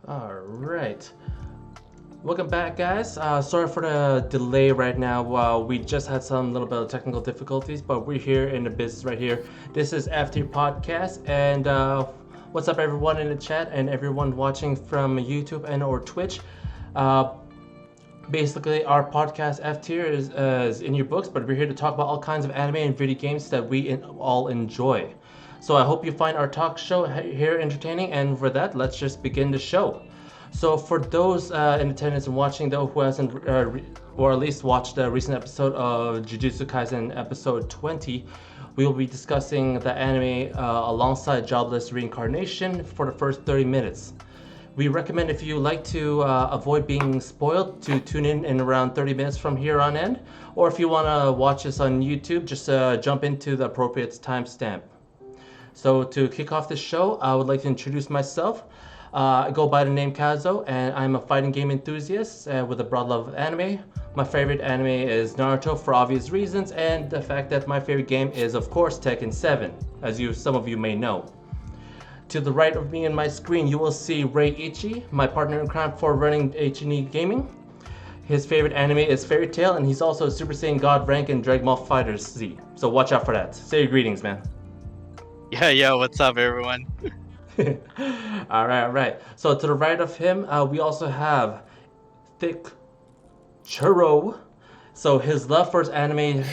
All right. Welcome back, guys. Sorry for the delay right now. We just had some little bit of technical difficulties, but we're here in the business right here. This is FT Podcast, and what's up, everyone in the chat and everyone watching from YouTube and or Twitch. Uh, Basically, our podcast F tier is in your books, but we're here to talk about all kinds of anime and video games that we all enjoy. So I hope you find our talk show here entertaining, and for that, let's just begin the show. So for those in attendance and watching, though, who hasn't or at least watched the recent episode of Jujutsu Kaisen episode 20, we will be discussing the anime alongside Jobless Reincarnation for the first 30 minutes. We recommend, if you like to avoid being spoiled, to tune in around 30 minutes from here on end, or if you want to watch us on YouTube, just jump into the appropriate timestamp. So to kick off the show, I would like to introduce myself. I go by the name Kazo, and I'm a fighting game enthusiast with a broad love of anime. My favorite anime is Naruto for obvious reasons, and the fact that my favorite game is, of course, Tekken 7, as some of you may know. To the right of me on my screen, you will see Ray Ichi, my partner in crime for running H&E Gaming. His favorite anime is Fairy Tail, and he's also a Super Saiyan God rank in Dragon Ball FighterZ Z. So watch out for that. Say your greetings, man. Yeah, what's up, everyone? all right. So to the right of him, we also have Thicc Churro. So his love for anime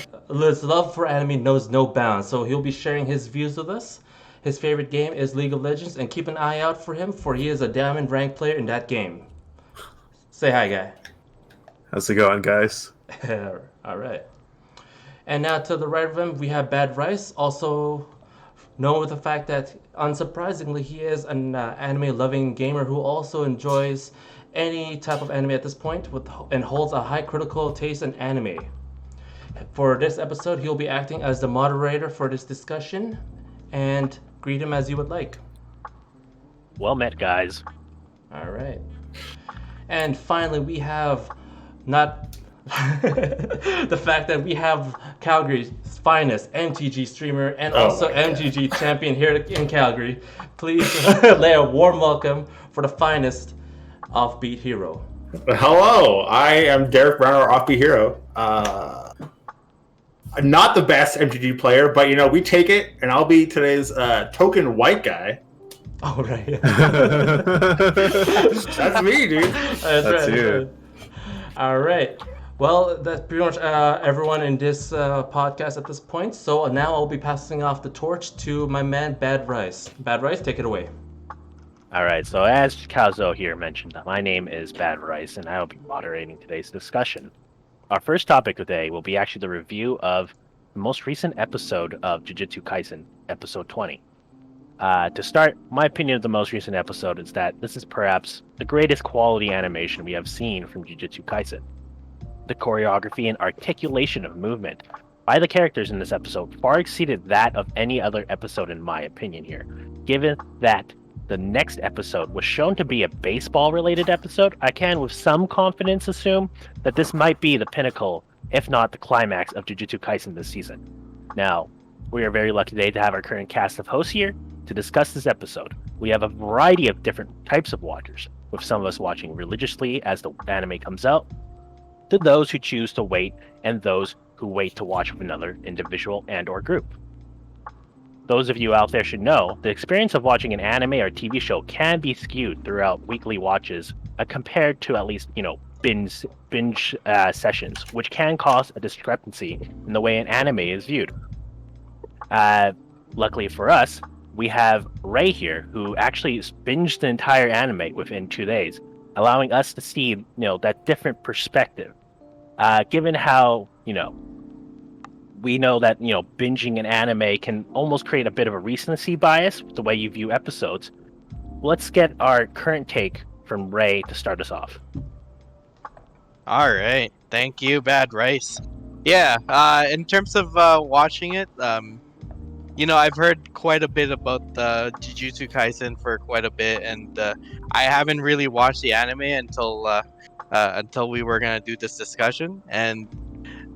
knows no bounds. So he'll be sharing his views with us. His favorite game is League of Legends, and keep an eye out for him, for he is a diamond rank player in that game. Say hi, guy. How's it going, guys? All right. And now to the right of him, we have Bad Rice, also known with the fact that, unsurprisingly, he is an anime-loving gamer who also enjoys any type of anime at this point and holds a high critical taste in anime. For this episode, he'll be acting as the moderator for this discussion, and greet him as you would like. Well met, guys. All right. And finally, we have not the fact that we have Calgary's finest MTG streamer and also MTG champion here in Calgary. Please lay a warm welcome for the finest offbeat hero. Hello, I am Derek Browner, Offbeat Hero. I'm not the best MTG player, but we take it, and I'll be today's token white guy. Oh, right. That's me, dude. That's you. All right. Well, that's pretty much everyone in this podcast at this point. So now I'll be passing off the torch to my man, Bad Rice. Bad Rice, take it away. All right, so as Kazo here mentioned, my name is Bad Rice, and I will be moderating today's discussion. Our first topic today will be actually the review of the most recent episode of Jujutsu Kaisen, episode 20. To start, my opinion of the most recent episode is that this is perhaps the greatest quality animation we have seen from Jujutsu Kaisen. The choreography and articulation of movement by the characters in this episode far exceeded that of any other episode in my opinion here. Given that the next episode was shown to be a baseball-related episode, I can with some confidence assume that this might be the pinnacle, if not the climax, of Jujutsu Kaisen this season. Now, we are very lucky today to have our current cast of hosts here to discuss this episode. We have a variety of different types of watchers, with some of us watching religiously as the anime comes out, to those who choose to wait, and those who wait to watch with another individual and or group. Those of you out there should know, the experience of watching an anime or TV show can be skewed throughout weekly watches compared to at least, binge sessions, which can cause a discrepancy in the way an anime is viewed. Luckily for us, we have Ray here, who actually binged the entire anime within 2 days, allowing us to see, that different perspective. Given how, we know that, binging an anime can almost create a bit of a recency bias with the way you view episodes. Let's get our current take from Ray to start us off. All right, thank you, Bad Rice. Yeah, in terms of watching it, I've heard quite a bit about Jujutsu Kaisen for quite a bit, and I haven't really watched the anime until we were gonna do this discussion, and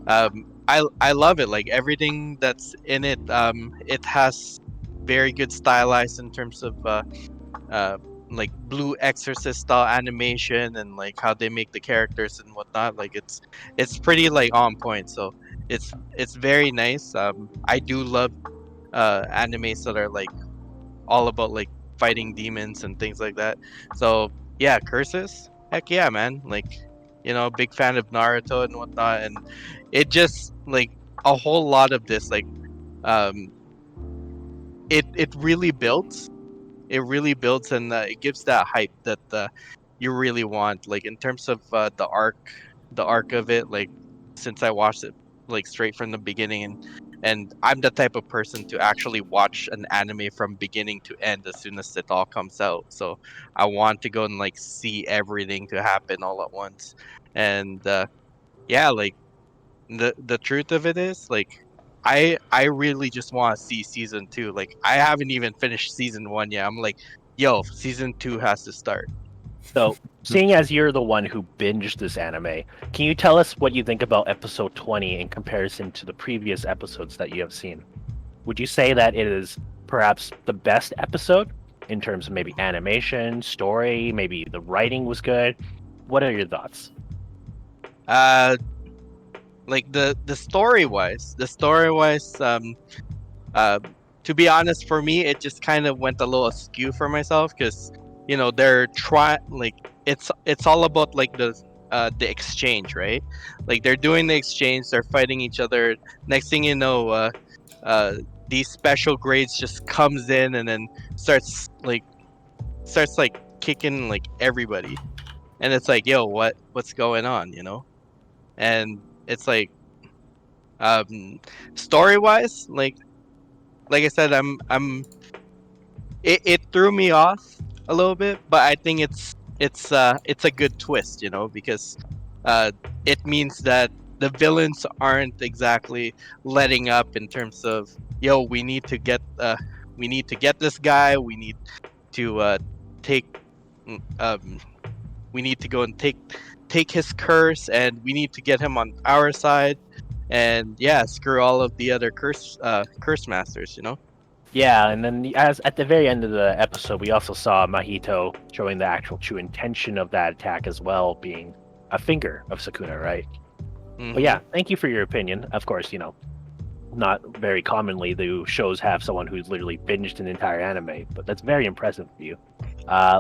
I love it. Like everything that's in it, it has very good stylized in terms of like Blue Exorcist style animation and like how they make the characters and whatnot. Like it's pretty like on point. So it's very nice. I do love animes that are like all about like fighting demons and things like that. So yeah, curses. Heck yeah, man. Like, big fan of Naruto and whatnot, and it just like a whole lot of this like um it really builds. It really builds and it gives that hype that you really want. Like in terms of the arc of it. Like since I watched it like straight from the beginning, and I'm the type of person to actually watch an anime from beginning to end as soon as it all comes out. So I want to go and like see everything to happen all at once. And yeah, like the truth of it is like I really just want to see season 2. Like I haven't even finished season 1 yet. I'm like, yo, season 2 has to start. So, seeing as you're the one who binged this anime, can you tell us what you think about episode 20 in comparison to the previous episodes that you have seen? Would you say that it is perhaps the best episode in terms of maybe animation, story, maybe the writing was good? What are your thoughts? Like the story wise, to be honest, for me it just kind of went a little askew for myself because they're trying like it's all about like the exchange, right? Like they're doing the exchange, they're fighting each other. Next thing you know, these special grades just comes in and then starts kicking like everybody, and it's like, yo, what's going on, And it's like, story wise, like I said, it threw me off a little bit, but I think it's a good twist, because it means that the villains aren't exactly letting up in terms of, yo, we need to get this guy, we need to take we need to go and take his curse, and we need to get him on our side, and yeah, screw all of the other curse masters, Yeah, and then as at the very end of the episode, we also saw Mahito showing the actual true intention of that attack as well, being a finger of Sukuna, right? Mhm. But yeah, thank you for your opinion. Of course, not very commonly do shows have someone who's literally binged an entire anime, but that's very impressive of you.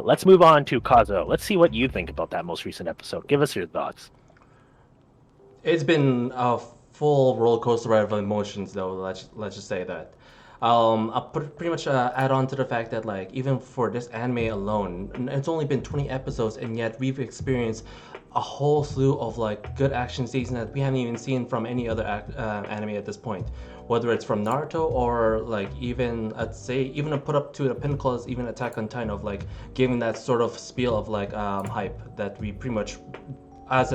Let's move on to Kazo. Let's see what you think about that most recent episode. Give us your thoughts. It's been a full roller coaster ride of emotions, though. Let's just say that. I'll pretty much add on to the fact that like even for this anime alone, it's only been 20 episodes, and yet we've experienced a whole slew of like good action scenes that we haven't even seen from any other anime at this point. Whether it's from Naruto or like even I'd say even put up to the pinnacle is even Attack on Titan of like giving that sort of spiel of like hype that we pretty much as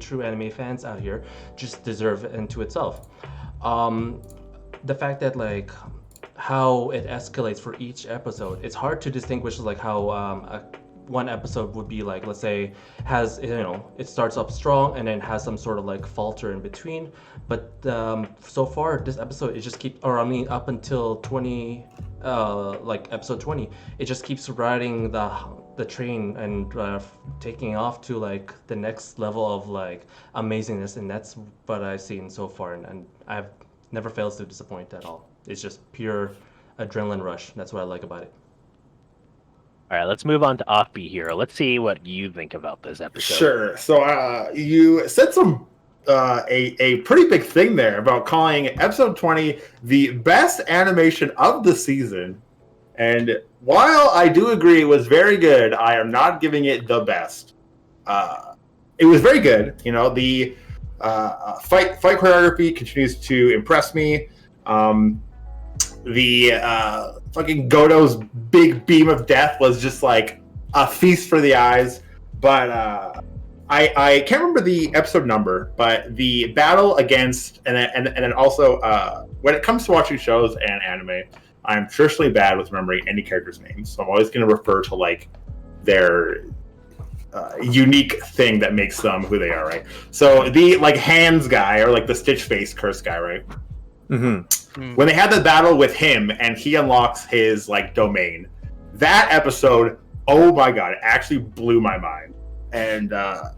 true anime fans out here just deserve into itself. The fact that like how it escalates for each episode, it's hard to distinguish like how one episode would be like, let's say, has it starts up strong and then has some sort of like falter in between. But so far this episode it just keeps, or I mean up until 20, like episode 20, it just keeps riding the train and taking off to like the next level of like amazingness, and that's what I've seen so far, and I've never fails to disappoint at all. It's just pure adrenaline rush. That's what I like about it. All right, let's move on to Offbeat Hero. Let's see what you think about this episode. Sure. So you said a pretty big thing there about calling episode 20 the best animation of the season. And while I do agree it was very good, I am not giving it the best. It was very good. The fight choreography continues to impress me. The fucking Goto's big beam of death was just like a feast for the eyes. But I can't remember the episode number, but the battle against and then also when it comes to watching shows and anime, I'm traditionally bad with remembering any character's names, so I'm always going to refer to like their unique thing that makes them who they are, right? So the like hands guy or like the stitch face curse guy, right? Mm-hmm. When they had the battle with him and he unlocks his like domain, that episode Oh my god, it actually blew my mind. And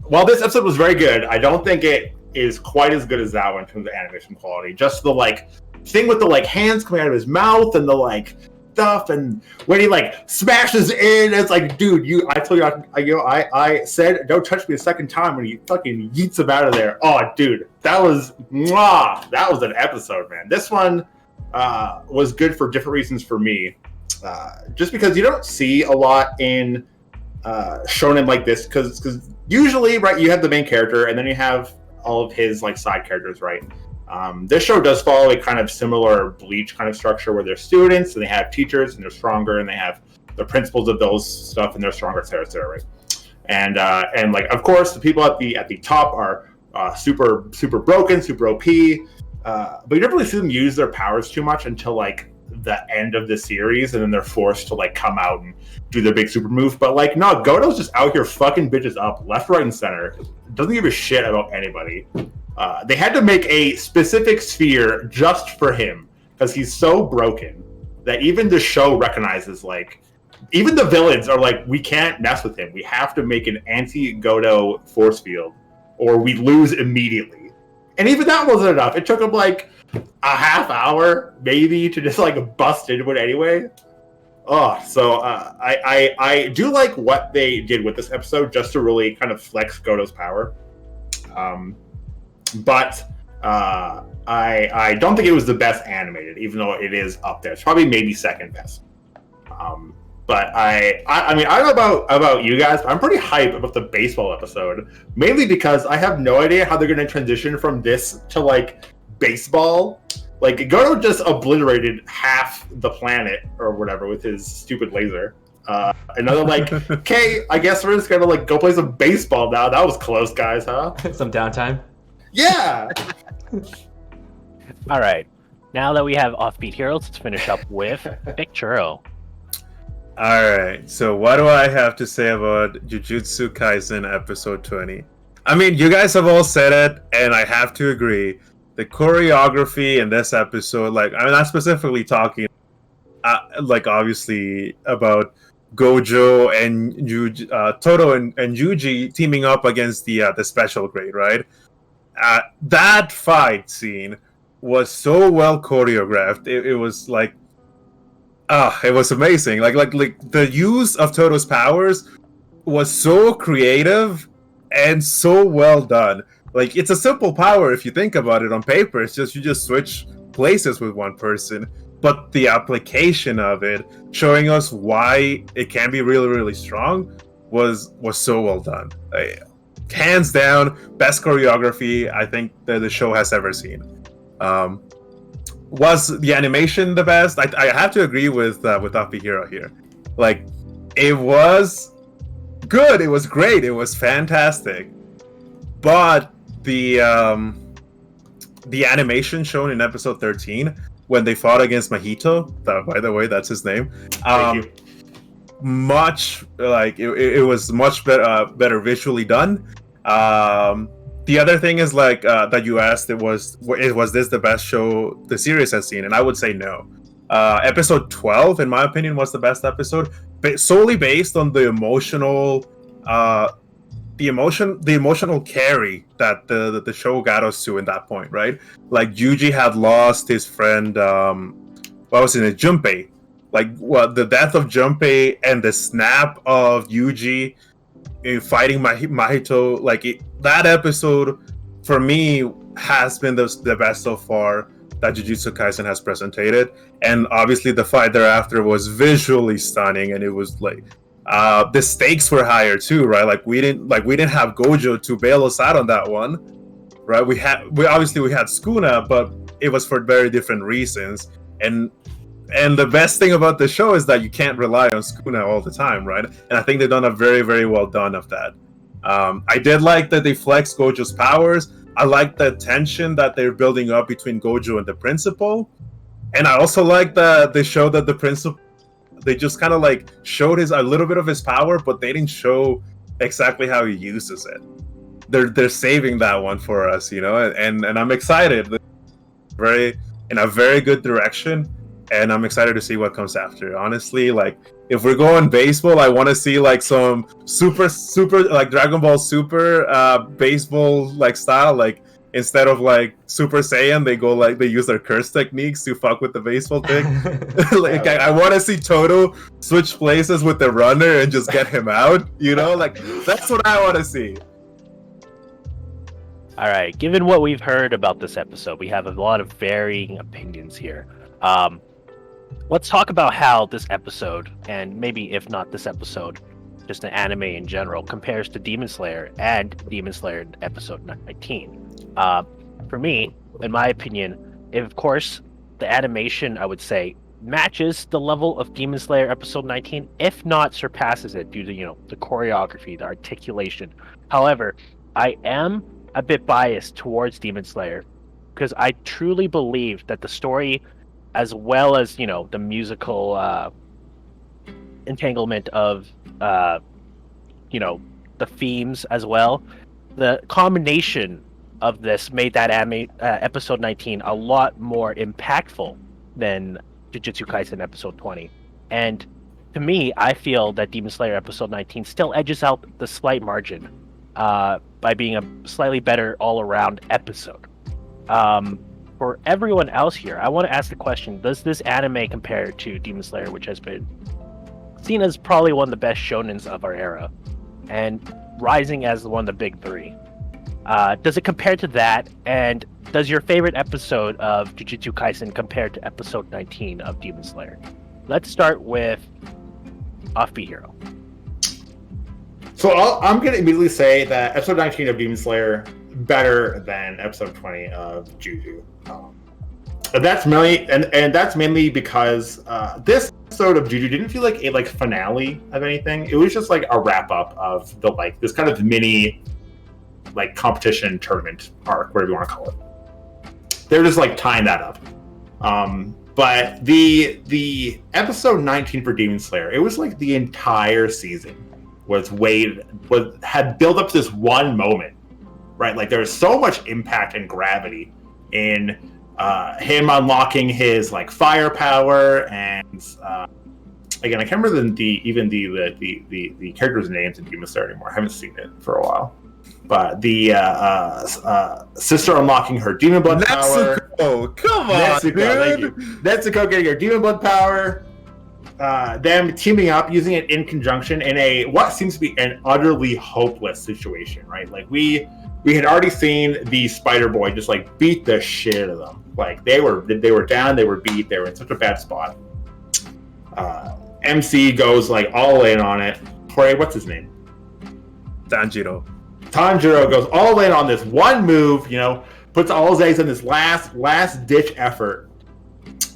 while this episode was very good, I don't think it is quite as good as that one in terms of animation quality. Just the like thing with the like hands coming out of his mouth and the like stuff, and when he like smashes in, it's like, dude, I told you, I said don't touch me a second time when he fucking yeets him out of there. Oh, dude, that was an episode, man. This one was good for different reasons for me, just because you don't see a lot in shonen like this, because usually, right, you have the main character and then you have all of his like side characters, right? This show does follow a kind of similar Bleach kind of structure where they're students and they have teachers and they're stronger, and they have the principals of those stuff and they're stronger, etc., right? And like, of course, the people at the top are super broken, super OP, but you don't really see them use their powers too much until like the end of the series, and then they're forced to like come out and do their big super move. But like, no, Goto's just out here fucking bitches up left, right, and center. Doesn't give a shit about anybody. They had to make a specific sphere just for him because he's so broken that even the show recognizes, like, even the villains are like, we can't mess with him. We have to make an anti-Goto force field or we lose immediately. And even that wasn't enough. It took him like a half hour maybe to just like bust into it anyway. I do like what they did with this episode just to really kind of flex Goto's power. But I don't think it was the best animated, even though it is up there. It's probably maybe second best. But I mean, I don't know about you guys, but I'm pretty hyped about the baseball episode, mainly because I have no idea how they're going to transition from this to like baseball. Like, Goto just obliterated half the planet or whatever with his stupid laser. Another like, okay, I guess we're just gonna like go play some baseball now. That was close, guys, huh? Some downtime. Yeah. All right. Now that we have offbeat heroes, let's finish up with Thicc Churro. All right. So what do I have to say about Jujutsu Kaisen episode 20? I mean, you guys have all said it, and I have to agree. The choreography in this episode, like, I'm not specifically talking, like, obviously about Gojo and Toto and Yuji teaming up against the special grade, right? That fight scene was so well choreographed. It was like, it was amazing. Like the use of Toto's powers was so creative and so well done. Like, it's a simple power if you think about it on paper. It's just you just switch places with one person. But the application of it, showing us why it can be really, really strong, was so well done. Hands down, best choreography I think that the show has ever seen. Was the animation the best? I have to agree with Offbeat Hero here. Like, it was good. It was great. It was fantastic. But the animation shown in episode 13 when they fought against Mahito, by the way, that's his name. Much like it was much better visually done. The other thing is like that you asked, was this the best show the series has seen? And I would say no. Episode 12, in my opinion, was the best episode, solely based on the emotional carry that the show got us to in that point, right? Like, Yuji had lost his friend, what was it, Junpei. Like, the death of Junpei and the snap of Yuji in fighting Mahito, like, that episode, for me, has been the best so far that Jujutsu Kaisen has presented. And obviously the fight thereafter was visually stunning, and it was like, the stakes were higher too, right? Like, we didn't have Gojo to bail us out on that one, right? We had Sukuna, but it was for very different reasons. And the best thing about the show is that you can't rely on Sukuna all the time, right? And I think they've done a very, very well done of that. I did like that they flexed Gojo's powers. I like the tension that they're building up between Gojo and the principal. And I also like that they showed that the principal, they just kind of like showed a little bit of his power, but they didn't show exactly how he uses it. They're saving that one for us, you know, and I'm excited. In a very good direction. and I'm excited to see what comes after. Honestly, like if we're going baseball, I want to see like some super like Dragon Ball Super baseball like style. Like instead of like Super Saiyan, they use their curse techniques to fuck with the baseball thing. Like I want to see Toto switch places with the runner and just get him out. You know, like that's what I want to see. All right, given what we've heard about this episode, we have a lot of varying opinions here. Let's talk about how this episode, and maybe if not this episode, just an anime in general, compares to Demon Slayer and Demon Slayer episode 19. For me, in my opinion, of course, the animation, I would say, matches the level of Demon Slayer episode 19, if not surpasses it due to, the choreography, the articulation. However, I am a bit biased towards Demon Slayer because I truly believe that the story, as well as the musical entanglement of the themes as well, the combination of this made that episode 19 a lot more impactful than Jujutsu Kaisen episode 20. And to me, I feel that Demon Slayer episode 19 still edges out the slight margin by being a slightly better all-around episode. For everyone else here, I want to ask the question, does this anime compare to Demon Slayer, which has been seen as probably one of the best shonens of our era, and rising as one of the big three? Does it compare to that, and does your favorite episode of Jujutsu Kaisen compare to episode 19 of Demon Slayer? Let's start with Offbeat Hero. So I'm going to immediately say that episode 19 of Demon Slayer better than episode 20 of Juju. That's mainly because this episode of Juju didn't feel like a finale of anything. It was just like a wrap up of the this kind of mini competition tournament arc, whatever you want to call it. They're just tying that up. But the episode 19 for Demon Slayer, it was like the entire season had built up to this one moment, right? Like there's so much impact and gravity in him unlocking his firepower, and again, I can't remember the characters' names in Demon Slayer anymore. I haven't seen it for a while. But the sister unlocking her demon blood power. Oh, come on, Netsuko, dude. thank you. Netsuko getting her demon blood power. Them teaming up, using it in conjunction in what seems to be an utterly hopeless situation, right? We had already seen the Spider Boy just beat the shit out of them. They were down, they were beat, they were in such a bad spot. MC goes all in on it. Jorge, what's his name? Tanjiro goes all in on this one move, puts all his eggs in this last ditch effort.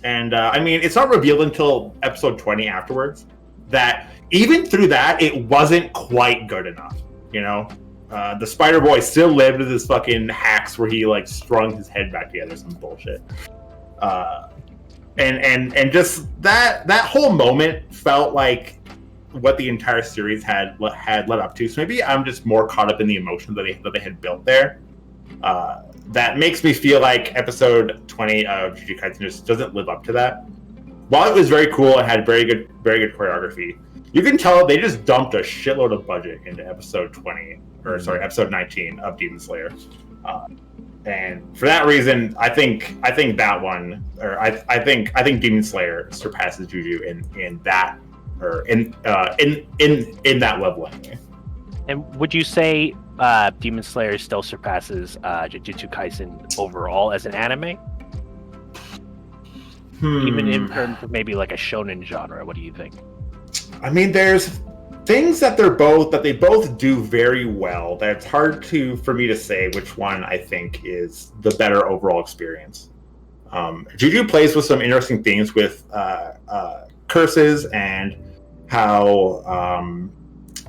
And it's not revealed until episode 20 afterwards that even through that, it wasn't quite good enough. The Spider Boy still lived with his fucking hacks where he strung his head back together, some bullshit. And just that whole moment felt like what the entire series had led up to. So maybe I'm just more caught up in the emotion that they had built there. That makes me feel like episode 20 of Jujutsu Kaisen just doesn't live up to that. While it was very cool and had very good choreography, you can tell they just dumped a shitload of budget into episode 19 of Demon Slayer. And for that reason, I think that one, or I think Demon Slayer surpasses Juju in that, or in that level anyway. And would you say Demon Slayer still surpasses Jujutsu Kaisen overall as an anime? Even in terms of maybe a shonen genre, what do you think? There's things that they both do very well that it's hard for me to say which one I think is the better overall experience. Juju plays with some interesting things with curses and how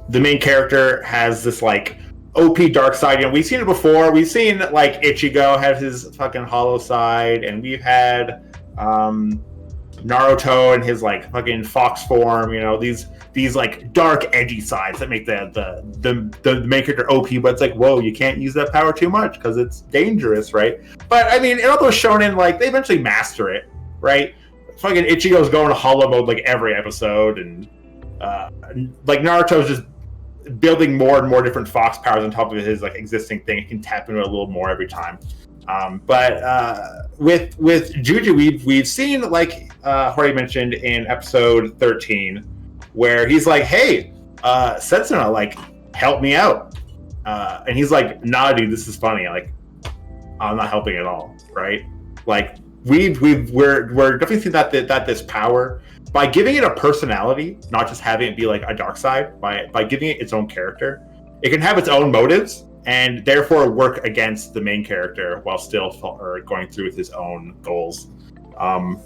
the main character has this OP dark side. We've seen it before. We've seen Ichigo have his fucking hollow side, and we've had Naruto and his fucking fox form. These dark edgy sides that make the main character OP. But it's whoa, you can't use that power too much because it's dangerous, right? But in all those shonen, they eventually master it, right? fucking Ichigo's going to hollow mode like every episode, and like Naruto's just building more and more different fox powers on top of his like existing thing. He can tap into it a little more every time. But with Juju, we've seen, like Jorge mentioned in episode 13, where he's like, "Hey, Setsuna, like, help me out," and he's like, "Nah, dude, this is funny. Like, I'm not helping at all, right?" Like, we're definitely seeing that this power, by giving it a personality, not just having it be like a dark side, by giving it its own character, it can have its own motives and therefore work against the main character while still going through with his own goals. And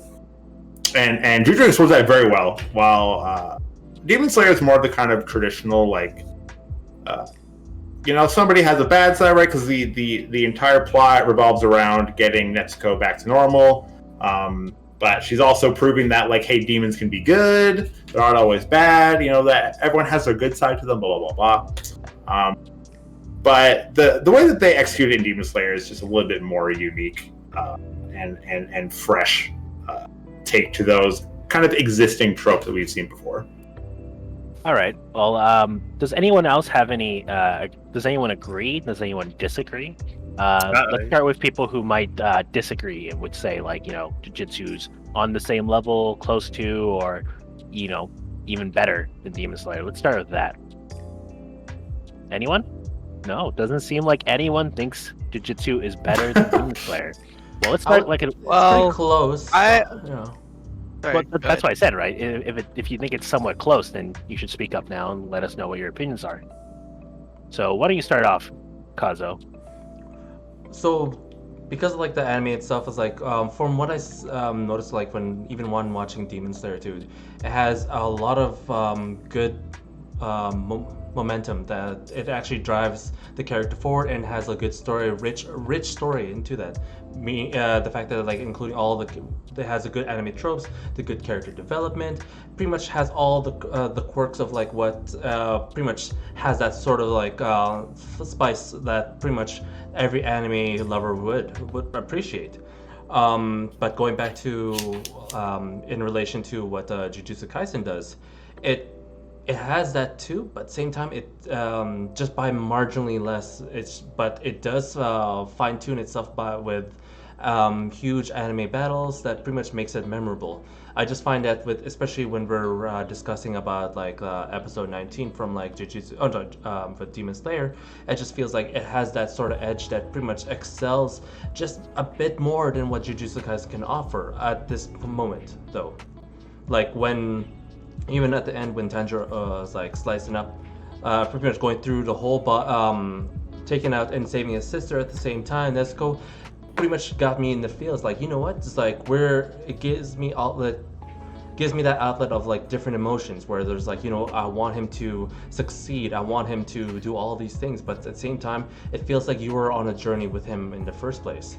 Jujutsu explores that very well, while Demon Slayer is more of the kind of traditional, like, somebody has a bad side, right? Because the entire plot revolves around getting Netsuko back to normal. But she's also proving that, like, hey, demons can be good. They're not always bad. That everyone has their good side to them, blah, blah, blah, blah. But the way that they execute it in Demon Slayer is just a little bit more unique and fresh take to those kind of existing tropes that we've seen before. All right. Well, does anyone else have any? Does anyone agree? Does anyone disagree? Let's start with people who might disagree and would say, like, Jujutsu's on the same level, close to, or even better than Demon Slayer. Let's start with that. Anyone? No, doesn't seem like anyone thinks Jujutsu is better than Demon Slayer. Well, let's start pretty close. Well, that's what I said, right? If you think it's somewhat close, then you should speak up now and let us know what your opinions are. So why don't you start off, Kazo? So, because like the anime itself is like, from what I noticed, like when watching Demon Slayer 2, it has a lot of good momentum that it actually drives the character forward and has a good story, rich story into that. The fact that, like, including all it has a good anime tropes, the good character development, pretty much has all the quirks of like what pretty much has that sort of like spice that pretty much every anime lover would appreciate. But going back to in relation to what Jujutsu Kaisen does, it has that too, but at the same time, it just by marginally less. But it does fine tune itself with huge anime battles that pretty much makes it memorable. I just find that especially when we're discussing about like episode 19 from like Jujutsu, with Demon Slayer, it just feels like it has that sort of edge that pretty much excels just a bit more than what Jujutsu Kaisen can offer at this moment, though. Like even at the end when Tanjiro is like slicing up, pretty much going through the whole, taking out and saving his sister at the same time. Nezuko pretty much got me in the feels. Like, you know what? It's like where it gives me that outlet of like different emotions. Where there's like, I want him to succeed. I want him to do all these things, but at the same time, it feels like you were on a journey with him in the first place.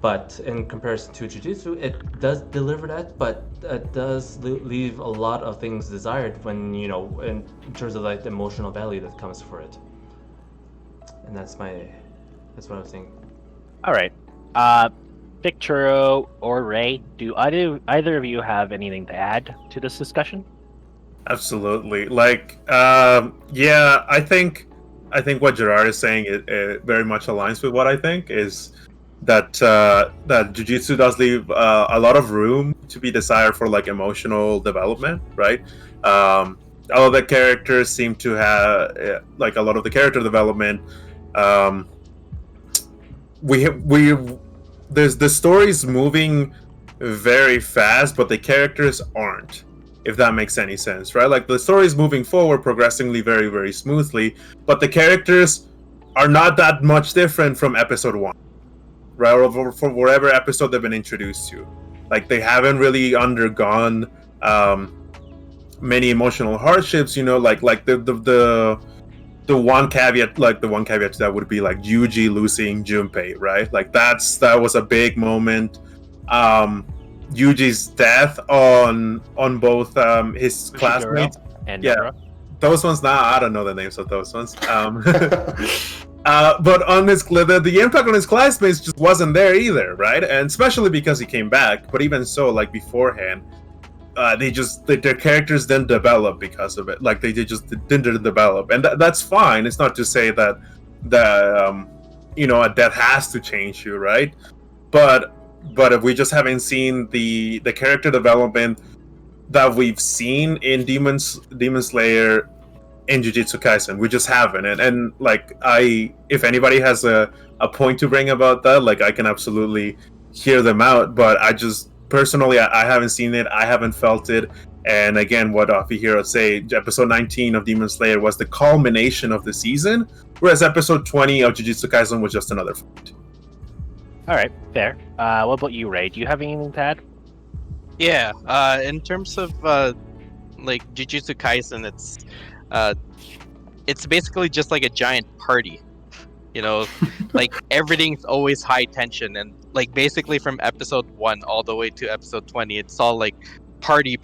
But in comparison to Jujutsu, it does deliver that, but it does leave a lot of things desired when, in terms of like the emotional value that comes for it. And that's what I was thinking. All right. Thicc Churro or Ray, do either of you have anything to add to this discussion? Absolutely. Like, yeah, I think what Gerard is saying it very much aligns with what I think is that Jujutsu does leave a lot of room to be desired for like emotional development, right? All of the characters seem to have like a lot of the character development. There's the story's moving very fast, but the characters aren't. If that makes any sense, right? Like the story's moving forward progressively very, very smoothly, but the characters are not that much different from episode 1. Right, or for whatever episode they've been introduced to. Like they haven't really undergone many emotional hardships, like the one caveat, to that would be like Yuji losing Junpei, right? Like that was a big moment. Yuji's death on both his classmates and yeah, Mythra. those ones. I don't know the names of those ones. But on the impact on his classmates just wasn't there either, right? And especially because he came back. But even so, like beforehand, their characters didn't develop because of it. Like they just didn't develop, and that's fine. It's not to say that a death has to change you, right? But if we just haven't seen the character development that we've seen in Demon Slayer in Jujutsu Kaisen, we just haven't. And like if anybody has a point to bring about that, like I can absolutely hear them out. But I just personally, I haven't seen it. I haven't felt it. And again, what Fihiro say, episode 19 of Demon Slayer was the culmination of the season, whereas episode 20 of Jujutsu Kaisen was just another fight. All right, fair. What about you, Ray? Do you have anything to add? Yeah, in terms of like Jujutsu Kaisen, it's basically just like a giant party. Like everything's always high tension, and like basically from episode 1 all the way to episode 20, it's all like party,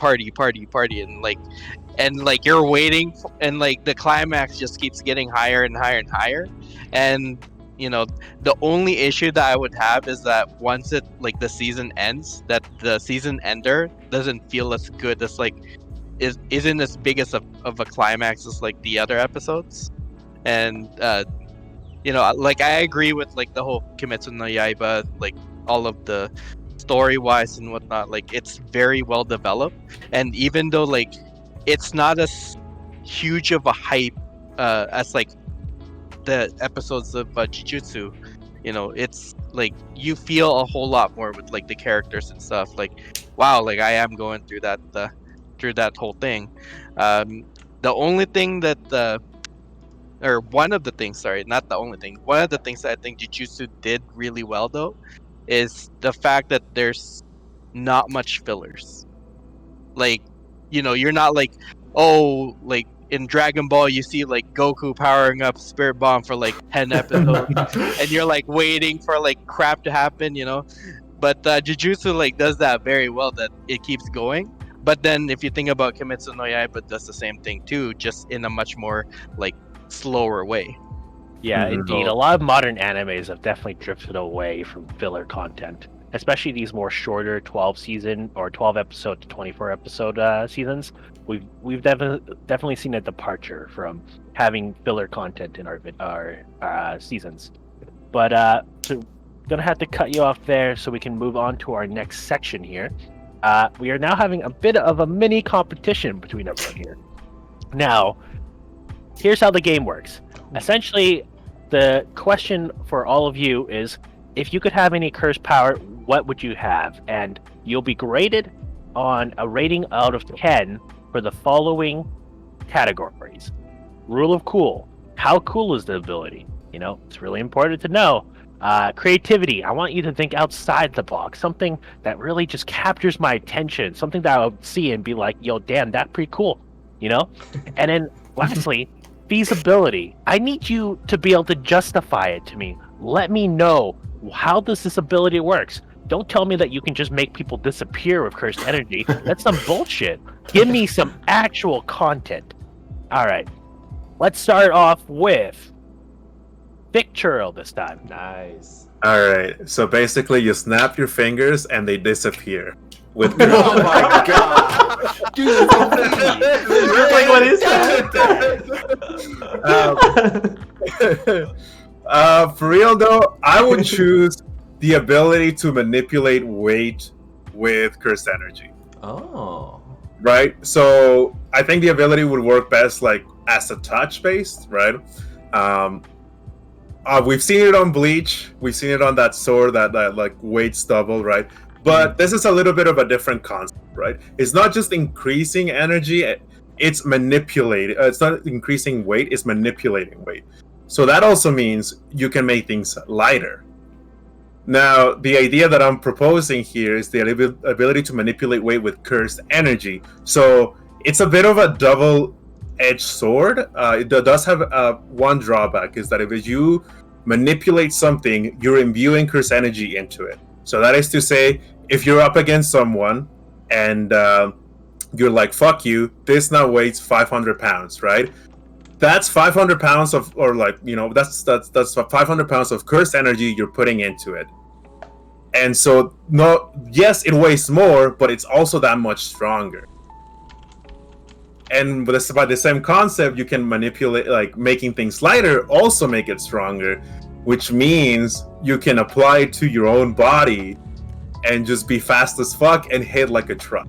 and like you're waiting and like the climax just keeps getting higher and higher and higher. And the only issue that I would have is that once the season ends, that the season ender doesn't feel as good as isn't as big as of a climax as like the other episodes. And like I agree with like the whole Kimetsu no Yaiba, like all of the story wise and whatnot, like it's very well developed. And even though like it's not as huge of a hype as like the episodes of Jujutsu, it's like you feel a whole lot more with like the characters and stuff. Like, wow, like I am going through that whole thing. The only thing that or one of the things, sorry, not the only thing, one of the things that I think Jujutsu did really well though is the fact that there's not much fillers. Like, you're not like, oh, like in Dragon Ball, you see like Goku powering up Spirit Bomb for like 10 episodes, and you're like waiting for like crap to happen, But Jujutsu like does that very well, that it keeps going. But then if you think about Kimetsu no Yaiba, does the same thing too, just in a much more like slower way. Yeah, indeed. A lot of modern animes have definitely drifted away from filler content, especially these more shorter 12 season or 12 episode to 24 episode seasons. We've definitely seen a departure from having filler content in our seasons. But so gonna have to cut you off there so we can move on to our next section here. We are now having a bit of a mini competition between everyone here. Now, here's how the game works. Essentially, the question for all of you is, if you could have any cursed power, what would you have? And you'll be graded on a rating out of 10 for the following categories. Rule of cool. How cool is the ability? It's really important to know. Creativity. I want you to think outside the box. Something that really just captures my attention. Something that I would see and be like, yo, damn, that's pretty cool. And then lastly, feasibility. I need you to be able to justify it to me. Let me know, how does this ability works? Don't tell me that you can just make people disappear with cursed energy. That's some bullshit. Give me some actual content. All right. Let's start off with Thicc Churro this time. Nice. All right. So basically, you snap your fingers and they disappear. With Oh my god, dude! Like, what is that? For real though, I would choose the ability to manipulate weight with cursed energy. Oh. Right. So I think the ability would work best like as a touch based, right? We've seen it on Bleach. We've seen it on that sword that like weights double, right? But this is a little bit of a different concept, right? It's not just increasing energy, it's manipulating. It's not increasing weight, it's manipulating weight. So that also means you can make things lighter. Now, the idea that I'm proposing here is the ability to manipulate weight with cursed energy. So it's a bit of a double-edged sword. It does have one drawback, is that if you manipulate something, you're imbuing cursed energy into it. So that is to say, if you're up against someone and you're like, fuck you, this now weighs 500 pounds, right? that's 500 pounds of, or like, that's 500 pounds of cursed energy you're putting into it. And so, yes, it weighs more, but it's also that much stronger. And by the same concept, you can manipulate, like making things lighter, also make it stronger, which means you can apply it to your own body and just be fast as fuck and hit like a truck.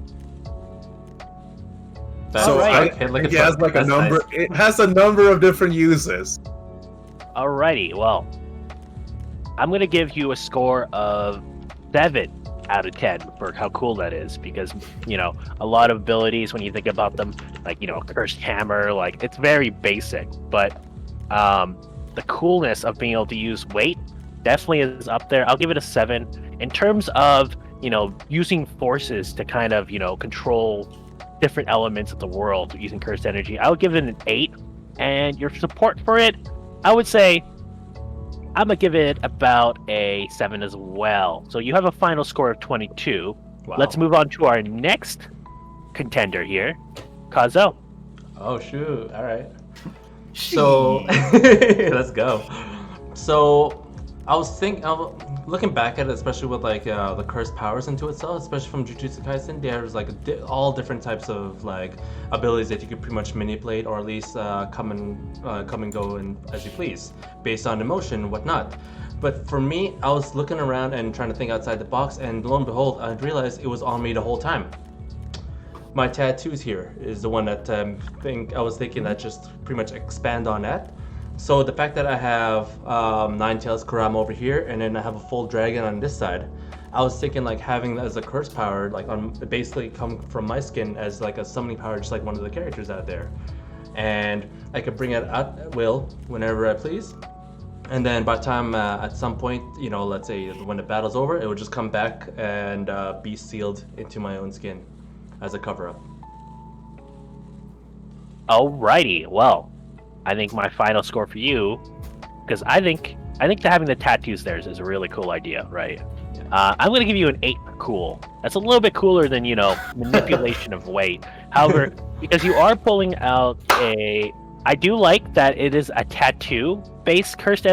It has like a number. Nice. It has a number of different uses. Alrighty, well, I'm gonna give you a score of 7 out of 10 for how cool that is, because a lot of abilities, when you think about them, like cursed hammer, like it's very basic, but the coolness of being able to use weight definitely is up there. I'll give it a 7. In terms of using forces to kind of control different elements of the world using cursed energy, I would give it an 8. And your support for it, I would say I'm gonna give it about a 7 as well. So you have a final score of 22. Wow. Let's move on to our next contender here, Kazo. Oh shoot! All right. So let's go. So I was looking back at it, especially with like the cursed powers into itself, especially from Jujutsu Kaisen. There's like all different types of like abilities that you could pretty much manipulate, or at least come and go and as you please, based on emotion and whatnot. But for me, I was looking around and trying to think outside the box, and lo and behold, I realized it was on me the whole time. My tattoos here is the one that I was thinking that just pretty much expand on that. So the fact that I have Ninetales Kurama over here, and then I have a full dragon on this side, I was thinking like having that as a curse power, like basically come from my skin as like a summoning power, just like one of the characters out there. And I could bring it out at will whenever I please. And then by the time at some point, let's say when the battle's over, it would just come back and be sealed into my own skin as a cover-up. Alrighty, well, I think my final score for you, because I think that having the tattoos there is a really cool idea, right? Yeah. I'm going to give you an 8 for cool. That's a little bit cooler than, manipulation of weight. However, because you are pulling out I do like that it is a tattoo-based cursed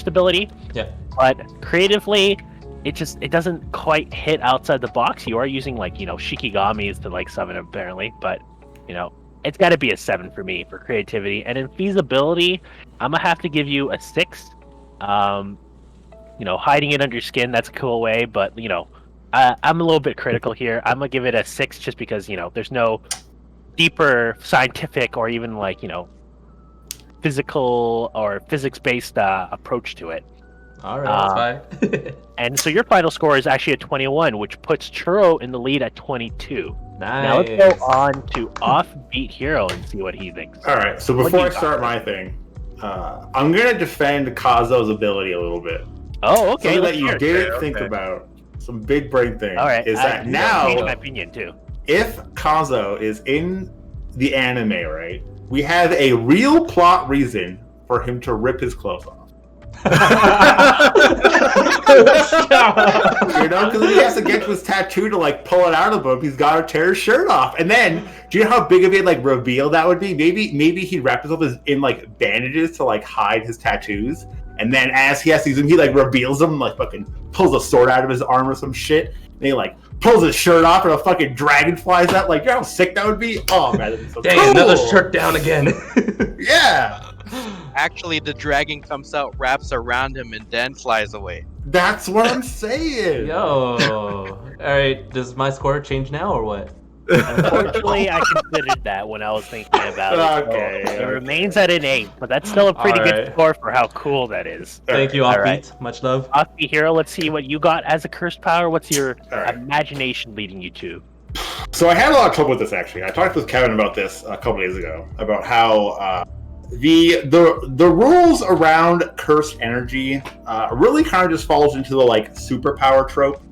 ability. Yeah. But creatively, it doesn't quite hit outside the box. You are using like, Shikigamis to like summon apparently, but it's got to be a 7 for me for creativity. And in feasibility, I'm gonna have to give you a 6. Hiding it under your skin, that's a cool way, but I'm a little bit critical here. I'm gonna give it a 6 just because there's no deeper scientific or even like physical or physics-based approach to it. All right, that's fine. And so your final score is actually a 21, which puts Churro in the lead at 22. Nice. Now let's go on to Offbeat Hero and see what he thinks. All right, so before I start my thing, I'm going to defend Kazo's ability a little bit. Oh, okay. Something that you didn't think about, some big brain thing, all right, is that now, changed my opinion too. If Kazo is in the anime, right, we have a real plot reason for him to rip his clothes off. Because he has to get to his tattoo to like pull it out of him. He's got to tear his shirt off, and then do you know how big of a like reveal that would be? Maybe he'd wrap himself in like bandages to like hide his tattoos, and then as he has to use them, he like reveals them, like fucking pulls a sword out of his arm or some shit. And he like pulls his shirt off, and a fucking dragon flies out. Like, you know how sick that would be? Oh man, that'd be so dang, cool. Another shirt down again. Yeah. Actually, the dragon comes out, wraps around him, and then flies away. That's what I'm saying. Yo. All right, does my score change now or what? Unfortunately, I considered that when I was thinking about it. Okay. It remains at an 8, but that's still a pretty good score for how cool that is. Thank you, Offbeat. Much love. Offbeat Hero, let's see what you got as a cursed power. What's your imagination leading you to? So I had a lot of trouble with this, actually. I talked with Kevin about this a couple days ago, about how the rules around cursed energy really kind of just falls into the like superpower trope,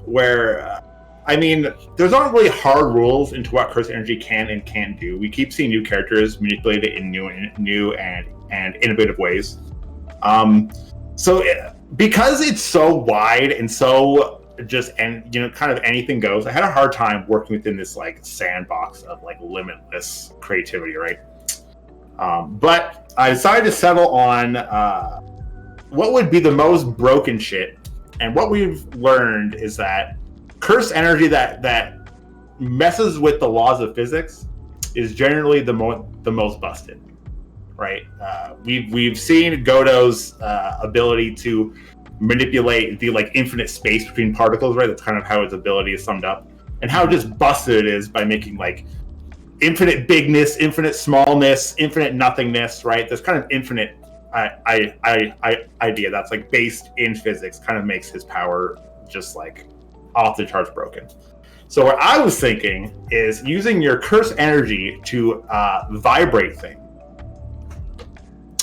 where I mean, there's not really hard rules into what cursed energy can and can't do. We keep seeing new characters manipulate it in new and innovative ways. Because it's so wide and so just kind of anything goes, I had a hard time working within this like sandbox of like limitless creativity, right? But I decided to settle on what would be the most broken shit. And what we've learned is that cursed energy that messes with the laws of physics is generally the most busted, right? We've seen Godo's ability to manipulate the like infinite space between particles, right? That's kind of how his ability is summed up, and how just busted it is by making like infinite bigness, infinite smallness, infinite nothingness, right? This kind of infinite idea that's like based in physics kind of makes his power just like off the charts broken. So what I was thinking is using your curse energy to vibrate things.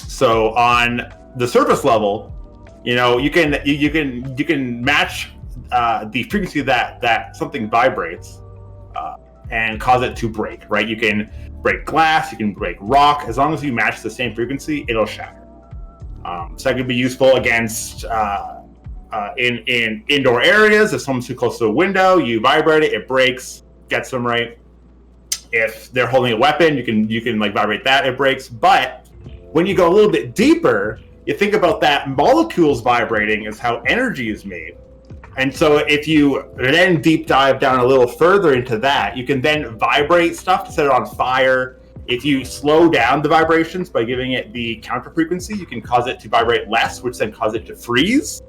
So on the surface level, you know, you can match the frequency that something vibrates and cause it to break, right? You can break glass, you can break rock. As long as you match the same frequency, it'll shatter. So that could be useful against in indoor areas. If someone's too close to a window, you vibrate it, it breaks, gets them right. If they're holding a weapon, you can like vibrate that, it breaks. But when you go a little bit deeper, you think about that molecules vibrating is how energy is made. And so if you then deep dive down a little further into that, you can then vibrate stuff to set it on fire. If you slow down the vibrations by giving it the counter frequency, you can cause it to vibrate less, which then cause it to freeze.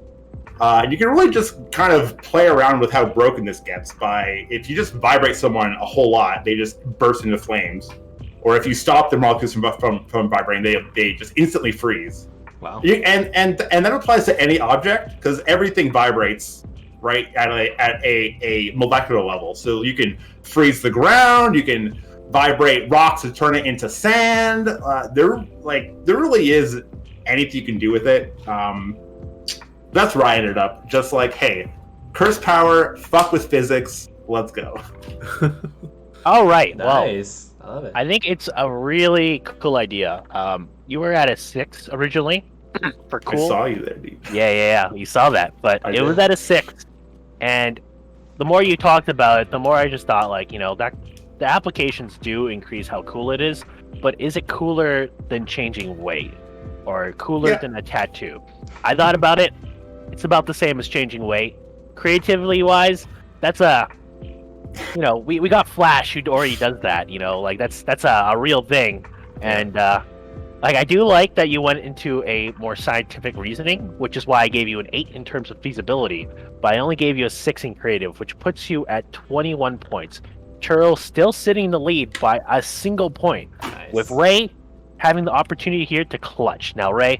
And you can really just kind of play around with how broken this gets by, if you just vibrate someone a whole lot, they just burst into flames. Or if you stop the molecules from vibrating, they just instantly freeze. Wow. And that applies to any object, because everything vibrates, right, at a molecular level. So you can freeze the ground, you can vibrate rocks to turn it into sand. There really is anything you can do with it. That's where I ended up. Just like, hey, curse power, fuck with physics, let's go. All right. Nice. Well, I love it. I think it's a really cool idea. You were at a 6 originally for cool. I saw you there, dude. Yeah. You saw that, but I it was did. at a 6, and the more you talked about it, the more I just thought, like, you know, that the applications do increase how cool it is, but is it cooler than changing weight, or cooler than a tattoo? I thought about it. It's about the same as changing weight. Creativity wise, that's a, you know, we got Flash who already does that. You know, like that's a real thing, and like I do like that you went into a more scientific reasoning, which is why I gave you an 8 in terms of feasibility, but I only gave you a 6 in creative, which puts you at 21 points. Churro still sitting in the lead by a single point, Nice. with Ray having the opportunity here to clutch. Now, Ray,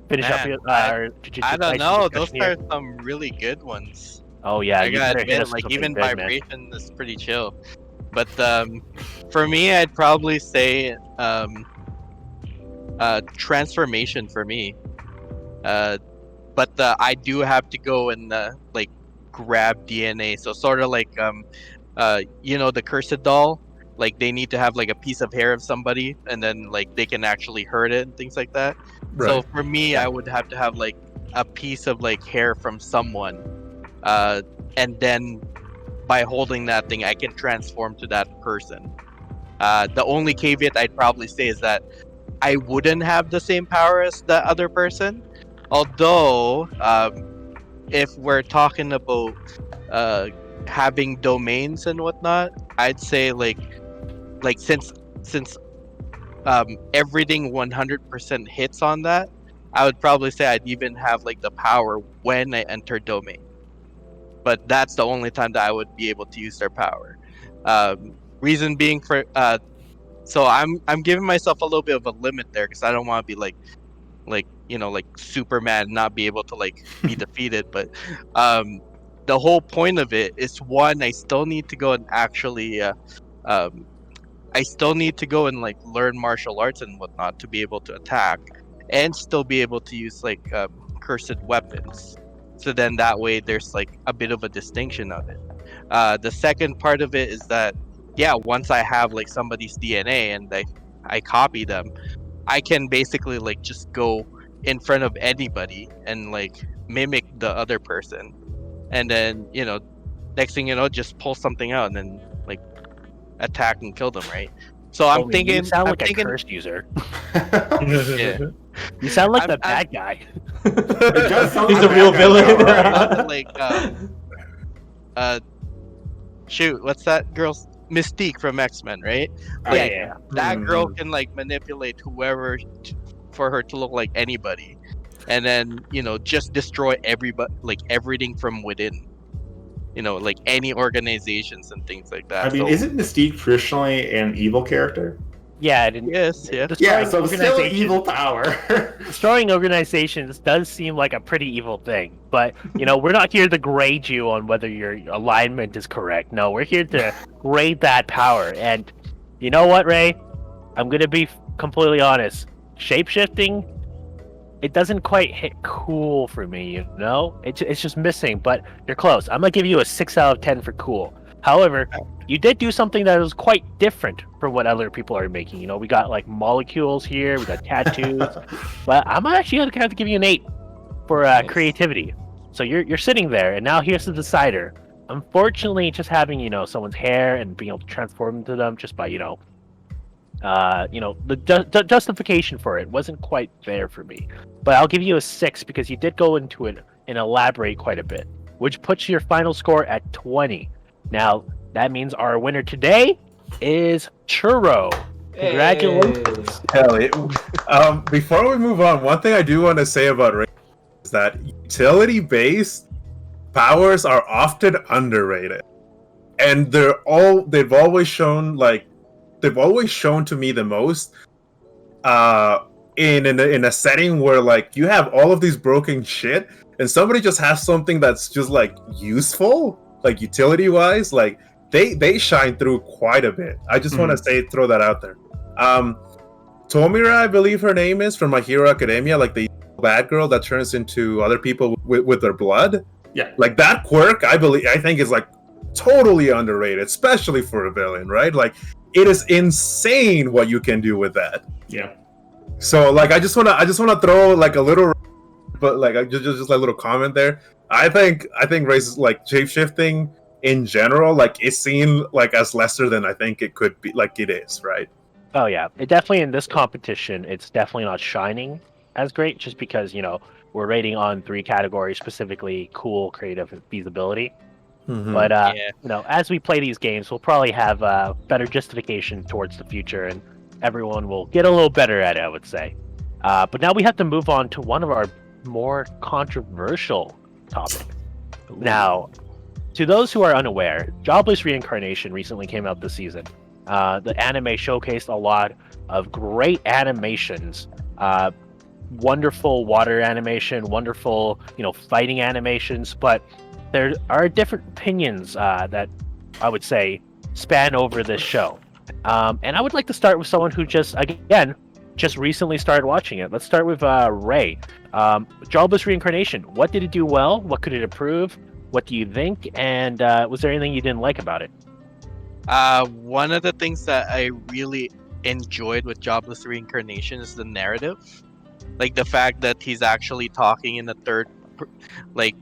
finish up your Jujutsu I don't Kaisen know. Those discussion here. are some really good ones. Oh yeah, I you gotta better hit us admit, with like something even big, man. vibration is pretty chill. But for me, I'd probably say transformation for me. But I do have to go and like grab DNA. So sort of like you know, the cursed doll. Like they need to have like a piece of hair of somebody, and then like they can actually hurt it and things like that. So for me, I would have to have like a piece of like hair from someone, and then by holding that thing, I can transform to that person. The only caveat I'd probably say is that I wouldn't have the same power as the other person. Although, if we're talking about having domains and whatnot, I'd say like since everything 100% hits on that, I would probably say I'd even have like the power when I enter domain. But that's the only time that I would be able to use their power. Reason being for so I'm giving myself a little bit of a limit there, because I don't want to be like you know, like Superman and not be able to like be defeated. But the whole point of it is, one, I still need to go and actually I still need to go and like learn martial arts and whatnot to be able to attack, and still be able to use like cursed weapons. So then that way there's like a bit of a distinction of it. The second part of it is that, yeah, once I have like somebody's DNA and I copy them, I can basically like just go in front of anybody and like mimic the other person, and then, you know, next thing you know, just pull something out and then like attack and kill them, right? So I'm Homie, thinking. you sound I'm like thinking, a curse user. Yeah. You sound like I'm- the bad guy. It does sound He's like a real that guy villain. now, right? like shoot, what's that girl's Mystique from X-Men, right? Oh, Like yeah. that Mhm. girl can like manipulate whoever for her to look like anybody, and then just destroy everybody, like everything from within. Like any organizations and things like that. I mean, So isn't Mystique traditionally an evil character? Yeah, I didn't. yes, yeah. Yeah, Destroying so it's still organizations- evil power. Destroying organizations does seem like a pretty evil thing, but we're not here to grade you on whether your alignment is correct. No, we're here to grade that power. And you know what, Ray? I'm gonna be completely honest. Shapeshifting, it doesn't quite hit cool for me. It's just missing. But you're close. I'm gonna give you a 6 out of 10 for cool. However, you did do something that was quite different from what other people are making. We got like molecules here, we got tattoos, but I'm actually gonna have to give you an 8 for Nice. creativity. So you're sitting there, and now here's the decider. Unfortunately, just having someone's hair and being able to transform into them just by the justification for it wasn't quite there for me. But I'll give you a 6 because you did go into it and elaborate quite a bit, which puts your final score at 20. Now, that means our winner today is Churro. Congratulations. Hell yeah. Before we move on, one thing I do want to say about Ray is that utility-based powers are often underrated, and they've always shown to me the most in a setting where like you have all of these broken shit, and somebody just has something that's just like useful, like utility-wise, like they shine through quite a bit. I just want to throw that out there. Tomira, I believe her name is, from My Hero Academia, like the bad girl that turns into other people with their blood. Yeah. Like that quirk, I think is like totally underrated, especially for a villain, right? Like it is insane what you can do with that. Yeah. So like I just wanna throw like a little, but like just a little comment there. I think race like shape shifting in general, like it's seen like as lesser than I think it could be, like it is, right? Oh yeah, it definitely in this competition, it's definitely not shining as great, just because we're rating on 3 categories, specifically cool, creative, and feasibility. But Yeah. as we play these games, we'll probably have better justification towards the future, and everyone will get a little better at it, I would say. But now we have to move on to one of our more controversial topics. Now, to those who are unaware, Jobless Reincarnation recently came out this season. The anime showcased a lot of great animations, wonderful water animation, wonderful, fighting animations, but there are different opinions that I would say span over this show. And I would like to start with someone who just recently started watching it. Let's start with Ray. Jobless Reincarnation, what did it do well? What could it improve? What do you think? And was there anything you didn't like about it? One of the things that I really enjoyed with Jobless Reincarnation is the narrative, like the fact that he's actually talking in the third, like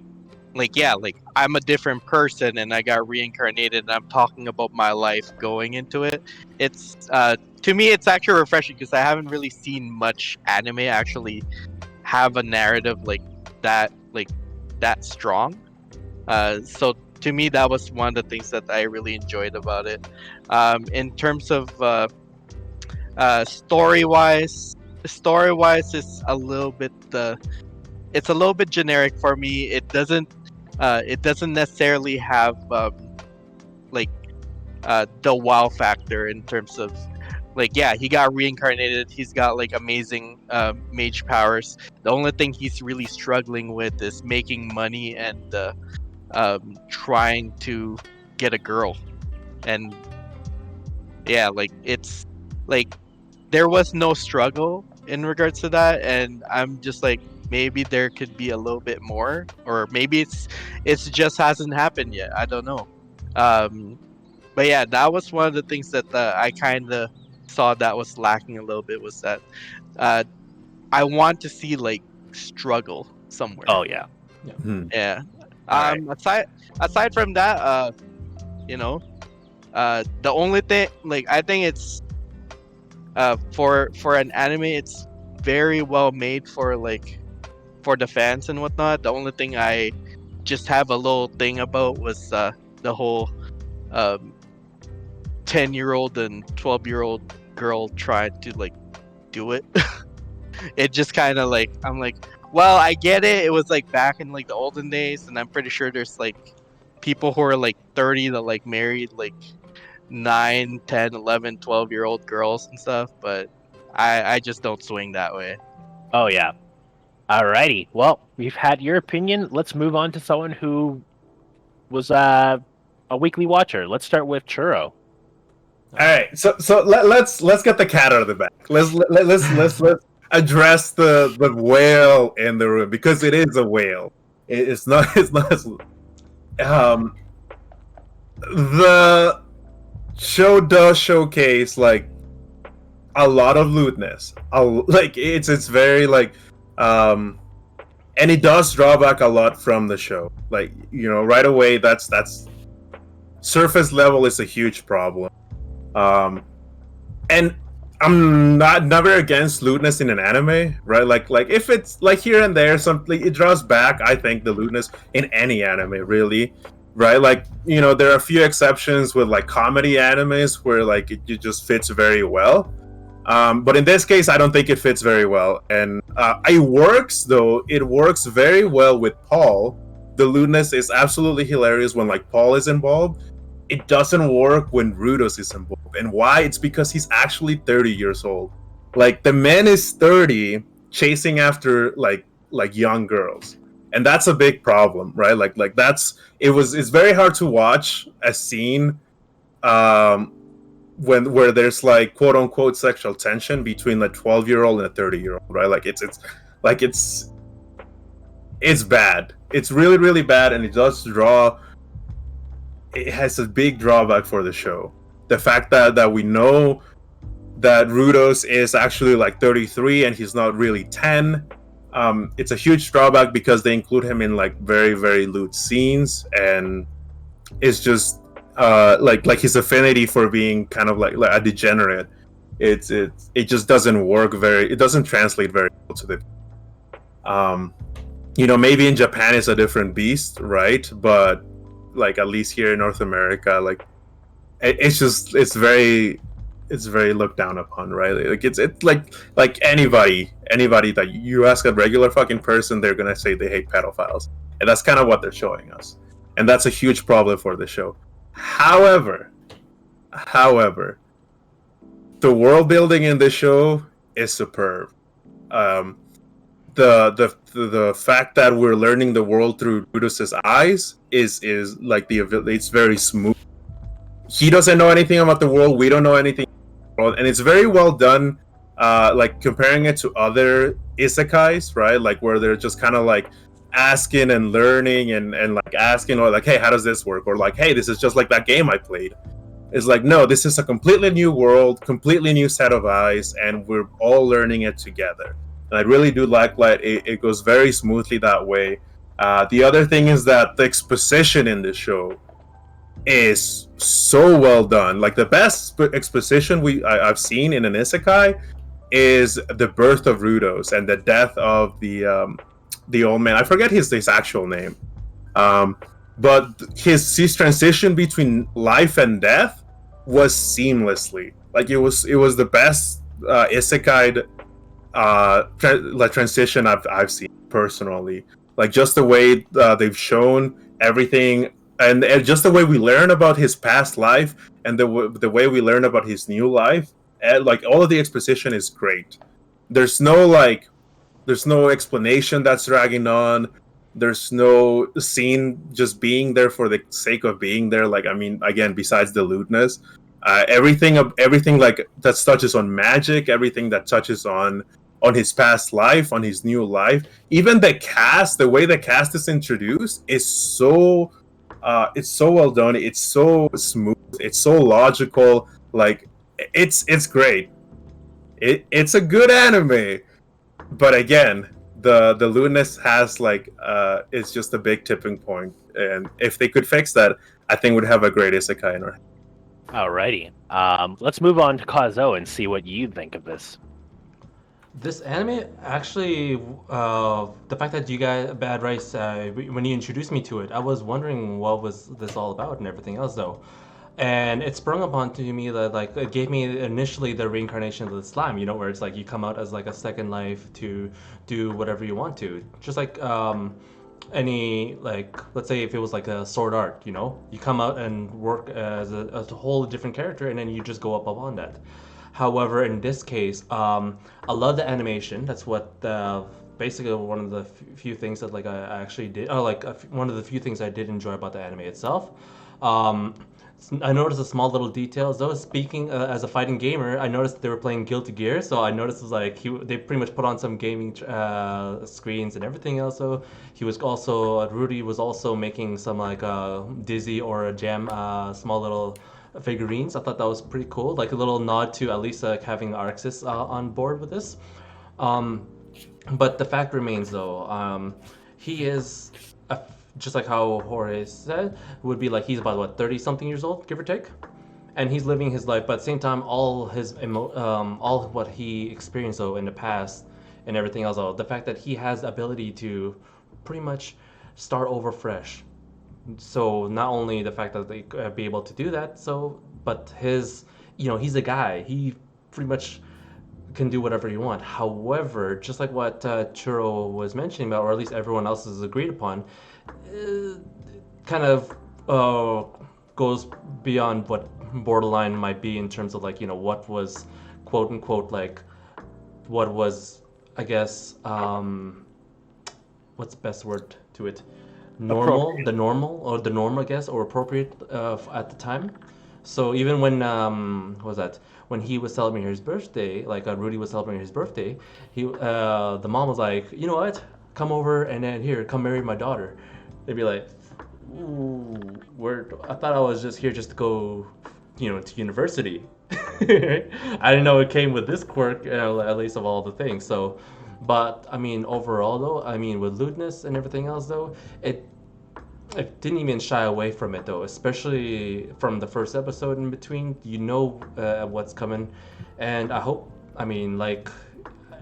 I'm a different person and I got reincarnated and I'm talking about my life going into it. It's to me it's actually refreshing because I haven't really seen much anime actually have a narrative like that strong. So to me that was one of the things that I really enjoyed about it. In terms of story-wise it's a little bit generic for me. It doesn't necessarily have the wow factor in terms of he got reincarnated, he's got like amazing mage powers. The only thing he's really struggling with is making money and trying to get a girl. And it's like there was no struggle in regards to that, and I'm just like, maybe there could be a little bit more, or maybe it's just hasn't happened yet. I don't know. But yeah, that was one of the things that I kind of saw that was lacking a little bit, was that I want to see like struggle somewhere. Oh yeah. Yeah. Alright. Aside from that, the only thing, like, I think it's for an anime, it's very well made for the fans and whatnot. The only thing I just have a little thing about was the whole um 10-year-old and 12-year-old girl tried to do it. It just kind of I'm like, well, I get it. It was back in the olden days, and I'm pretty sure there's people who are 30 that married 9, 10, 11, 12-year-old girls and stuff, but I just don't swing that way. Oh yeah. Alrighty. Well, we've had your opinion. Let's move on to someone who was a weekly watcher. Let's start with Churro. All right, so let's get the cat out of the bag. Let's address the whale in the room, because it is a whale. It's not. The show does showcase a lot of lewdness. It's very and it does draw back a lot from the show. Right away, that's surface level is a huge problem. And I'm never against lewdness in an anime, right? If it's here and there, something it draws back. I think the lewdness in any anime, really, right? There are a few exceptions with comedy animes where it just fits very well. But in this case, I don't think it fits very well, and it works though. It works very well with Paul. The lewdness is absolutely hilarious when Paul is involved. It doesn't work when Rudos is involved. And why? It's because he's actually 30 years old. The man is 30 chasing after young girls. And that's a big problem, right? It's very hard to watch a scene where there's quote unquote sexual tension between a 12-year-old and a 30-year-old, right? It's bad. It's really, really bad, and it does draw. It has a big drawback for the show. The fact that we know that Rudos is actually 33 and he's not really 10. It's a huge drawback because they include him in very, very lewd scenes, and it's just his affinity for being kind of like a degenerate. It just doesn't work it doesn't translate very well to the maybe in Japan it's a different beast, right? But at least here in North America, it's very looked down upon, right? It's anybody that you ask a regular fucking person, they're gonna say they hate pedophiles, and that's kind of what they're showing us, and that's a huge problem for the show. However, the world building in this show is superb. The fact that we're learning the world through Rudos' eyes is it's very smooth. He doesn't know anything about the world. We don't know anything about the world, and it's very well done. Comparing it to other isekais, right? Where they're just kind of asking and learning and asking, or hey, how does this work? Or hey, this is just like that game I played. It's no, this is a completely new world, completely new set of eyes, and we're all learning it together. And I really do like it goes very smoothly that way. The other thing is that the exposition in this show is so well done. The best exposition I've seen in an isekai is the birth of Rudos and the death of the old man. I forget his actual name, but his transition between life and death was seamlessly. It was the best isekai transition I've seen personally. Just the way they've shown everything, and just the way we learn about his past life and the way we learn about his new life. And, all of the exposition is great. There's no explanation that's dragging on. There's no scene just being there for the sake of being there. Again, besides the lewdness, everything that touches on magic, everything that touches on his past life, on his new life, even the cast, the way the cast is introduced is so it's so well done. It's so smooth. It's so logical. It's great. It's a good anime, but again, the lewdness has it's just a big tipping point, and if they could fix that, I think we'd have a great isekai in our. Alrighty. Let's move on to Kazo and see what you think of this. This anime actually, the fact that you guys, Bad Rice, when you introduced me to it, I was wondering what was this all about and everything else though. And it sprung upon to me that like it gave me initially the reincarnation of the slime, where it's like you come out as like a second life to do whatever you want to. Just like any, like, let's say if it was like a sword art, you come out and work as a whole different character and then you just go up upon that. However, in this case, I love the animation. That's what basically one of the few things that like I actually did, or like one of the few things I did enjoy about the anime itself. I noticed the small little details. Though, speaking as a fighting gamer, I noticed they were playing Guilty Gear, so I noticed it was like they pretty much put on some gaming screens and everything else. So he was also Rudy was also making some like Dizzy or a Jam small little figurines. I thought that was pretty cool, like a little nod to at least having Arceus on board with this. But the fact remains, though, he is just like how Jorge said, would be like he's about what 30 something years old, give or take, and he's living his life. But at the same time, all all what he experienced though in the past and everything else, though, the fact that he has the ability to pretty much start over fresh. So not only the fact that they be able to do that, but his, he's a guy. He pretty much can do whatever you want. However, just like what Churro was mentioning about, or at least everyone else has agreed upon, kind of goes beyond what borderline might be in terms of like, what was quote unquote like, what was, I guess, what's the best word to it? The normal, I guess, or appropriate at the time. So even when what was that? When he was celebrating his birthday, like Rudy was celebrating his birthday, the mom was like, you know what? Come over and then here, come marry my daughter. They'd be like, ooh, I thought I was just here just to go, to university. I didn't know it came with this quirk, at least of all the things. So, but I mean, overall though, I mean, with lewdness and everything else though, it didn't even shy away from it though, especially from the first episode in between. What's coming, and I hope, I mean, like,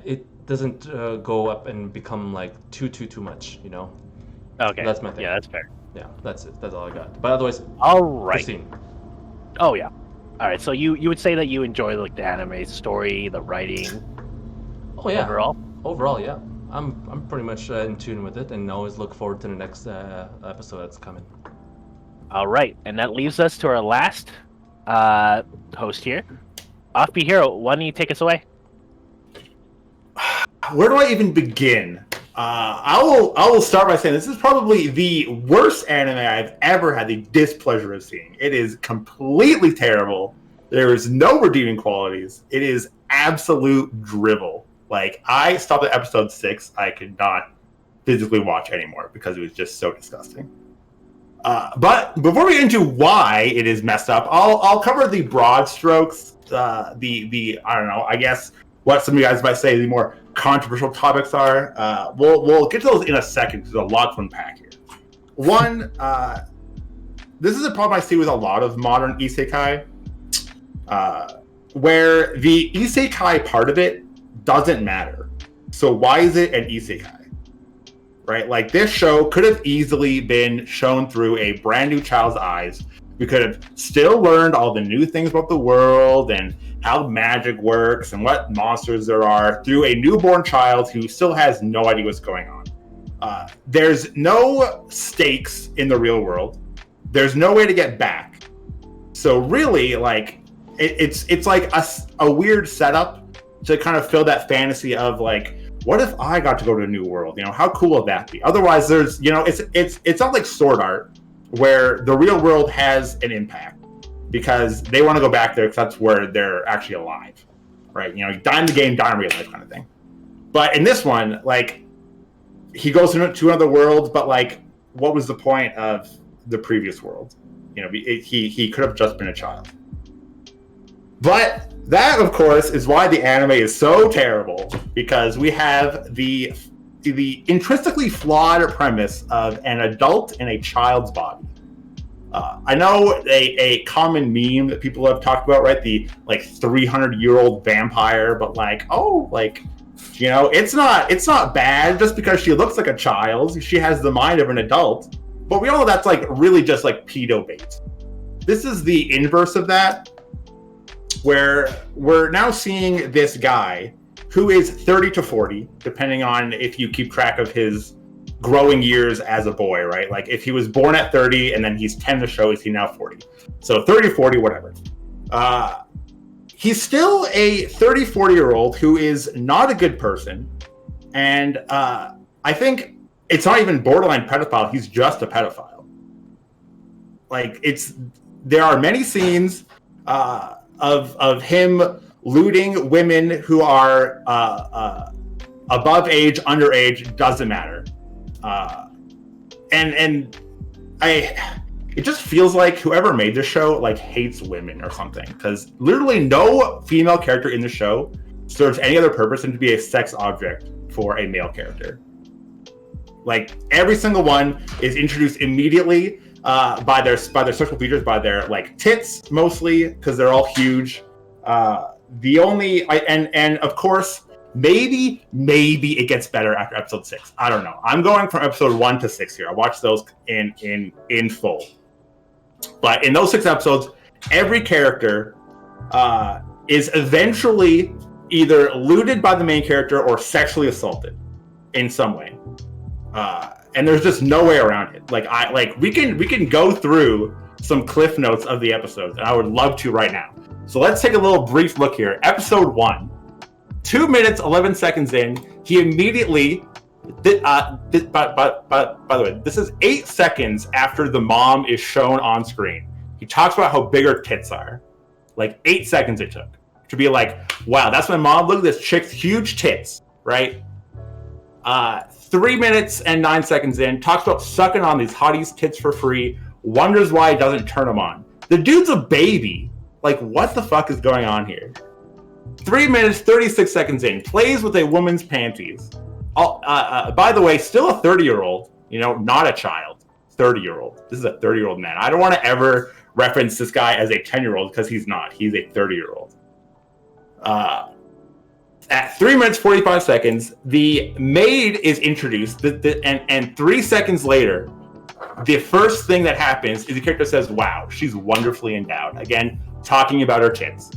it doesn't go up and become like too much, Okay. That's my thing. Yeah, that's fair. Yeah, that's it. That's all I got. But otherwise, All right. Christine. Oh yeah. All right. So you would say that you enjoy like the anime story, the writing. Oh yeah. Overall, yeah. I'm pretty much in tune with it, and always look forward to the next episode that's coming. All right, and that leaves us to our last host here, Offbeat Hero. Why don't you take us away? Where do I even begin? I will start by saying this is probably the worst anime I've ever had the displeasure of seeing. It is completely terrible. There is no redeeming qualities. It is absolute drivel. Like, I stopped at episode 6. I could not physically watch anymore because it was just so disgusting. But before we get into why it is messed up, I'll cover the broad strokes. I don't know, I guess what some of you guys might say the more controversial topics are. We'll get to those in a second because there's a lot to unpack here. One, this is a problem I see with a lot of modern isekai, where the isekai part of it doesn't matter. So why is it an isekai? Right? Like, this show could have easily been shown through a brand new child's eyes. We could have still learned all the new things about the world and how magic works and what monsters there are through a newborn child who still has no idea what's going on. There's no stakes in the real world. There's no way to get back. So really, like, it's like a weird setup to kind of fill that fantasy of like, what if I got to go to a new world? How cool would that be? Otherwise, there's, it's not like Sword Art where the real world has an impact because they want to go back there because that's where they're actually alive, right? Die in the game, die in real life kind of thing. But in this one, like, he goes to another world, but like, what was the point of the previous world? He could have just been a child. But that, of course, is why the anime is so terrible, because we have the intrinsically flawed premise of an adult in a child's body. I know a common meme that people have talked about, right? The like 300-year-old vampire, but like, oh, like, you know, it's not bad just because she looks like a child. She has the mind of an adult, but we all know that's like really just like pedo bait. This is the inverse of that, where we're now seeing this guy who is 30 to 40, depending on if you keep track of his growing years as a boy, right? Like if he was born at 30 and then he's 10 to show, is he now 40? So 30, 40, whatever. He's still a 30, 40-year-old who is not a good person. And I think it's not even borderline pedophile. He's just a pedophile. Like there are many scenes of him looting women who are above age, underage, doesn't matter. It just feels like whoever made the show like hates women or something, because literally no female character in the show serves any other purpose than to be a sex object for a male character. Like every single one is introduced immediately by their sexual features, by their like tits mostly, because they're all huge. And of course, maybe it gets better after episode 6. I don't know. I'm going from episode 1 to 6 here. I watched those in full. But in those 6 episodes, every character is eventually either looted by the main character or sexually assaulted in some way. And there's just no way around it. We can go through some cliff notes of the episodes, and I would love to right now. So let's take a little brief look here. Episode 1. 2 minutes, 11 seconds in, he immediately, by the way, this is 8 seconds after the mom is shown on screen. He talks about how big her tits are. Like 8 seconds it took to be like, wow, that's my mom. Look at this chick's huge tits, right? 3 minutes and 9 seconds in, talks about sucking on these hotties' tits for free, wonders why he doesn't turn them on. The dude's a baby. Like, what the fuck is going on here? 3 minutes, 36 seconds in, plays with a woman's panties. By the way, still a 30-year-old, you know, not a child. 30-year-old. This is a 30-year-old man. I don't want to ever reference this guy as a 10-year-old because he's not. He's a 30-year-old. At 3 minutes, 45 seconds, the maid is introduced, and 3 seconds later, the first thing that happens is the character says, wow, she's wonderfully endowed. Again, talking about her tits.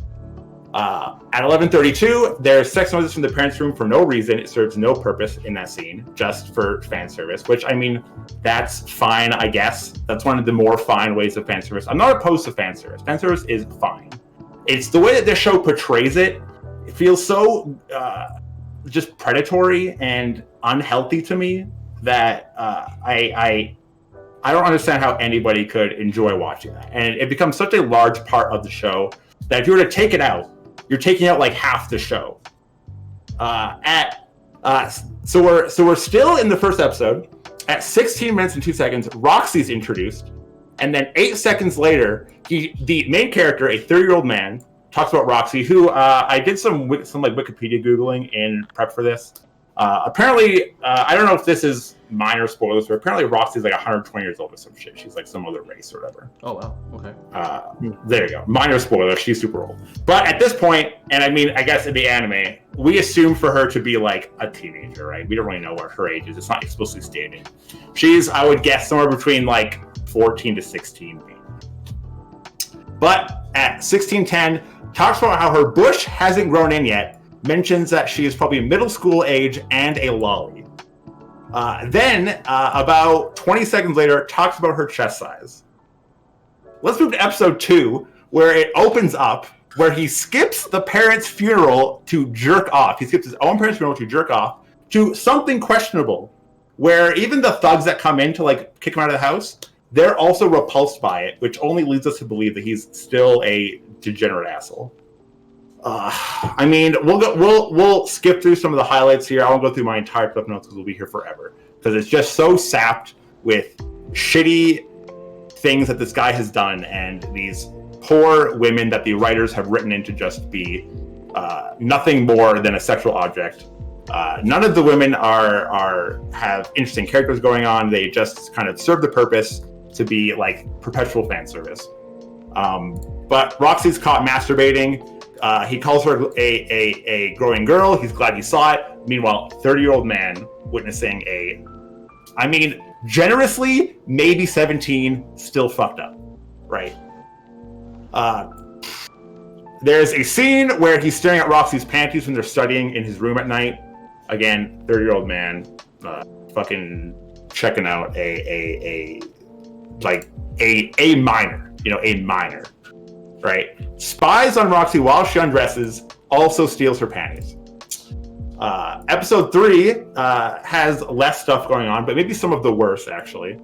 At 11:32, there's sex noises from the parents' room for no reason. It serves no purpose in that scene, just for fan service, which, I mean, that's fine, I guess. That's one of the more fine ways of fan service. I'm not opposed to fan service. Fan service is fine. It's the way that this show portrays it. It feels so just predatory and unhealthy to me that I don't understand how anybody could enjoy watching that. And it becomes such a large part of the show that if you were to take it out, you're taking out like half the show. So we're still in the first episode. At 16 minutes and 2 seconds, Roxy's introduced, and then 8 seconds later, the main character, a 30-year-old man, talks about Roxy, who I did some like Wikipedia googling in prep for this. Apparently, I don't know if this is minor spoilers, but apparently Roxy's like 120 years old or some shit. She's like some other race or whatever. Oh, wow. Okay. There you go. Minor spoiler. She's super old. But at this point, and I mean, I guess in the anime, we assume for her to be like a teenager, right? We don't really know what her age is. It's not explicitly stated. She's, I would guess, somewhere between like 14 to 16, maybe. But at 16:10, talks about how her bush hasn't grown in yet, mentions that she is probably middle school age and a lolly. Then, about 20 seconds later, talks about her chest size. Let's move to episode 2, where it opens up, where he skips the parents' funeral to jerk off. He skips his own parents' funeral to jerk off to something questionable, where even the thugs that come in to like kick him out of the house, they're also repulsed by it, which only leads us to believe that he's still a degenerate asshole. I mean, we'll skip through some of the highlights here. I won't go through my entire clip notes because we'll be here forever. Because it's just so sapped with shitty things that this guy has done and these poor women that the writers have written in to just be nothing more than a sexual object. None of the women have interesting characters going on. They just kind of serve the purpose to be like perpetual fan service. But Roxy's caught masturbating. He calls her a growing girl. He's glad he saw it. Meanwhile, 30-year-old man witnessing generously, maybe 17, still fucked up, right? There's a scene where he's staring at Roxy's panties when they're studying in his room at night. Again, 30-year-old man, fucking checking out a minor, a minor, right? Spies on Roxy while she undresses, also steals her panties. Episode 3 has less stuff going on, but maybe some of the worst, actually.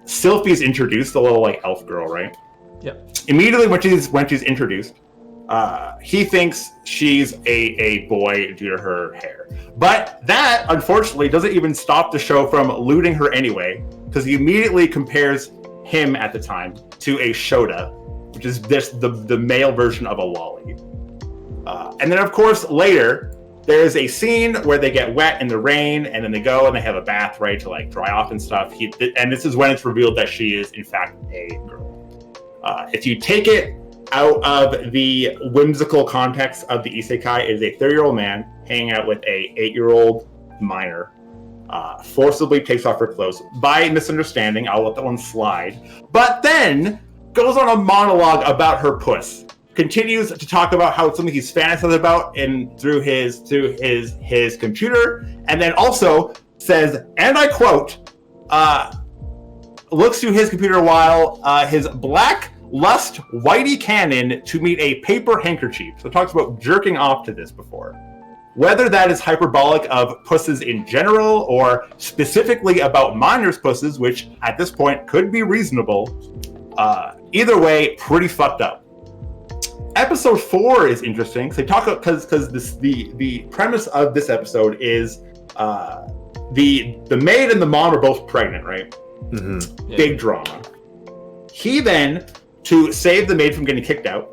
Sylphie's introduced, the little elf girl, right? Yep. Immediately when she's introduced, he thinks she's a boy due to her hair. But that, unfortunately, doesn't even stop the show from looting her anyway, because he immediately compares him at the time to a Shota, which is the male version of a lolly. And then, of course, later, there's a scene where they get wet in the rain, and then they go and they have a bath, right, to dry off and stuff. And this is when it's revealed that she is, in fact, a girl. If you take it out of the whimsical context of the isekai, it is a 30-year-old man hanging out with a 8-year-old minor, forcibly takes off her clothes. By misunderstanding, I'll let that one slide. But then goes on a monologue about her puss. Continues to talk about how it's something he's fantasized about through his computer, and then also says, and I quote, looks through his computer while his black lust whitey cannon to meet a paper handkerchief. So it talks about jerking off to this before. Whether that is hyperbolic of pusses in general or specifically about minors' pusses, which at this point could be reasonable, either way, pretty fucked up. Episode 4 is interesting because the premise of this episode is the maid and the mom are both pregnant, right? Mm-hmm. Yeah. Big drama. He then, to save the maid from getting kicked out,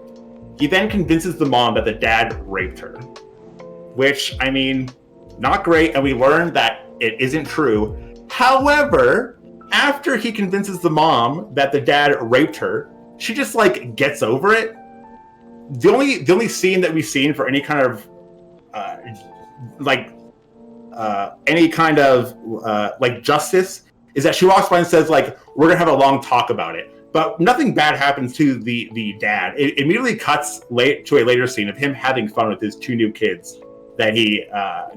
he then convinces the mom that the dad raped her. Which, not great, and we learned that it isn't true. However, after he convinces the mom that the dad raped her, she just gets over it. The only scene that we've seen for any kind of justice is that she walks by and says we're gonna have a long talk about it, but nothing bad happens to the dad. It immediately cuts to a later scene of him having fun with his 2 new kids that he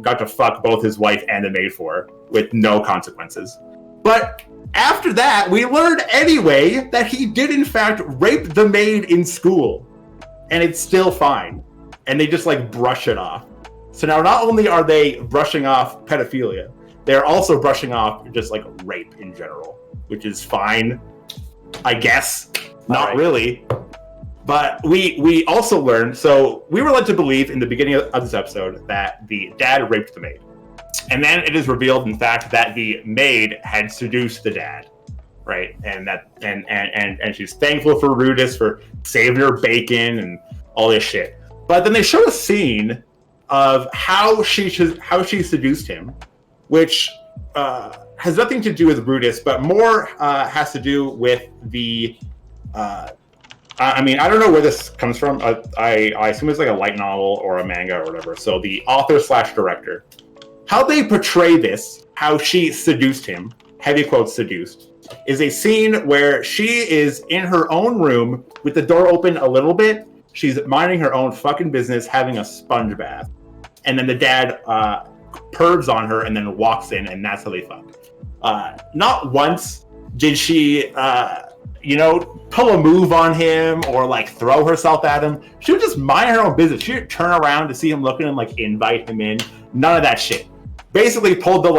got to fuck both his wife and the maid for with no consequences. But after that, we learned anyway that he did in fact rape the maid in school. And it's still fine. And they just brush it off. So now not only are they brushing off pedophilia, they're also brushing off just rape in general, which is fine, I guess. Not right. Really. But we also learned, so we were led to believe in the beginning of this episode that the dad raped the maid. And then it is revealed, in fact, that the maid had seduced the dad. Right, and she's thankful for Rudis for saving her bacon and all this shit. But then they show a scene of how she seduced him, which has nothing to do with Rudis, but more has to do with the. I don't know where this comes from. I assume it's a light novel or a manga or whatever. So the author/director, how they portray this, how she seduced him, heavy quotes seduced, is a scene where she is in her own room with the door open a little bit. She's minding her own fucking business, having a sponge bath. And then the dad pervs on her and then walks in, and that's how they fuck. Not once did she, pull a move on him or throw herself at him. She would just mind her own business. She would turn around to see him looking and invite him in. None of that shit. Basically pulled the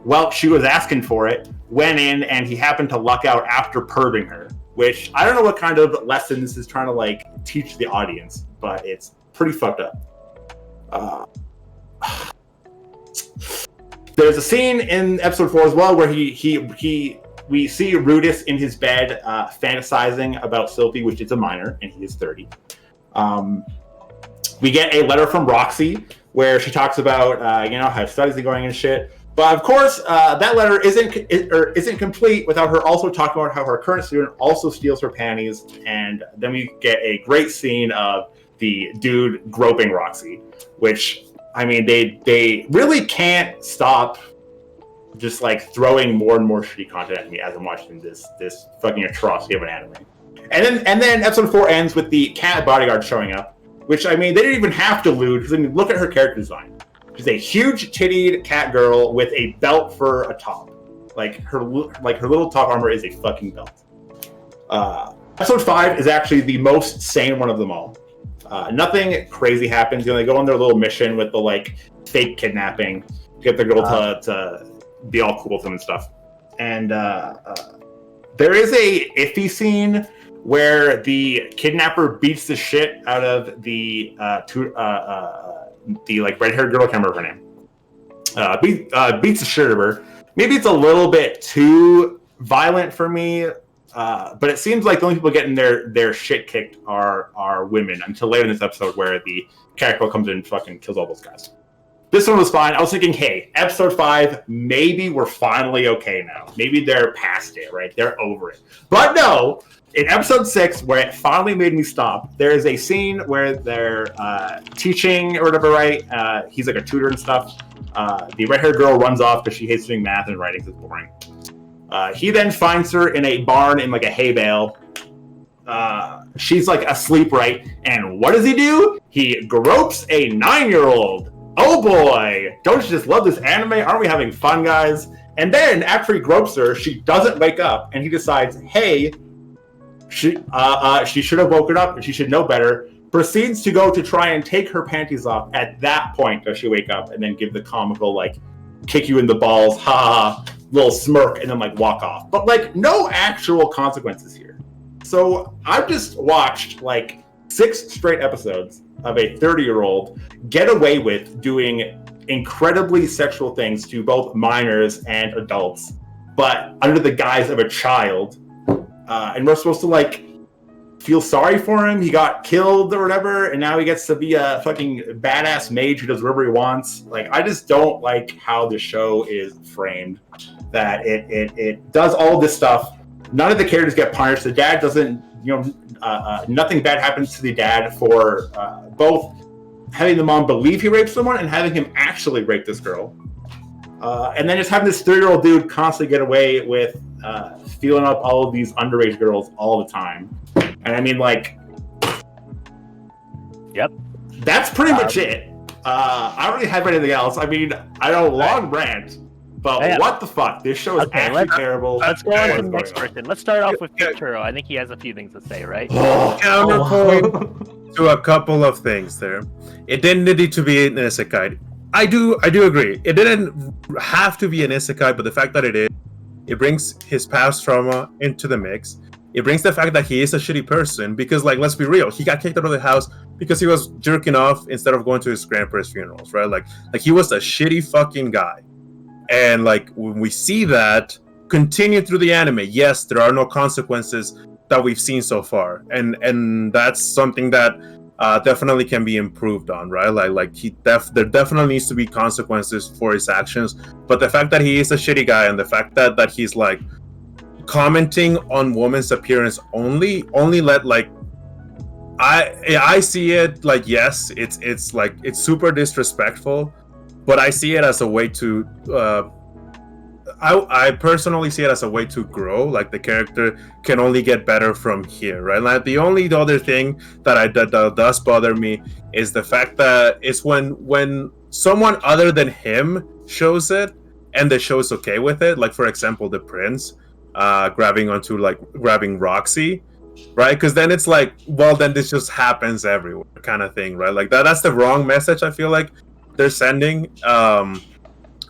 well, she was asking for it, went in, and he happened to luck out after perving her, which I don't know what kind of lesson this is trying to teach the audience, but it's pretty fucked up. There's a scene in episode 4 as well where we see Rudis in his bed fantasizing about Sylphie, which is a minor, and he is 30. We get a letter from Roxy where she talks about how studies are going and shit. But of course, that letter isn't complete without her also talking about how her current student also steals her panties, and then we get a great scene of the dude groping Roxy, which I mean they really can't stop just like throwing more and more shitty content at me as I'm watching this fucking atrocity of an anime. And then episode 4 ends with the cat bodyguard showing up, which I mean they didn't even have to allude because I mean look at her character design. She's a huge tittied cat girl with a belt for a top. Like her little top armor is a fucking belt. Episode 5 is actually the most sane one of them all. Nothing crazy happens. You know, they go on their little mission with the like fake kidnapping to get the girl to be all cool with them and stuff. And there is a iffy scene where the kidnapper beats the shit out of the like red-haired girl. I can't remember her name. Beats the shit out of her. Maybe it's a little bit too violent for me, but it seems like the only people getting their shit kicked are women until later in this episode where the character comes in and fucking kills all those guys. This one was fine. I was thinking, hey, episode 5, maybe we're finally okay now. Maybe they're past it, right? They're over it. But no, in episode 6, where it finally made me stop, there is a scene where they're teaching or whatever, right? He's like a tutor and stuff. The red-haired girl runs off because she hates doing math and writing, because it's boring. He then finds her in a barn in like a hay bale. She's like asleep, right? And what does he do? He gropes a 9-year-old. Oh boy! Don't you just love this anime? Aren't we having fun, guys? And then after he gropes her, she doesn't wake up, and he decides, hey, she should have woken up and she should know better. Proceeds to go to try and take her panties off. At that point, does she wake up and then give the comical like kick you in the balls, ha ha, little smirk, and then like walk off. But like no actual consequences here. So I've just watched like 6 straight episodes of a 30-year-old get away with doing incredibly sexual things to both minors and adults, but under the guise of a child. And we're supposed to like feel sorry for him. He got killed or whatever, and now he gets to be a fucking badass mage who does whatever he wants. Like, I just don't like how the show is framed. That it does all this stuff. None of the characters get punished. The dad doesn't, nothing bad happens to the dad for both having the mom believe he raped someone and having him actually rape this girl. And then just having this 30-year-old dude constantly get away with feeling up all of these underage girls all the time. And I mean, like, yep, that's pretty much it. I don't really have anything else. I mean, I know, long rant, but what the fuck? This show is actually terrible. Let's go on to the next person. Let's start off with Thicc Churro. I think he has a few things to say, right? Counterpoint to a couple of things there. It didn't need to be an isekai. I do agree. It didn't have to be an isekai, but the fact that it brings his past trauma into the mix. It brings the fact that he is a shitty person because, like, let's be real, he got kicked out of the house because he was jerking off instead of going to his grandparents' funerals, right? Like he was a shitty fucking guy. And like when we see that continue through the anime, yes, there are no consequences that we've seen so far, and that's something that definitely can be improved on, right? Like there definitely needs to be consequences for his actions, but the fact that he is a shitty guy and the fact that he's like commenting on women's appearance only let like I see it like, yes, it's like it's super disrespectful, but I see it as a way to I personally see it as a way to grow. Like the character can only get better from here, right? Like the other thing that does bother me is the fact that it's when someone other than him shows it and the show's okay with it. Like for example, the prince grabbing Roxy, right? Because then it's like, well, then this just happens everywhere, kind of thing, right? Like that's the wrong message I feel like they're sending.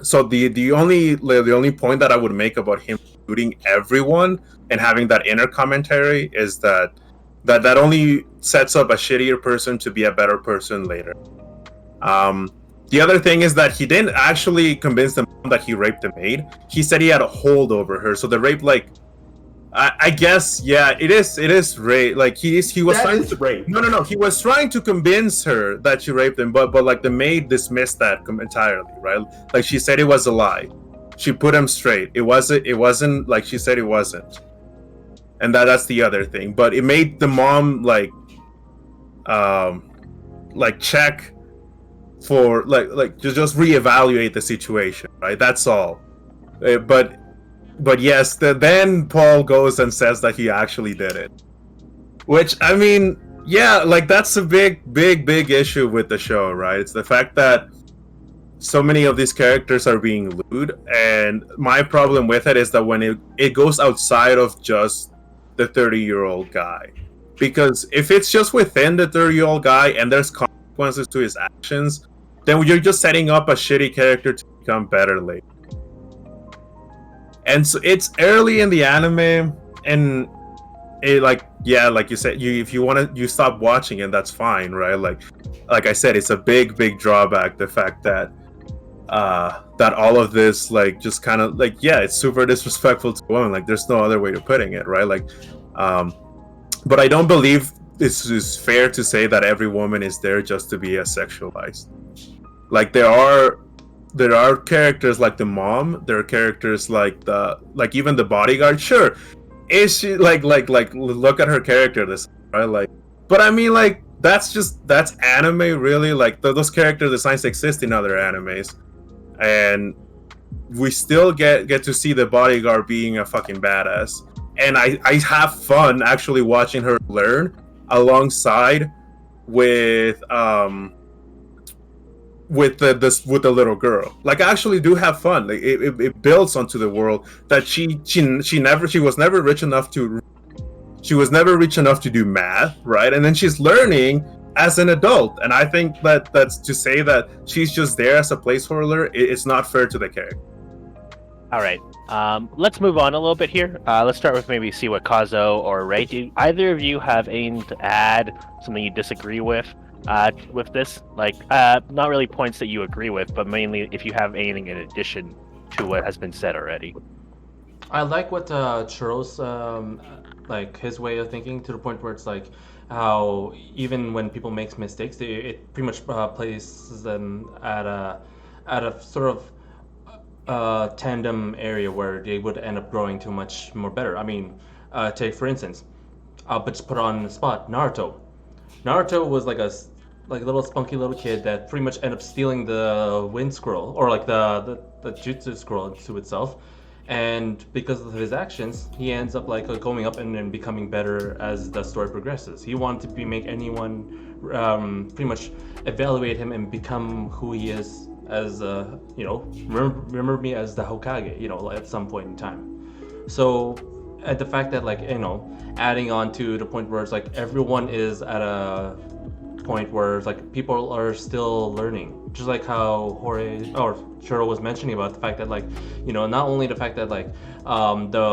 So the only point that I would make about him shooting everyone and having that inner commentary is that only sets up a shittier person to be a better person later. The other thing is that he didn't actually convince the mom that he raped the maid. He said he had a hold over her. So the rape, like, I guess, yeah, it is rape. Like he was That trying is to rape. no, he was trying to convince her that she raped him, but like the maid dismissed that entirely, right? Like she said it was a lie. She put him straight. It wasn't like she said it wasn't. And that's the other thing. But it made the mom like check for like just reevaluate the situation, right? That's all. But yes, then Paul goes and says that he actually did it. Which, I mean, yeah, like that's a big issue with the show, right? It's the fact that so many of these characters are being lewd, and my problem with it is that when it goes outside of just the 30-year-old guy. Because if it's just within the 30-year-old guy and there's consequences to his actions, then you're just setting up a shitty character to become better later. And so it's early in the anime, and it like you said, if you want to, you stop watching it, that's fine, right? Like I said, it's a big drawback, the fact that that all of this like just kind of like, yeah, it's super disrespectful to women. Like there's no other way to putting it, right? Like but I don't believe this is fair to say that every woman is there just to be sexualized. Like there are characters like the mom, there are characters like even the bodyguard. Sure, is she like look at her character this, right? Like, but I mean, like that's anime, really. Like those character designs exist in other animes, and we still get to see the bodyguard being a fucking badass. And I have fun actually watching her learn alongside with the little girl. Like I actually do have fun. Like it builds onto the world that she was never rich enough to do math, right? And then she's learning as an adult, and I think that's to say that she's just there as a placeholder. It's not fair to the character. All right. Let's move on a little bit here. Let's start with maybe see what Kazo or Ray. Do either of you have anything to add? Something you disagree with this? Like, not really points that you agree with, but mainly if you have anything in addition to what has been said already. I like what Churro's like his way of thinking, to the point where it's like how even when people make mistakes, it pretty much places them at a sort of tandem area where they would end up growing to much more better. I mean, take for instance, but just put on the spot Naruto. Naruto was like a little spunky little kid that pretty much ended up stealing the wind scroll, or like the jutsu scroll to itself. And because of his actions, he ends up like going up and becoming better as the story progresses. He wanted to make anyone pretty much evaluate him and become who he is as remember me as the Hokage, at some point in time. So at the fact that adding on to the point where it's like everyone is at a point where it's like people are still learning, just like how Churro was mentioning about the fact that not only the fact that the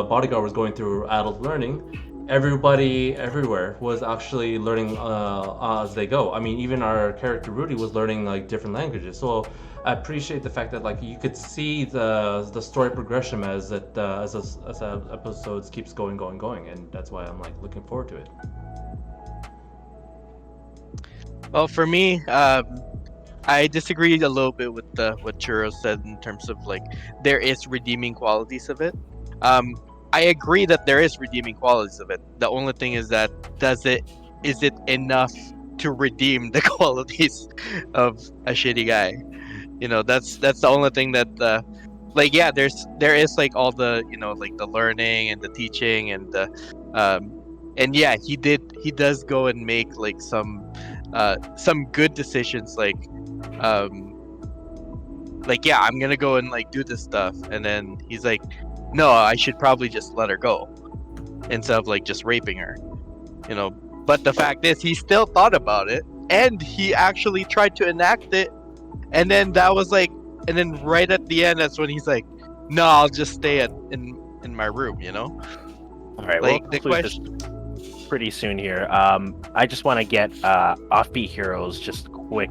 bodyguard was going through adult learning, everybody everywhere was actually learning as they go. I mean, even our character Rudy was learning different languages. So I appreciate the fact that you could see the story progression as episodes keeps going, and that's why I'm looking forward to it. Well, for me, I disagree a little bit with what Churro said in terms of there is redeeming qualities of it. I agree that there is redeeming qualities of it. The only thing is that is it enough to redeem the qualities of a shitty guy? That's the only thing that there is all the the learning and the teaching and the he does go and make some good decisions I'm gonna go and do this stuff, and then he's like, no, I should probably just let her go instead of just raping her, but the fact is he still thought about it and he actually tried to enact it, and then and then right at the end that's when he's like, no, I'll just stay in my room, All right, we'll conclude this pretty soon here. I just want to get Offbeat Heroes just quick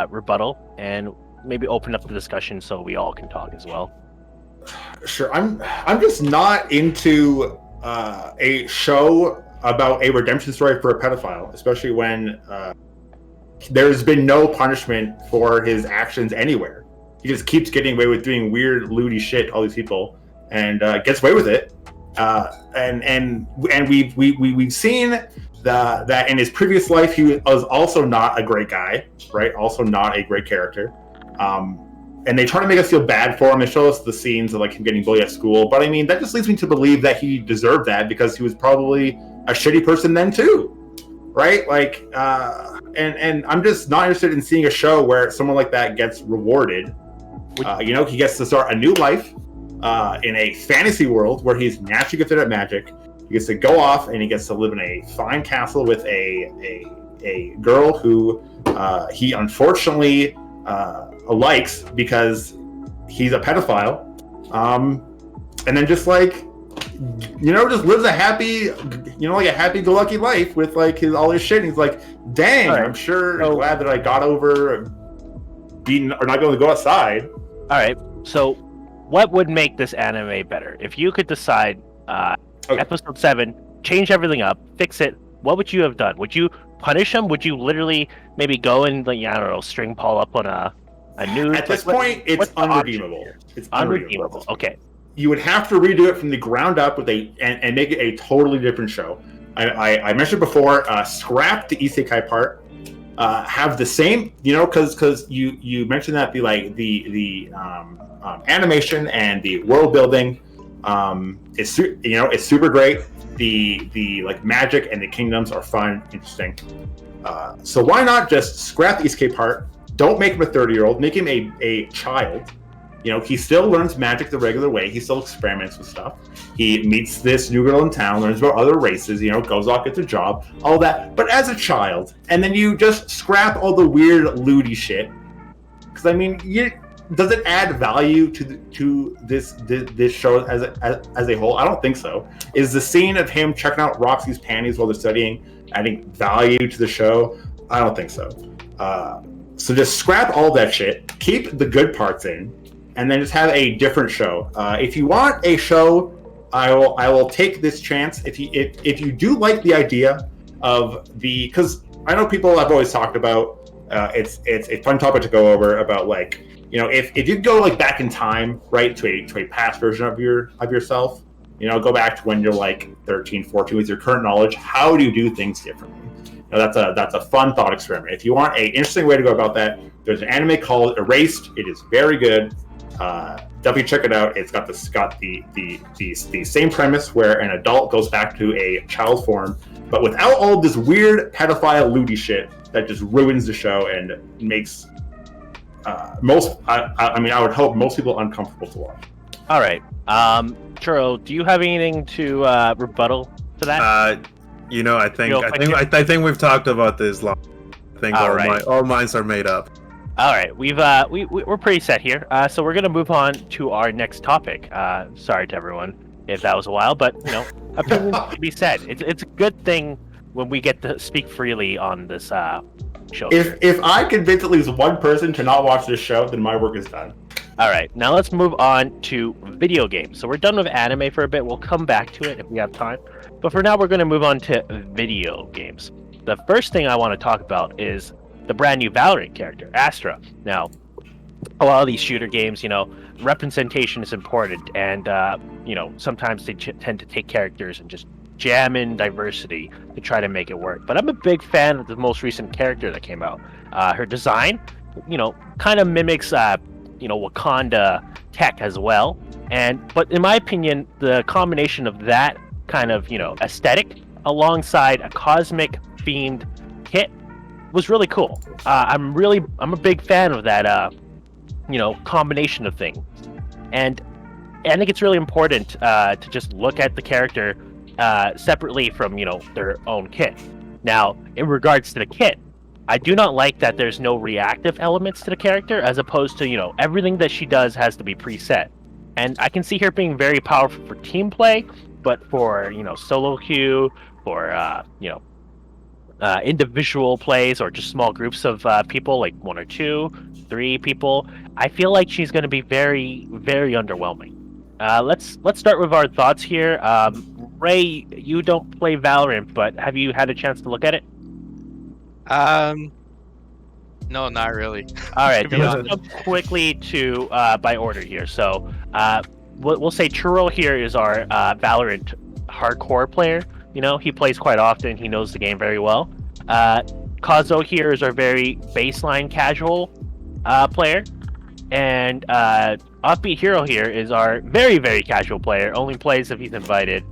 rebuttal and maybe open up the discussion so we all can talk as well. Sure. I'm just not into a show about a redemption story for a pedophile, especially when there's been no punishment for his actions anywhere. He just keeps getting away with doing weird, lewdy shit to all these people, and gets away with it. And we've seen that in his previous life he was also not a great guy, right? Also not a great character. And they try to make us feel bad for him. They show us the scenes of like him getting bullied at school, but I mean that just leads me to believe that he deserved that because he was probably a shitty person then too, right? Like, and I'm just not interested in seeing a show where someone like that gets rewarded. He gets to start a new life in a fantasy world where he's naturally gifted at magic. He gets to go off and he gets to live in a fine castle with a girl who he unfortunately likes because he's a pedophile, and then just like just lives a happy like a happy-go-lucky life with like all his shit. And he's like, dang, right. I'm sure glad that I got over being or not going to go outside. All right, so what would make this anime better if you could decide episode 7, change everything up, fix it? What would you have done? Would you punish him? Would you literally maybe go and string Paul up on a news? At this point, it's unredeemable. It's unredeemable. Okay. You would have to redo it from the ground up with and make it a totally different show. I mentioned before, scrap the isekai part. Have the same, because you mentioned that the animation and the world building is super great. The like magic and the kingdoms are fun, interesting. So why not just scrap the isekai part? Don't make him a 30-year-old. Make him a child. He still learns magic the regular way. He still experiments with stuff. He meets this new girl in town, learns about other races, goes off, gets a job, all that. But as a child, and then you just scrap all the weird lewdy shit. Because I mean, does it add value to this show as a whole? I don't think so. Is the scene of him checking out Roxy's panties while they're studying adding value to the show? I don't think so. So just scrap all that shit. Keep the good parts in. And then just have a different show. If you want a show, I will take this chance. If you do like the idea of because I know people have always talked about it's a fun topic to go over about like if you go like back in time, right, to a past version of yourself, go back to when you're like 13, 14 with your current knowledge, how do you do things differently? That's a fun thought experiment. If you want an interesting way to go about that, there's an anime called Erased. It is very good. Definitely check it out. It's got the same premise where an adult goes back to a child form, but without all this weird pedophile lewdy shit that just ruins the show and makes I would hope most people uncomfortable to watch. All right, Churro, do you have anything to rebuttal to that? I think we've talked about this long. I think all minds are made up. All right, we're pretty set here. So we're gonna move on to our next topic. Sorry to everyone if that was a while, but opinions can be said. It's a good thing when we get to speak freely on this show. If I convince at least one person to not watch this show, then my work is done. All right, now let's move on to video games. So we're done with anime for a bit. We'll come back to it if we have time. But for now, we're going to move on to video games. The first thing I want to talk about is the brand new Valorant character, Astra. Now, a lot of these shooter games, representation is important, and sometimes they tend to take characters and just jam in diversity to try to make it work. But I'm a big fan of the most recent character that came out. Her design, kind of mimics, Wakanda tech as well. But in my opinion, the combination of that kind of, aesthetic alongside a cosmic themed kit was really cool. I'm a big fan of that, combination of things. And I think it's really important to just look at the character separately from, their own kit. Now, in regards to the kit, I do not like that there's no reactive elements to the character, as opposed to, everything that she does has to be preset. And I can see her being very powerful for team play, but for, solo queue, for, individual plays, or just small groups of people, like 1 or 2, 3 people, I feel like she's going to be very, very underwhelming. Let's start with our thoughts here. Ray, you don't play Valorant, but have you had a chance to look at it? No, not really. All right, To then be let's honest. jump quickly to by order here. So we'll say Churro here is our Valorant hardcore player. You know, he plays quite often. He knows the game very well. Kazo here is our very baseline casual player. And Offbeat Hero here is our very, very casual player. Only plays if he's invited.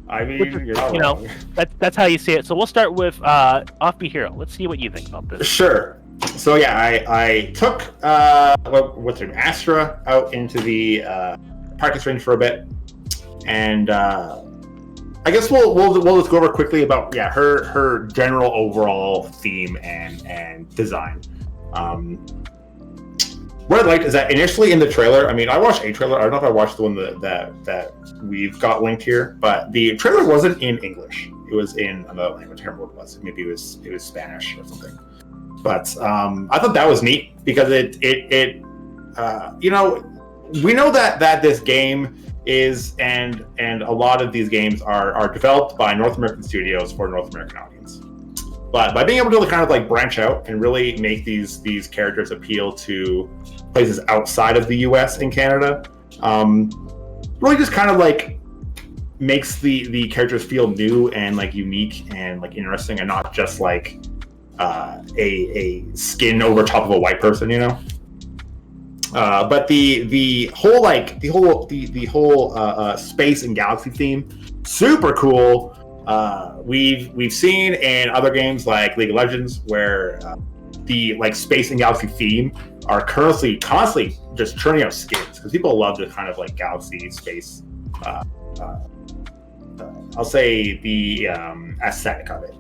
I mean, Which is, you're not you know, wrong. that's how you see it. So we'll start with Offbeat Hero. Let's see what you think about this. Sure. So yeah, I took what's her name, Astra, out into the practice range for a bit, and I guess we'll just go over quickly about her general overall theme and design. What I liked is that initially in the trailer, I mean, I watched a trailer. I don't know if I watched the one that we've got linked here, but the trailer wasn't in English. It was in another language. I can't remember what it was. Maybe it was Spanish or something. But I thought that was neat because it you know, we know that this game is and a lot of these games are developed by North American studios for North American audience. But by being able to kind of like branch out and really make these characters appeal to places outside of the US and Canada, really just kind of like makes the characters feel new and like unique and like interesting and not just like a skin over top of a white person, you know. But the whole space and galaxy theme, super cool. We've seen in other games like League of Legends where the like space and galaxy theme are constantly just churning out skins because people love the kind of like galaxy space. I'll say the aesthetic of it.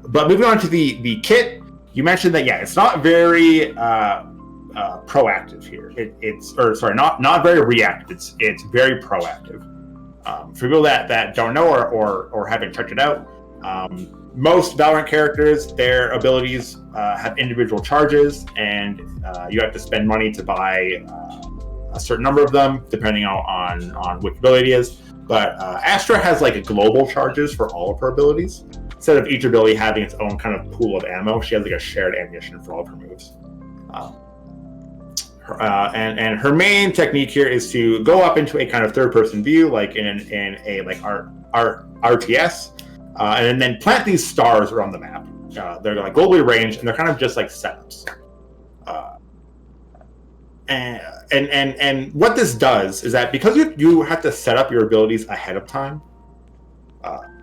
But moving on to the kit, you mentioned that it's not very proactive here. Not very reactive. It's very proactive. For people that don't know or haven't checked it out, most Valorant characters, their abilities have individual charges, and you have to spend money to buy a certain number of them, depending on which ability it is. But Astra has like a global charges for all of her abilities. Instead of each ability having its own kind of pool of ammo, she has like a shared ammunition for all of her moves. And her main technique here is to go up into a kind of third-person view, like in a like RTS, and then plant these stars around the map. They're like globally ranged, and they're kind of just like setups. And what this does is that because you have to set up your abilities ahead of time,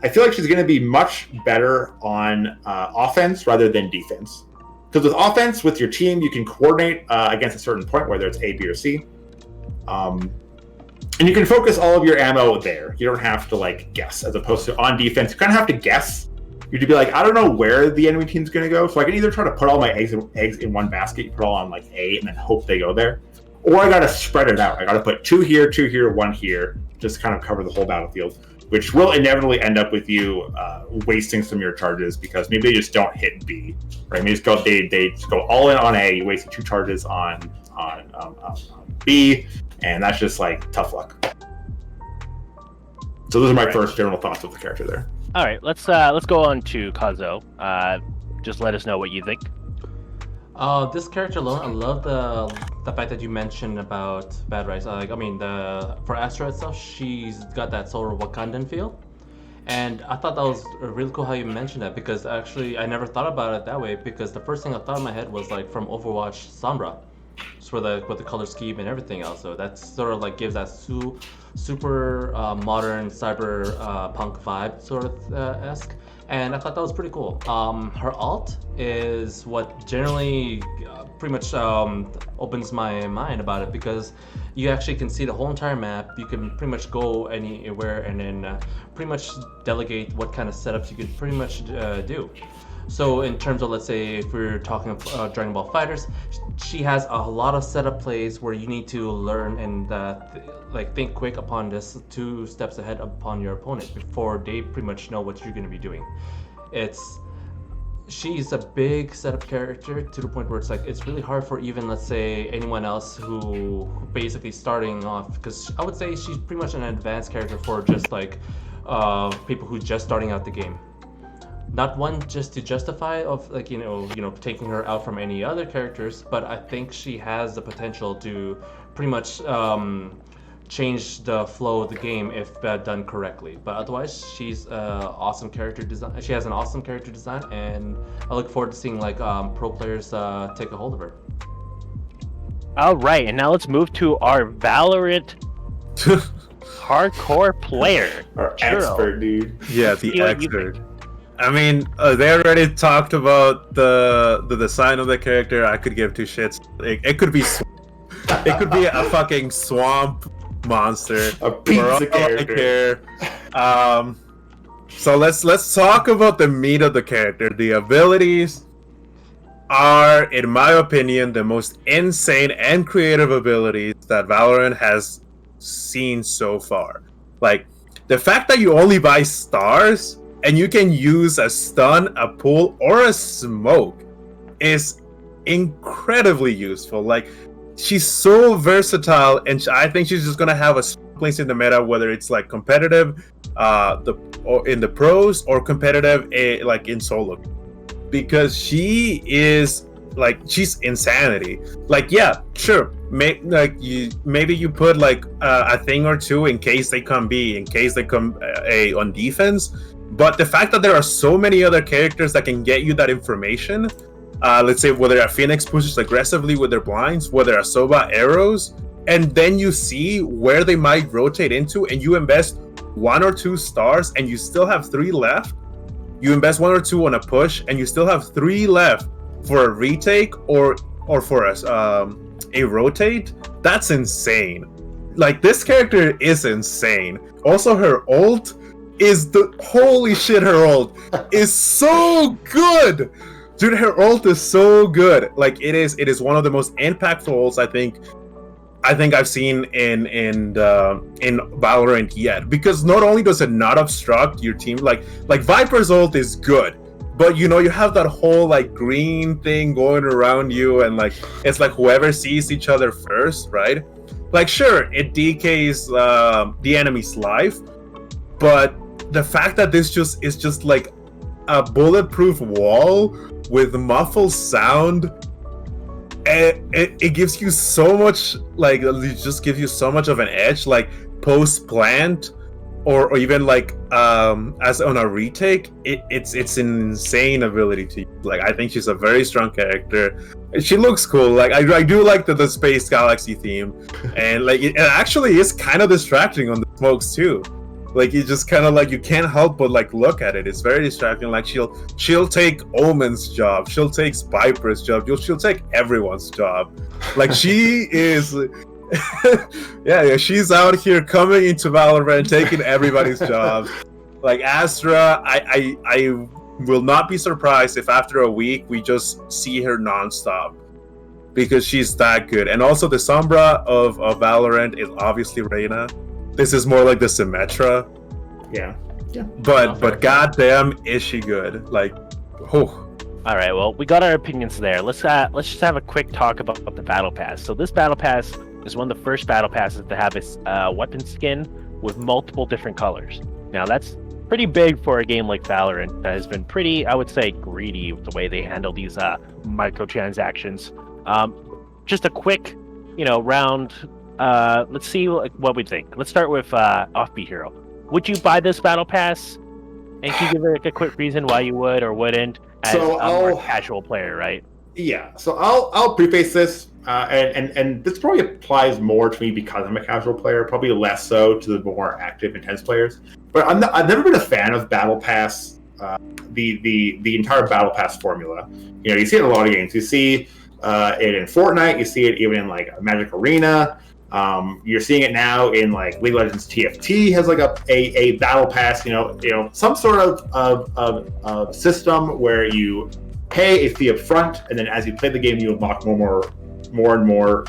I feel like she's going to be much better on offense rather than defense. Because with offense, with your team, you can coordinate against a certain point, whether it's A, B, or C. And you can focus all of your ammo there. You don't have to like guess, as opposed to on defense, you kind of have to guess. You'd be like, I don't know where the enemy team's going to go, so I can either try to put all my eggs in one basket, you put all on like A, and then hope they go there. Or I got to spread it out. I got to put 2 here, 1 here, just kind of cover the whole battlefield, which will inevitably end up with you wasting some of your charges because maybe they just don't hit B, right? Maybe they just go all in on A. You wasted 2 charges on B, and that's just like tough luck. So those are my first general thoughts of the character there. All right, let's go on to Kazo. Just let us know what you think. This character alone, I love the fact that you mentioned about Bad Rice. For Astra itself, she's got that sort of Wakandan feel, and I thought that was really cool how you mentioned that because actually I never thought about it that way because the first thing I thought in my head was like from Overwatch Sombra, just with the color scheme and everything else. So that sort of like gives that super modern cyber punk vibe sort of esque. And I thought that was pretty cool. Her alt is what generally pretty much opens my mind about it because you actually can see the whole entire map. You can pretty much go anywhere and then pretty much delegate what kind of setups you could pretty much do. So in terms of, let's say, if we're talking Dragon Ball Fighters, she has a lot of setup plays where you need to learn and think quick upon this 2 steps ahead upon your opponent before they pretty much know what you're going to be doing. she's a big setup character to the point where it's like it's really hard for even, let's say, anyone else who basically starting off, because I would say she's pretty much an advanced character for just like people who just starting out the game. Not one just to justify of like taking her out from any other characters, but I think she has the potential to pretty much change the flow of the game if done correctly. But otherwise, she's awesome character design. She has an awesome character design, and I look forward to seeing like pro players take a hold of her. All right, and now let's move to our Valorant hardcore player, Our Churro. expert, dude. Yeah, the See what you expert. I mean, they already talked about the design of the character. I could give two shits. It could be it could be a fucking swamp monster. A pizza character. So let's talk about the meat of the character. The abilities are, in my opinion, the most insane and creative abilities that Valorant has seen so far. Like, the fact that you only buy stars and you can use a stun, a pull, or a smoke is incredibly useful. Like, she's so versatile, and I think she's just gonna have a place in the meta, whether it's like competitive, or in the pros, or competitive, like in solo, because she is like, she's insanity. Like, yeah, sure, maybe you put like a thing or two in case they come B, in case they come A on defense. But the fact that there are so many other characters that can get you that information, let's say whether a Phoenix pushes aggressively with their blinds, whether a Soba arrows, and then you see where they might rotate into, and you invest 1 or 2 stars, and you still have 3 left. You invest 1 or 2 on a push, and you still have 3 left for a retake or for a rotate. That's insane. Like, this character is insane. Also, her ult is holy shit, her ult is so good, dude. Her ult is so good. Like, it is one of the most impactful ults I think I've seen in Valorant yet, because not only does it not obstruct your team, like Viper's ult is good, but you have that whole like green thing going around you, and like it's like whoever sees each other first, right? Like, sure, it decays the enemy's life, but the fact that this is just like a bulletproof wall with muffled sound, it gives you so much, like, it just gives you so much of an edge, like post plant or even like as on a retake. It's an insane ability to use. Like, I think she's a very strong character. She looks cool. Like, I do like the space galaxy theme, and like it actually is kind of distracting on the smokes too. Like, you just kind of like, you can't help but like look at it. It's very distracting. Like, she'll take Omen's job, she'll take Viper's job, she'll take everyone's job. Like, she is yeah, she's out here coming into Valorant, taking everybody's jobs. Like, Astra, I will not be surprised if after a week we just see her nonstop, because she's that good. And also the Sombra of Valorant is obviously Reyna. This is more like the Symmetra. Yeah. But goddamn, is she good? Like, oh. All right, well, we got our opinions there. Let's just have a quick talk about the battle pass. So this battle pass is one of the first battle passes to have a weapon skin with multiple different colors. Now, that's pretty big for a game like Valorant that has been pretty, I would say, greedy with the way they handle these microtransactions. Just a quick, round. Let's see what we think. Let's start with Offbeat Hero. Would you buy this battle pass? And can you give like a quick reason why you would or wouldn't, as a more casual player, right? Yeah. So I'll preface this, and this probably applies more to me because I'm a casual player, probably less so to the more active, intense players. But I've never been a fan of battle pass, the entire battle pass formula. You see it in a lot of games. You see it in Fortnite. You see it even in like Magic Arena. You're seeing it now in like League of Legends. TFT has like a battle pass, some sort of system where you pay a fee up front, and then as you play the game, you unlock more and more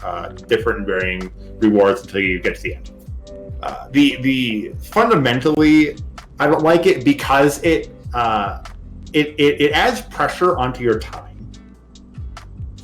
different and varying rewards until you get to the end. The fundamentally, I don't like it because it it adds pressure onto your time,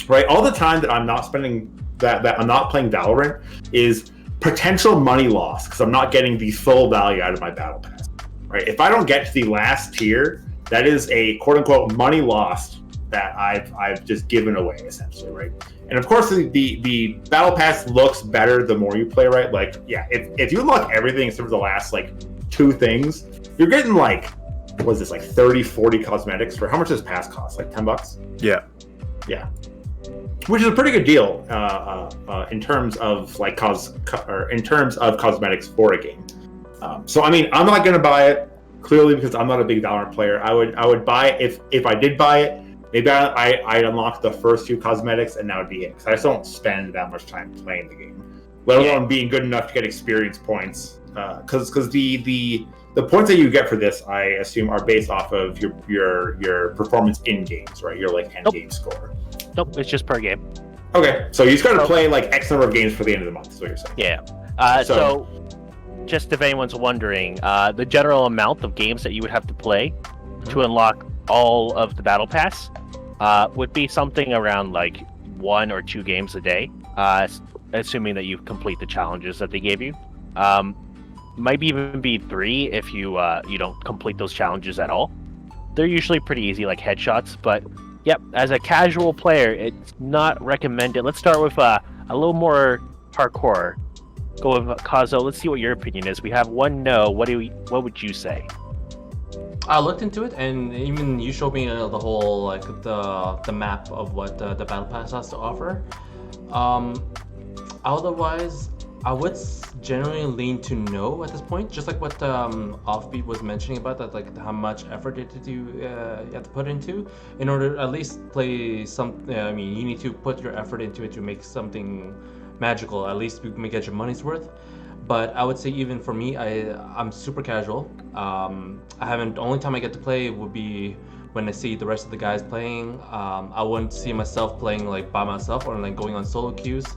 right? All the time that I'm not spending, that I'm not playing Valorant, is potential money loss because I'm not getting the full value out of my battle pass, right? If I don't get to the last tier, that is a quote unquote money lost that I've just given away essentially, right? And of course the battle pass looks better the more you play, right? Like, yeah, if you unlock everything except for the last like 2 things, you're getting like, what is this, like 30-40 cosmetics for how much does pass cost? Like $10? Yeah. Which is a pretty good deal in terms of like in terms of cosmetics for a game. So I mean, I'm not going to buy it clearly because I'm not a big Valorant player. I would buy it if I did buy it. Maybe I'd unlock the first 2 cosmetics and that would be it. Because I just don't spend that much time playing the game, let alone being good enough to get experience points. Because the points that you get for this, I assume, are based off of your performance in games, right? Your like end game score. Nope, it's just per game. Okay, so you just got to play like X number of games for the end of the month. Is what you're saying? Yeah. So, just if anyone's wondering, the general amount of games that you would have to play to unlock all of the battle pass would be something around like 1 or 2 games a day, assuming that you complete the challenges that they gave you. Might even be 3 if you don't complete those challenges at all. They're usually pretty easy, like headshots, but yep, as a casual player, it's not recommended. Let's start with a little more hardcore. Go with Kazo. Let's see what your opinion is. We have 1 no. What would you say? I looked into it, and even you showed me the whole like the map of what the battle pass has to offer. Otherwise, I would generally lean to no at this point, just like what Offbeat was mentioning about that, like how much effort you have to put into in order to at least play some. I mean, you need to put your effort into it to make something magical. At least you may get your money's worth. But I would say even for me, I'm super casual. The only time I get to play would be when I see the rest of the guys playing. I wouldn't see myself playing like by myself or like going on solo queues.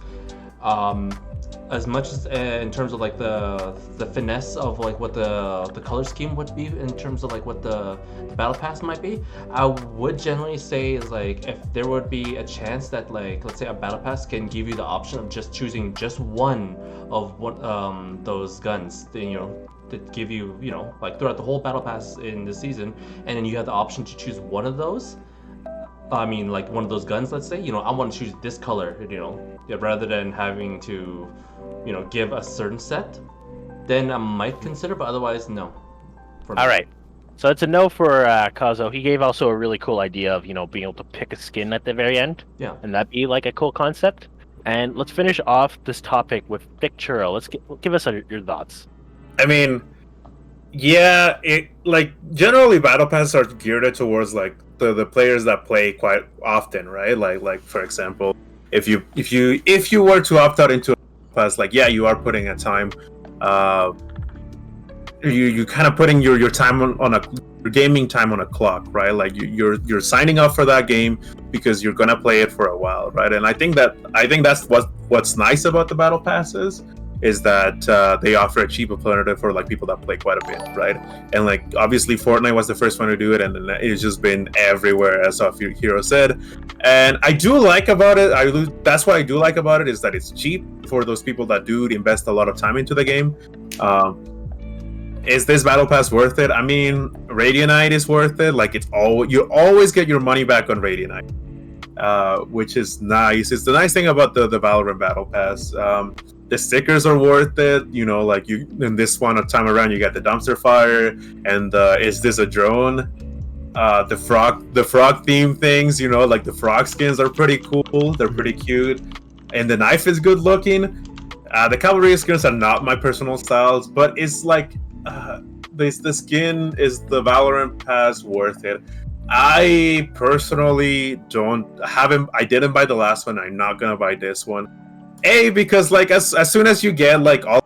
As much as in terms of like the finesse of like what the color scheme would be in terms of like what the battle pass might be, I would generally say is like if there would be a chance that like let's say a battle pass can give you the option of just choosing just one of what those guns that give you like throughout the whole battle pass in the season, and then you have the option to choose one of those. I mean, like one of those guns, let's say, I want to choose this color, rather than having to, give a certain set, then I might consider, but otherwise, no. All right. So it's a no for Kazo. He gave also a really cool idea of, being able to pick a skin at the very end. Yeah. And that'd be like a cool concept. And let's finish off this topic with Thicc Churro. Give us your thoughts. I mean, yeah, generally battle passes are geared towards like the players that play quite often, right? Like for example, if you were to opt out into a pass, like yeah, you are putting a time, you kind of putting your time on your gaming time on a clock, right? Like you're signing up for that game because you're gonna play it for a while, right? And I think that's what's nice about the battle passes is that they offer a cheap alternative for like people that play quite a bit, right? And like obviously Fortnite was the first one to do it, and then it's just been everywhere, as Hero said. And I do like about it. That's what I do like about it is that it's cheap for those people that do invest a lot of time into the game. Is this battle pass worth it? I mean, Radianite is worth it. Like you always get your money back on Radianite, which is nice. It's the nice thing about the Valorant battle pass. The stickers are worth it, like you in this one time around you got the dumpster fire and is this a drone? The frog theme things, like the frog skins are pretty cool, they're pretty cute, and the knife is good looking. The cavalry skins are not my personal styles, but it's like the skin is the Valorant pass worth it. I personally I didn't buy the last one. I'm not gonna buy this one. Because like as soon as you get like all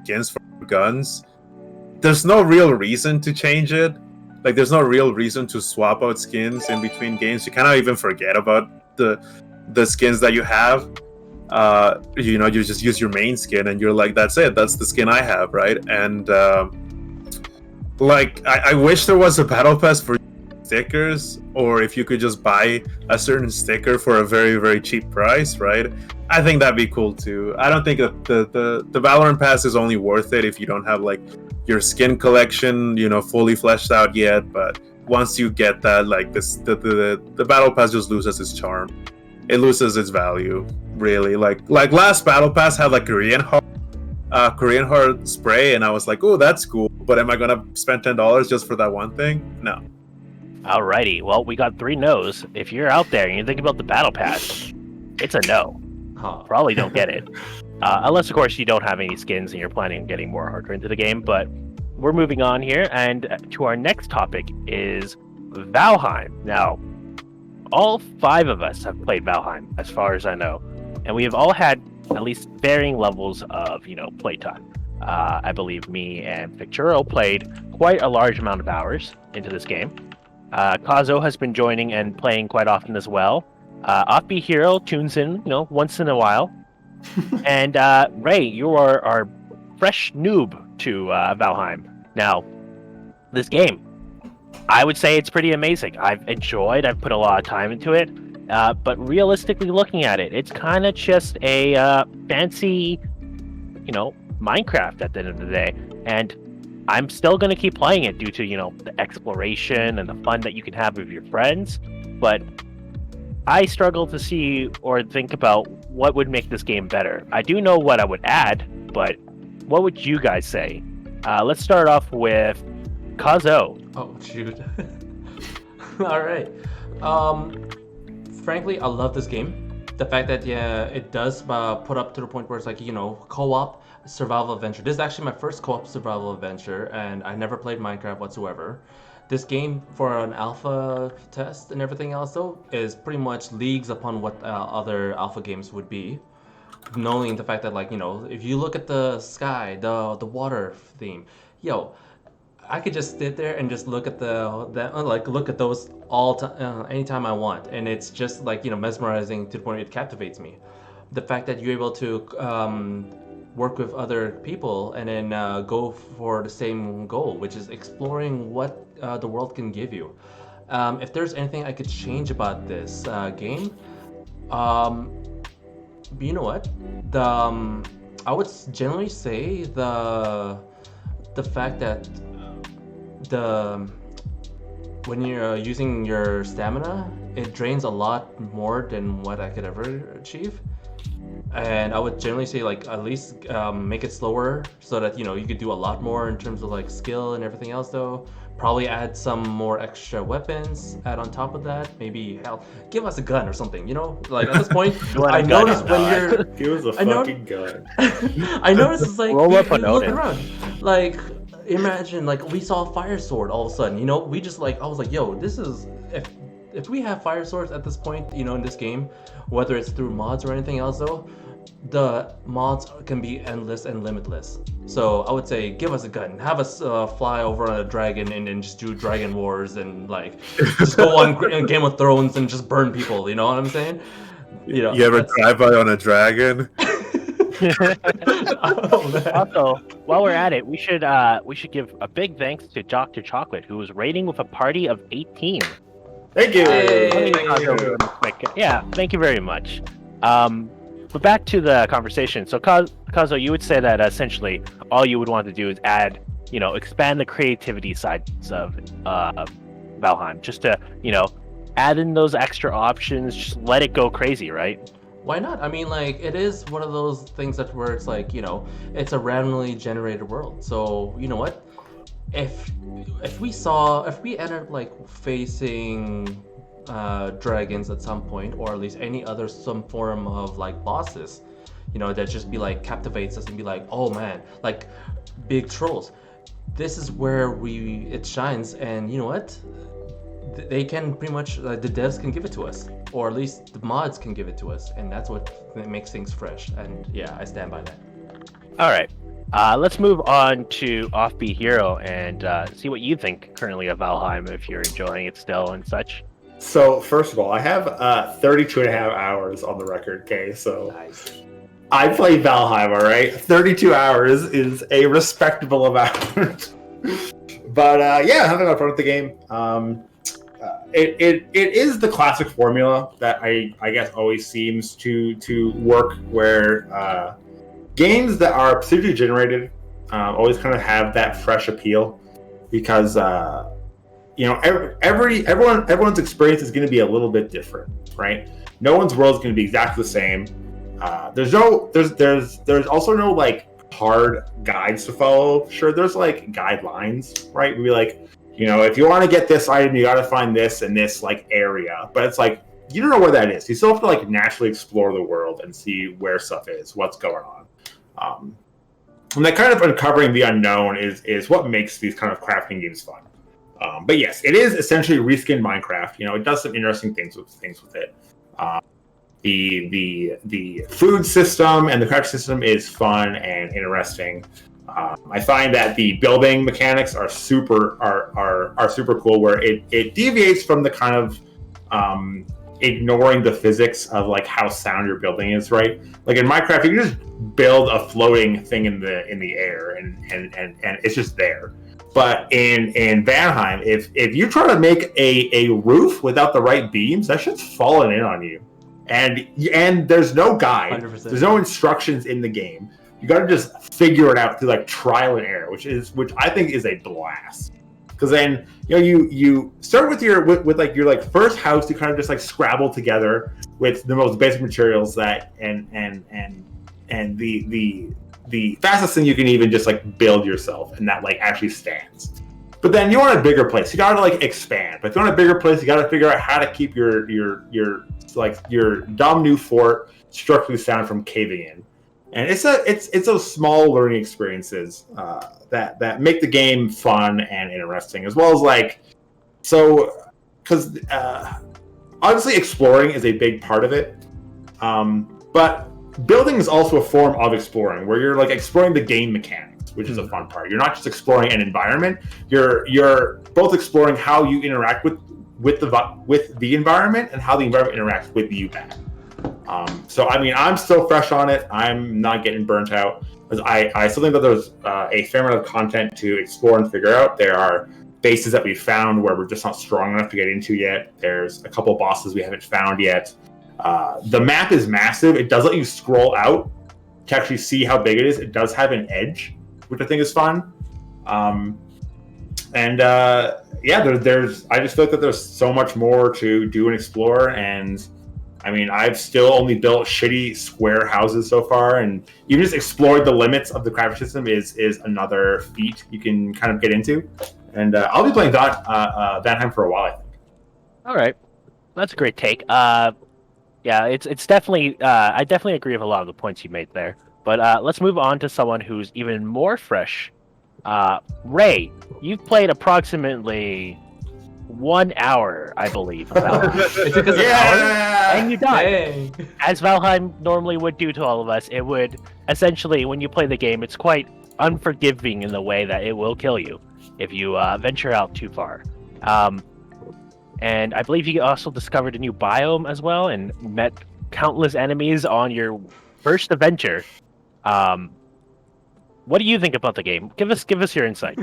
skins for guns, there's no real reason to change it. Like there's no real reason to swap out skins in between games. You kind of even forget about the skins that you have. You just use your main skin and you're like, that's it. That's the skin I have, right? And like I wish there was a battle pass for stickers, or if you could just buy a certain sticker for a very, very cheap price, right? I think that'd be cool too. I don't think that the Valorant Pass is only worth it if you don't have like your skin collection, fully fleshed out yet. But once you get that, like the Battle Pass just loses its charm. It loses its value, really. Like last Battle Pass had like Korean Heart spray, and I was like, oh, that's cool. But am I gonna spend $10 just for that one thing? No. Alrighty, well, we got 3 no's. If you're out there and you think about the Battle Pass, it's a no. Probably don't get it. Unless, of course, you don't have any skins and you're planning on getting more hardcore into the game. But we're moving on here, and to our next topic is Valheim. Now, all 5 of us have played Valheim, as far as I know. And we have all had at least varying levels of, playtime. I believe me and Thicc Churro played quite a large amount of hours into this game. Kazo has been joining and playing quite often as well. Offbeat Hero tunes in, once in a while. And Ray, you are our fresh noob to Valheim. Now, this game, I would say it's pretty amazing. I've put a lot of time into it. But realistically looking at it, it's kind of just a fancy, Minecraft at the end of the day. And I'm still going to keep playing it due to, the exploration and the fun that you can have with your friends. But I struggle to see or think about what would make this game better. I do know what I would add, but what would you guys say? Let's start off with Kazo. Oh, shoot. All right. Frankly, I love this game. The fact that, it does put up to the point where it's like, co-op survival adventure. This is actually my first co-op survival adventure, and I never played Minecraft whatsoever. This game, for an alpha test and everything else, though, is pretty much leagues upon what other alpha games would be. Knowing the fact that, if you look at the sky, the water theme, I could just sit there and just look at look at those anytime I want, and it's just mesmerizing to the point it captivates me. The fact that you're able to work with other people and then go for the same goal, which is exploring what the world can give you. If there's anything I could change about this game, you know what? I would generally say the fact that when you're using your stamina, it drains a lot more than what I could ever achieve. And I would generally say at least make it slower so that you could do a lot more in terms of skill and everything else though. Probably add some more extra weapons, add on top of that. Maybe give us a gun or something, at this point I noticed when you're Give us a fucking gun. I noticed it's roll up you on look it. around. Imagine we saw a fire sword all of a sudden, we just I was like, yo, this is if we have fire swords at this point, in this game, whether it's through mods or anything else though, the mods can be endless and limitless. So I would say give us a gun, have us fly over on a dragon and just do dragon wars and just go on Game of Thrones and just burn people, you know what I'm saying? You ever drive by on a dragon? Oh, man. Also, while we're at it, we should give a big thanks to Dr. Chocolate, who was rating with a party of 18. Thank you. Hey. Yeah, thank you very much. But back to the conversation. So, Kazo, you would say that essentially all you would want to do is add, expand the creativity sides of Valheim, just to, add in those extra options, just let it go crazy, right? Why not? I mean, it is one of those things where it's it's a randomly generated world. So, you know what? If we ended up facing dragons at some point, or at least some form of bosses, that just be captivates us and be oh man, big trolls. This is where it shines, and you know what? They can pretty much the devs can give it to us, or at least the mods can give it to us, and that's what makes things fresh. And yeah, I stand by that. All right. Let's move on to Offbeat Hero and see what you think currently of Valheim, if you're enjoying it still and such. So, first of all, I have 32 and a half hours on the record, okay? So, Nice. I played Valheim, all right? 32 hours is a respectable amount. But, yeah, having a lot of fun with the game. it is the classic formula that I guess always seems to work, where games that are procedurally generated always kind of have that fresh appeal, because everyone's experience is going to be a little bit different, right? No one's world is going to be exactly the same. There's also no like hard guides to follow. Sure, there's like guidelines, right? We'd be like, if you want to get this item, you got to find this in this like area. But it's like you don't know where that is. You still have to like naturally explore the world and see where stuff is, what's going on. And that kind of uncovering the unknown is what makes these kind of crafting games fun. But yes, it is essentially reskinned Minecraft. It does some interesting things with it. The food system and the craft system is fun and interesting. I find that the building mechanics are super cool, where it deviates from the kind of ignoring the physics of like how sound your building is, right? Like in Minecraft, you can just build a floating thing in the air and it's just there. But in Valheim, if you try to make a roof without the right beams, that shit's falling in on you. And there's no guide. 100%. There's no instructions in the game. You got to just figure it out through like trial and error, which I think is a blast. Because then you start with your first house. You kind of just like scrabble together with the most basic materials and the fastest thing you can even just like build yourself, and that like actually stands. But then you want a bigger place. You gotta like expand. But if you want a bigger place, you gotta figure out how to keep your dumb new fort structurally sound from caving in. And it's those small learning experiences that make the game fun and interesting, as well as because obviously exploring is a big part of it, but building is also a form of exploring, where you're like exploring the game mechanics, which is a fun part. You're not just exploring an environment; you're both exploring how you interact with the environment and how the environment interacts with you back. So I mean, I'm still fresh on it. I'm not getting burnt out, because I still think that there's a fair amount of content to explore and figure out. There are bases that we found where we're just not strong enough to get into yet. There's a couple bosses we haven't found yet. The map is massive. It does let you scroll out to actually see how big it is. It does have an edge, which I think is fun. There's I just feel like that there's so much more to do and explore. And I mean, I've still only built shitty square houses so far, and even just explored the limits of the crafting system is another feat you can kind of get into. And I'll be playing Valheim for a while, I think. All right, that's a great take. Yeah, it's definitely. I definitely agree with a lot of the points you made there. But let's move on to someone who's even more fresh. Ray, you've played approximately 1 hour, I believe. It took us an hour? And you died. Dang. As Valheim normally would do to all of us, it would essentially, when you play the game, it's quite unforgiving in the way that it will kill you if you venture out too far. And I believe you also discovered a new biome as well and met countless enemies on your first adventure. What do you think about the game? Give us your insight.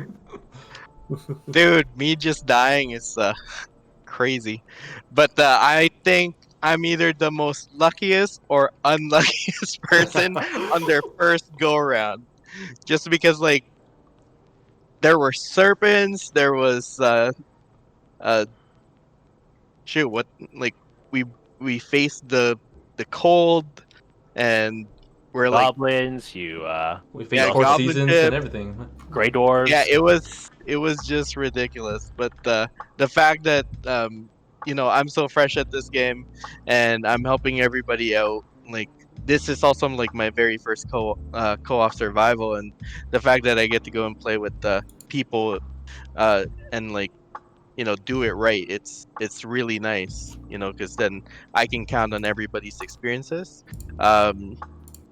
Dude, me just dying is crazy. But I think I'm either the most luckiest or unluckiest person on their first go around. Just because like there were serpents, there was we faced the cold, and we're like Goblins, We faced four goblin seasons ship. and everything. Grey Dwarves. Yeah, it was just ridiculous. But the fact that I'm so fresh at this game and I'm helping everybody out, like this is also like my very first co-op survival, and the fact that I get to go and play with people and like do it right, it's really nice, because then I can count on everybody's experiences.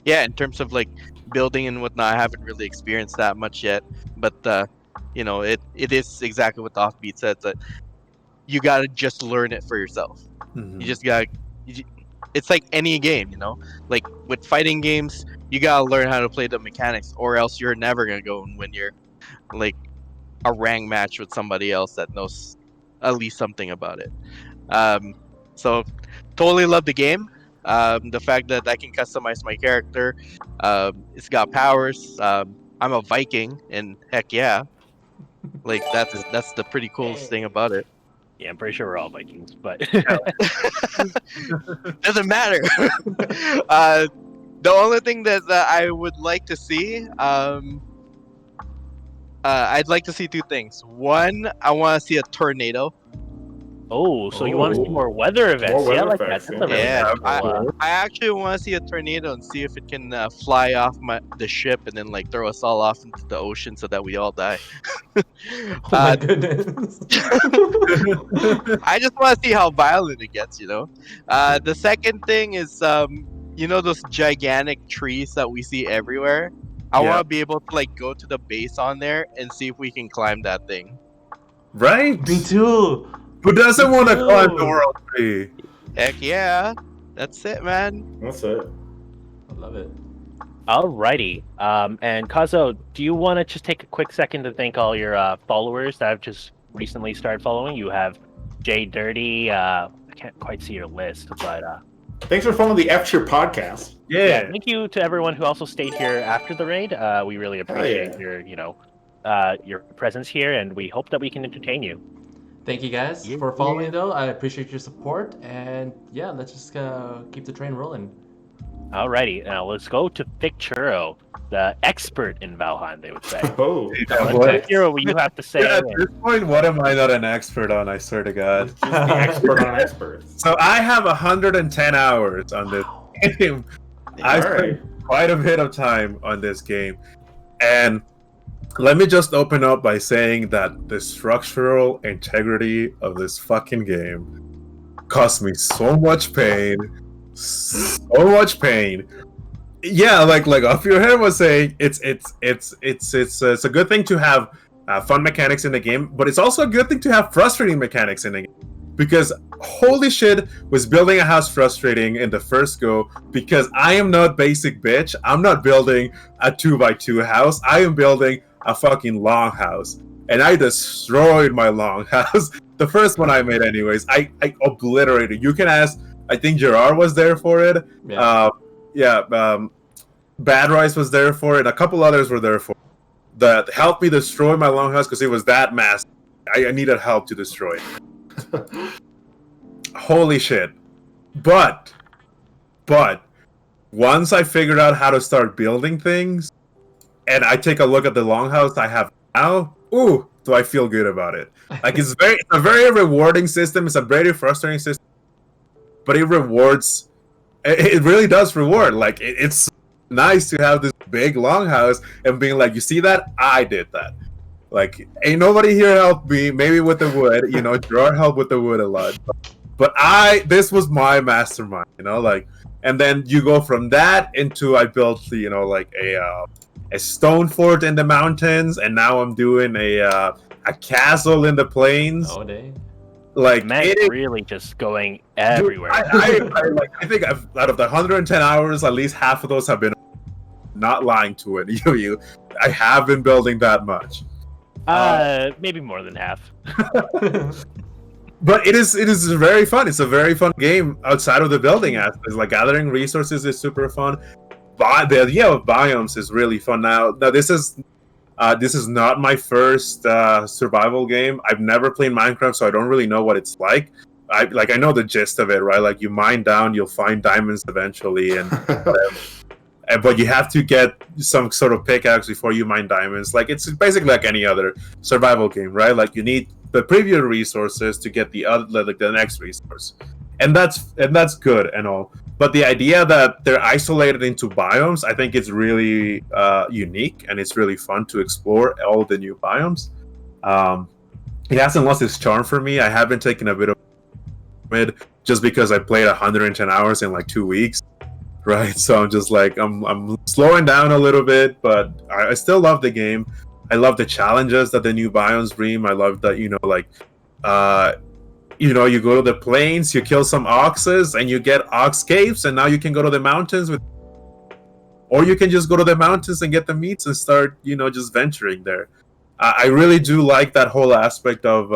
In terms of like building and whatnot, I haven't really experienced that much yet, but it is exactly what the offbeat said, that you gotta just learn it for yourself. Mhm. You just gotta it's like any game, like with fighting games, you gotta learn how to play the mechanics, or else you're never gonna go and win your like a rank match with somebody else that knows at least something about it. So totally love the game. The fact that I can customize my character, it's got powers. I'm a Viking, and heck yeah, like that's the pretty coolest thing about it. Yeah, I'm pretty sure we're all Vikings, but Doesn't matter. The only thing that I would like to see, I'd like to see two things. One, I want to see a tornado. oh, so you want to see more weather events? More Yeah, I weather like that. effects, That's a really Yeah, cool, I actually want to see a tornado and see if it can fly off the ship and then like throw us all off into the ocean so that we all die. Oh my goodness. I just want to see how violent it gets, you know. The second thing is, you know, those gigantic trees that we see everywhere. I Yeah. want to be able to like go to the base on there and see if we can climb that thing. Right? Me too. Who doesn't want to too. climb the world tree? Heck yeah, that's it, man. That's it. I love it. Alrighty. And Kazo, do you want to just take a quick second to thank all your followers that have just recently started following? You have Jay Dirty. I can't quite see your list, but Thanks for following the F Tier podcast. yeah, thank you to everyone who also stayed here after the raid. We really appreciate yeah. your presence here, and we hope that we can entertain you. Thank you guys Yeah, for following though. I appreciate your support, and yeah, let's just keep the train rolling. Alrighty, now let's go to Thicc Churro, the expert in Valheim, they would say. Oh, What, What? Thicc Churro, what you have to say? Yeah, at this point, what am I not an expert on? I swear to God. he's the expert on experts. So I have 110 hours on this game. I All right. spent quite a bit of time on this game, and let me just open up by saying that the structural integrity of this fucking game caused me so much pain. So much pain. Yeah, like off your head was saying, it's a good thing to have fun mechanics in the game, but it's also a good thing to have frustrating mechanics in the game. Because holy shit, was building a house frustrating in the first go, because I am not basic bitch. I'm not building a 2x2 house. I am building a fucking long house. And I destroyed my long house. The first one I made anyways. I obliterated. You can ask, I think Gerard was there for it. Yeah. Bad Rice was there for it. A couple others were there for it. That helped me destroy my long house because it was that massive. I needed help to destroy it. Holy shit. But once I figured out how to start building things, and I take a look at the longhouse I have now, ooh, do I feel good about it. Like it's a very rewarding system. It's a very frustrating system, but it rewards. It really does reward. Like it's nice to have this big longhouse and being like, you see that? I did that. Like, ain't nobody here helped me. Maybe with the wood, you know, Gerard helped with the wood a lot. But this was my mastermind, you know, like, and then you go from that into I built, you know, like a stone fort in the mountains, and now I'm doing a castle in the plains. Oh, dang. Like, Man, it is really just going everywhere. I think out of the 110 hours, at least half of those have been not lying to it. I have been building that much. Maybe more than half. But it is very fun. It's a very fun game outside of the building aspects. Like gathering resources is super fun. The idea of biomes is really fun. Now this is not my first survival game. I've never played Minecraft, so I don't really know what it's like. I know the gist of it, right? Like you mine down, you'll find diamonds eventually, and but you have to get some sort of pickaxe before you mine diamonds. Like it's basically like any other survival game, right? Like you need the previous resources to get the next resource, and that's good and all. But the idea that they're isolated into biomes, I think it's really unique, and it's really fun to explore all the new biomes. It hasn't lost its charm for me. I have been taking a bit of it just because I played 110 hours in like 2 weeks, right? So I'm just like I'm slowing down a little bit, but I still love the game. I love the challenges that the new biomes bring. I love that, you go to the plains, you kill some oxes, and you get ox caves, and now you can go to the mountains or you can just go to the mountains and get the meats and start, just venturing there. I really do like that whole aspect of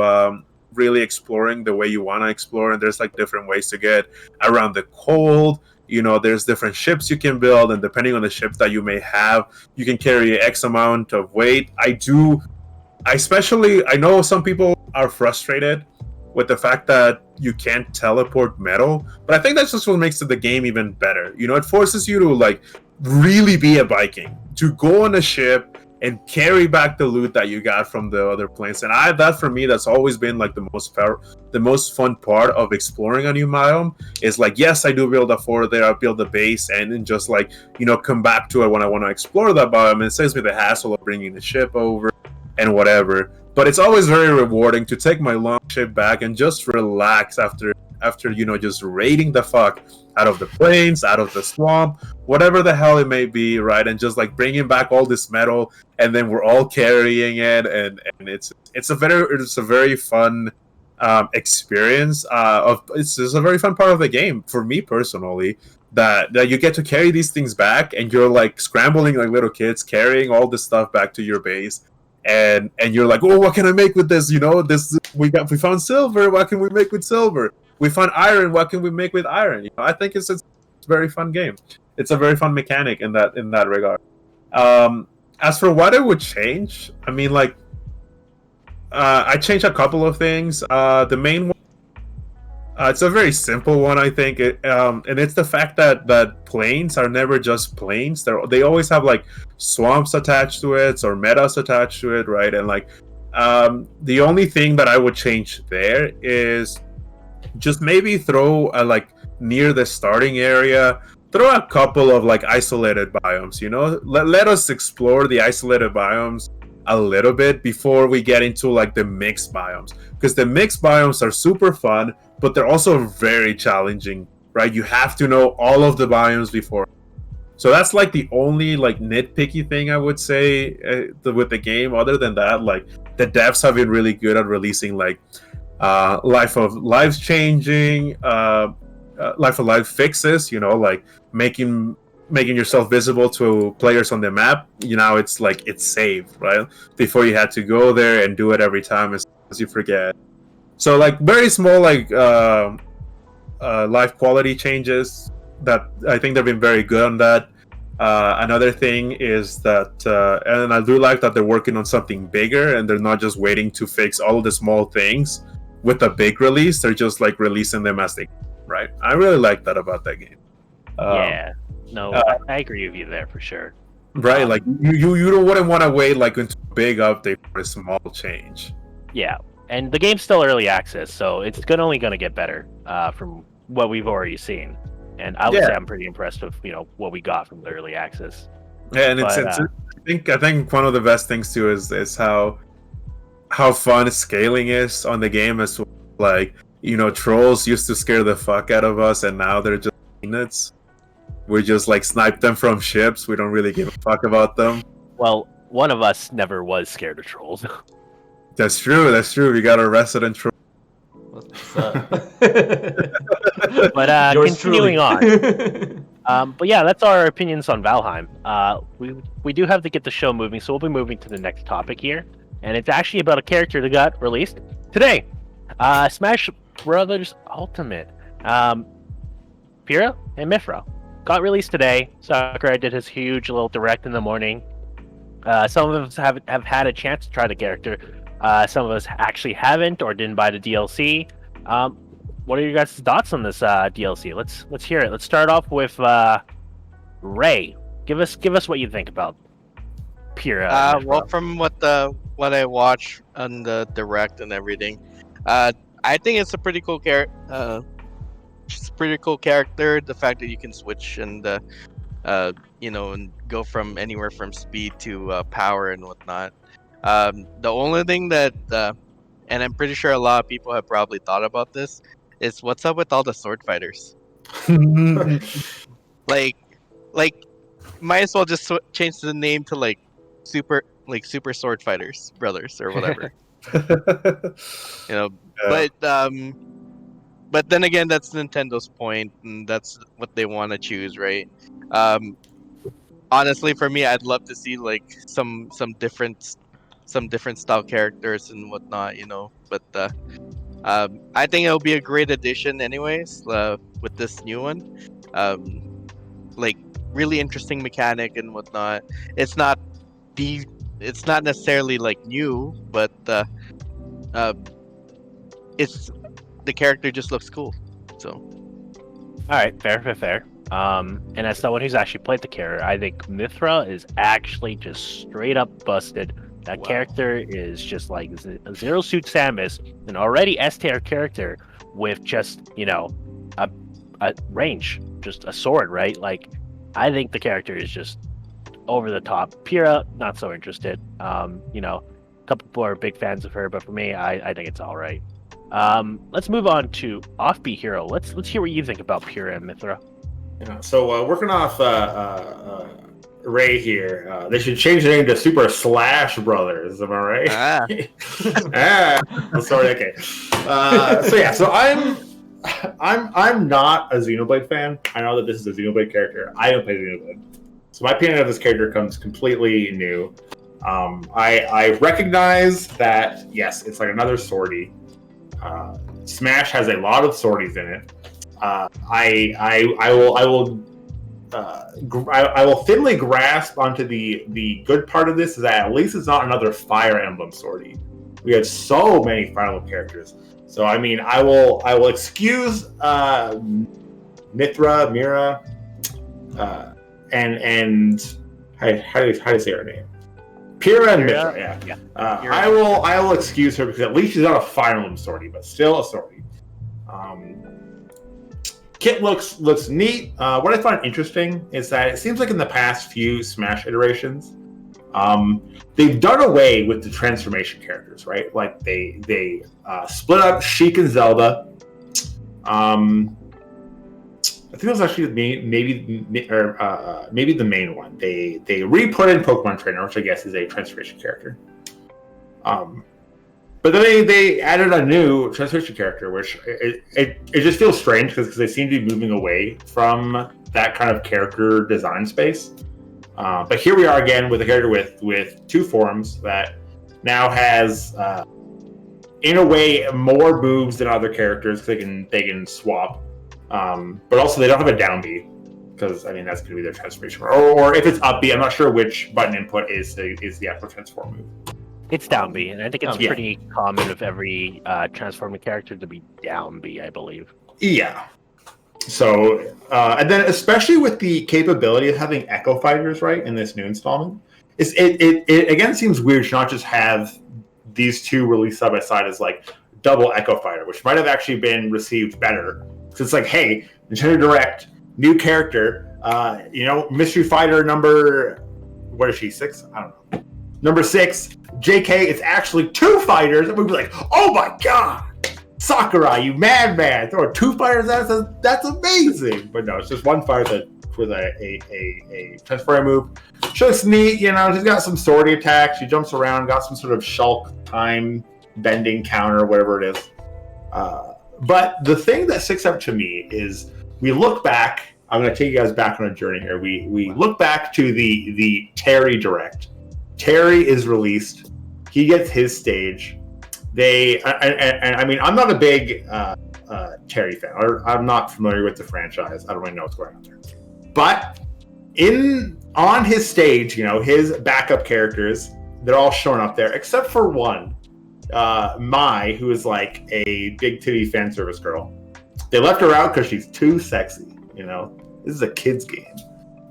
really exploring the way you want to explore, and there's like different ways to get around the cold. You know, there's different ships you can build, and depending on the ships that you may have, you can carry X amount of weight. I know some people are frustrated with the fact that you can't teleport metal, but I think that's just what makes the game even better. You know, it forces you to like really be a Viking, to go on a ship and carry back the loot that you got from the other planes. And that for me, that's always been like the most fun part of exploring a new biome. Is like, yes, I do build a fort there, I build a base, and then just like, you know, come back to it when I want to explore that biome. And it saves me the hassle of bringing the ship over and whatever. But it's always very rewarding to take my long ship back and just relax after you know, just raiding the fuck out of the plains, out of the swamp, whatever the hell it may be, right? And just like bringing back all this metal, and then we're all carrying it, and it's a very fun experience. It's just a very fun part of the game for me personally. That you get to carry these things back, and you're like scrambling like little kids, carrying all this stuff back to your base. And you're like, oh, what can I make with this? You know, we found silver. What can we make with silver? We found iron. What can we make with iron? You know, I think it's a very fun game. It's a very fun mechanic in that regard. As for what it would change, I mean, like, I changed a couple of things. The main one, it's a very simple one, I think, and it's the fact that plains are never just plains. They always have like swamps attached to it or meadows attached to it, right? And like, the only thing that I would change there is just maybe throw like near the starting area, throw a couple of like isolated biomes. You know, let us explore the isolated biomes a little bit before we get into like the mixed biomes, because the mixed biomes are super fun, but they're also very challenging, right? You have to know all of the biomes before. So that's like the only like nitpicky thing I would say with the game. Other than that, like the devs have been really good at releasing like life of life fixes, you know, like making yourself visible to players on the map. You know, it's like it's saved, right? Before you had to go there and do it every time as you forget. So like very small like life quality changes that I think they've been very good on that. Another thing is that, and I do like that they're working on something bigger, and they're not just waiting to fix all of the small things with a big release. They're just like releasing them as they, right? I really like that about that game. Yeah, no, I agree with you there for sure. Right, like you wouldn't want to wait like into a big update for a small change. Yeah, and the game's still early access, so it's only going to get better from what we've already seen. And I would say I'm pretty impressed with what we got from the early access. Yeah, and I think one of the best things too is how fun scaling is on the game as well. Like, trolls used to scare the fuck out of us, and now they're just peanuts. We just like snipe them from ships. We don't really give a fuck about them. Well, one of us never was scared of trolls. That's true. We got a resident troll. What's up? But continuing on. But yeah, that's our opinions on Valheim. We do have to get the show moving, so we'll be moving to the next topic here, and it's actually about a character that got released today. Smash Brothers Ultimate. Pyra and Mythra got released today. Sakurai did his huge little direct in the morning. Some of us have had a chance to try the character. Some of us actually haven't or didn't buy the DLC. What are your guys' thoughts on this DLC? Let's hear it. Let's start off with Ray. Give us what you think about Pyra. Well, from what I watched on the direct and everything, I think it's a pretty cool character. It's a pretty cool character. The fact that you can switch and and go from anywhere from speed to power and whatnot. The only thing that, and I'm pretty sure a lot of people have probably thought about this, is what's up with all the sword fighters? like, might as well just change the name to super sword fighters brothers or whatever. But then again, that's Nintendo's point, and that's what they want to choose, right? Honestly, for me, I'd love to see some different style characters and whatnot, but I think it'll be a great addition, anyways. With this new one, like really interesting mechanic and whatnot. It's not it's not necessarily like new, but uh, it's the character just looks cool. So All right, fair. And as someone who's actually played the character, I think Mythra is actually just straight up busted. That Wow. character is just like a Zero Suit Samus, an already S tier character with just a range, just a sword, right? Like, I think the character is just over the top. Pyra, not so interested. A couple people are big fans of her, but for me, I think it's all right. Let's move on to Offbeat Hero. Let's hear what you think about Pyra and Mythra. Yeah, so working off Ray here, they should change the name to Super Slash Brothers. Am I right? Sorry. Okay. So I'm not a Xenoblade fan. I know that this is a Xenoblade character. I don't play Xenoblade, so my opinion of this character comes completely new. I recognize that yes, it's like another swordie. Smash has a lot of swordies in it. I will thinly grasp onto the good part of this is that at least it's not another Fire Emblem swordie. We have so many Fire Emblem characters, so I mean I will excuse Mythra, and how do you say her name? Pyra and Mythra, yeah. I will excuse her because at least she's not a Fire Emblem swordie, but still a swordie. Kit looks neat. What I find interesting is that it seems like in the past few Smash iterations, they've done away with the transformation characters, right? Like they split up Sheik and Zelda. I think it was actually maybe the main one. They re-put in Pokemon Trainer, which I guess is a transformation character. But then they added a new transformation character, which it just feels strange because they seem to be moving away from that kind of character design space. But here we are again with a character with two forms that now has, in a way, more moves than other characters. They can swap, but also they don't have a down B because I mean that's going to be their transformation. Or if it's up B, I'm not sure which button input is the actual transform move. It's down B, and I think it's pretty common of every transforming character to be down B, I believe. Yeah. So, and then especially with the capability of having Echo Fighters, right, in this new installment, it again seems weird to not just have these two released side by side as like double Echo Fighter, which might have actually been received better. Because it's like, hey, Nintendo Direct, new character, Mystery Fighter number, what is she, 6? I don't know. Number 6, JK, it's actually 2 fighters, and we'd be like, oh my god, Sakurai, you madman, throwing 2 fighters at us, that's amazing. But no, it's just 1 fighter with a transfer move. She looks neat, she's got some swordie attacks, she jumps around, got some sort of shulk time bending counter, whatever it is. But the thing that sticks out to me is we look back, I'm going to take you guys back on a journey here. We look back to the Terry Direct. Terry is released. He gets his stage. I mean, I'm not a big Terry fan. I'm not familiar with the franchise. I don't really know what's going on there. But on his stage, his backup characters, they're all showing up there, except for one, Mai, who is like a big titty fan service girl. They left her out because she's too sexy. This is a kid's game.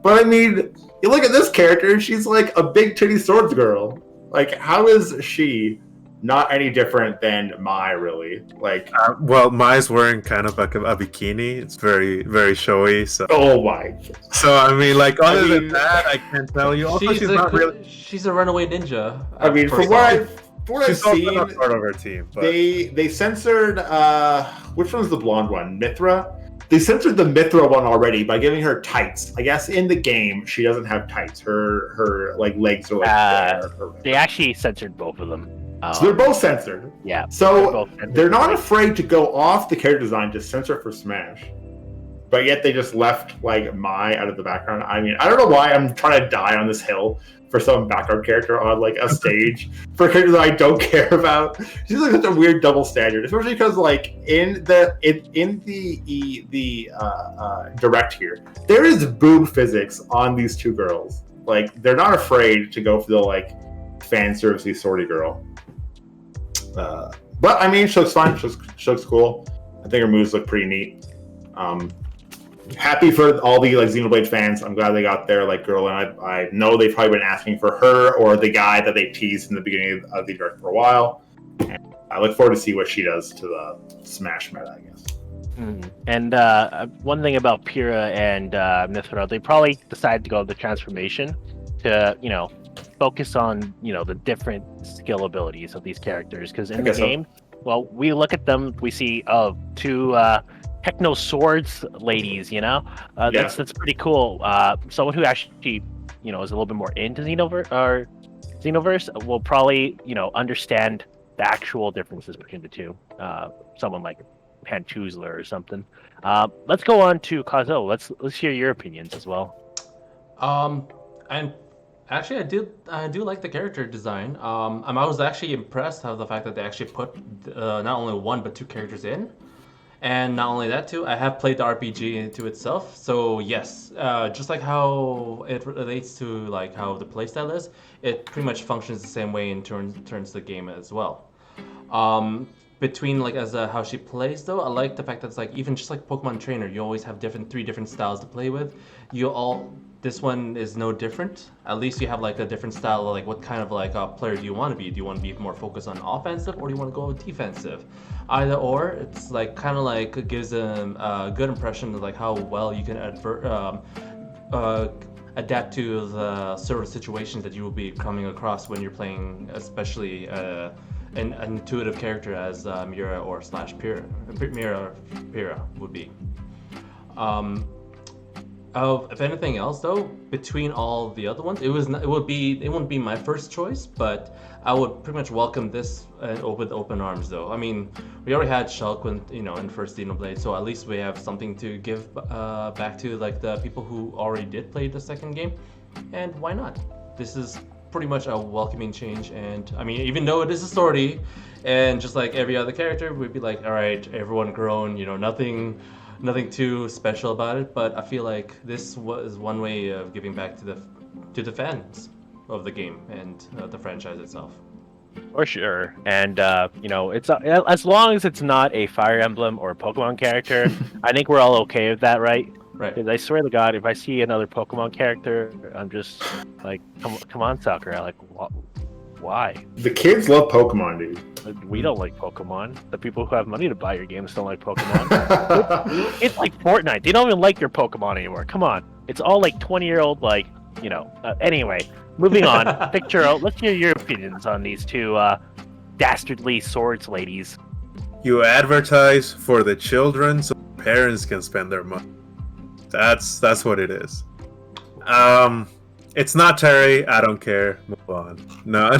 But I mean, you look at this character, she's like a big titty swords girl. Like, how is she not any different than Mai, really? Like, well, Mai's wearing kind of like a bikini. It's very, very showy. So, oh my! So I mean, like, other than that, I can't tell you. Also, she's not really. She's a runaway ninja. I mean, from what I've seen, part of her team. But they censored. Which one's the blonde one? Mythra. They censored the Mythra one already by giving her tights. I guess in the game she doesn't have tights. Her like legs are like bare. They actually censored both of them. So they're both censored. Yeah. So they're not afraid to go off the character design to censor for Smash. But yet they just left like Mai out of the background. I mean, I don't know why I'm trying to die on this hill for some background character on like a stage for a character that I don't care about. She's like such a weird double standard, especially because like in the direct here, there is boob physics on these two girls. Like they're not afraid to go for the like fan servicey sorty girl. But I mean, she looks fun. She looks cool. I think her moves look pretty neat. Happy for all the like Xenoblade fans. I'm glad they got their like girl, and I know they've probably been asking for her or the guy that they teased in the beginning of the direct for a while. And I look forward to see what she does to the Smash meta, I guess. And one thing about Pyra and Mythra, they probably decided to go the transformation to focus on the different skill abilities of these characters, because in the game, well, we look at them, we see two techno swords ladies, that's pretty cool. Someone who actually is a little bit more into Xenoverse will probably understand the actual differences between the two. Someone like Pantuzler or something. Let's go on to Kazuo. Let's hear your opinions as well. And actually, I do like the character design. I was actually impressed how the fact that they actually put not only one but two characters in, and not only that too. I have played the RPG into itself, so yes, just like how it relates to like how the playstyle is, it pretty much functions the same way in terms the game as well. Between like as how she plays though, I like the fact that it's like even just like Pokemon Trainer, you always have three different styles to play with. This one is no different. At least you have like a different style of like what kind of like player do you want to be? Do you want to be more focused on offensive or do you want to go defensive? Either or, it's like kind of like it gives them a good impression of like how well you can adapt to the sort of situations that you will be coming across when you're playing, especially an intuitive character as Mythra or Pyra would be. If anything else, though, between all the other ones, it wouldn't be my first choice, but I would pretty much welcome this with open arms. Though, I mean, we already had Shulk in first Xenoblade, so at least we have something to give back to like the people who already did play the second game, and why not? This is pretty much a welcoming change, and I mean, even though it is a story, and just like every other character, we'd be like, all right, everyone grown, nothing too special about it, but I feel like this was one way of giving back to the fans of the game and the franchise itself. For sure, and it's as long as it's not a Fire Emblem or a Pokemon character, I think we're all okay with that, right? Right. Because I swear to God, if I see another Pokemon character, I'm just like, come on, Sakura, like, why? The kids love Pokemon, dude. We don't like Pokemon. The people who have money to buy your games don't like Pokemon. It's like Fortnite. They don't even like your Pokemon anymore. Come on. It's all like 20-year-old, like, anyway, moving on. Thicc Churro, let's hear your opinions on these two dastardly swords ladies. You advertise for the children so parents can spend their money. That's what it is. It's not Terry. I don't care. Move on. No.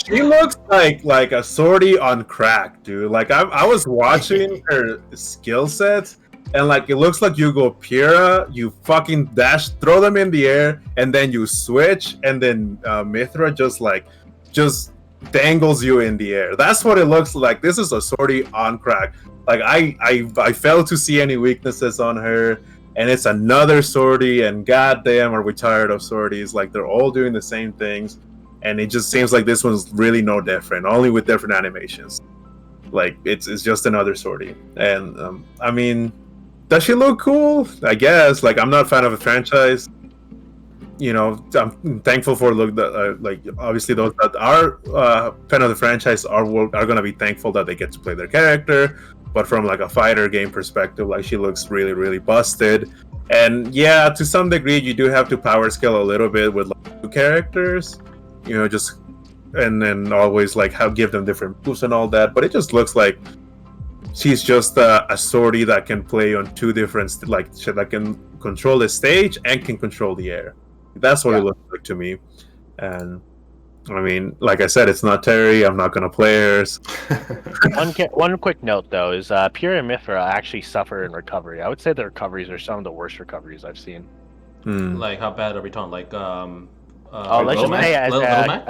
She looks like a sortie on crack, dude. Like I was watching her skill sets, and like it looks like you go Pyra, you fucking dash, throw them in the air, and then you switch, and then Mythra just dangles you in the air. That's what it looks like. This is a sortie on crack. Like I failed to see any weaknesses on her. And it's another sortie, and goddamn, are we tired of sorties? Like they're all doing the same things, and it just seems like this one's really no different, only with different animations. Like it's just another sortie, and I mean, does she look cool? I guess. Like I'm not a fan of the franchise. I'm thankful for like obviously those that are fan of the franchise are going to be thankful that they get to play their character. But from like a fighter game perspective, like she looks really, really busted. And yeah, to some degree, you do have to power scale a little bit with like two characters, and then always like give them different moves and all that. But it just looks like she's just a sortie that can play on two different, that can control the stage and can control the air. That's what it looks like to me. And I mean, like I said, it's not Terry. I'm not gonna play hers. One quick note though is Pyra and Mythra actually suffer in recovery. I would say the recoveries are some of the worst recoveries I've seen. Like, how bad are we talking? Like, Let's just Mac? say Little Mac?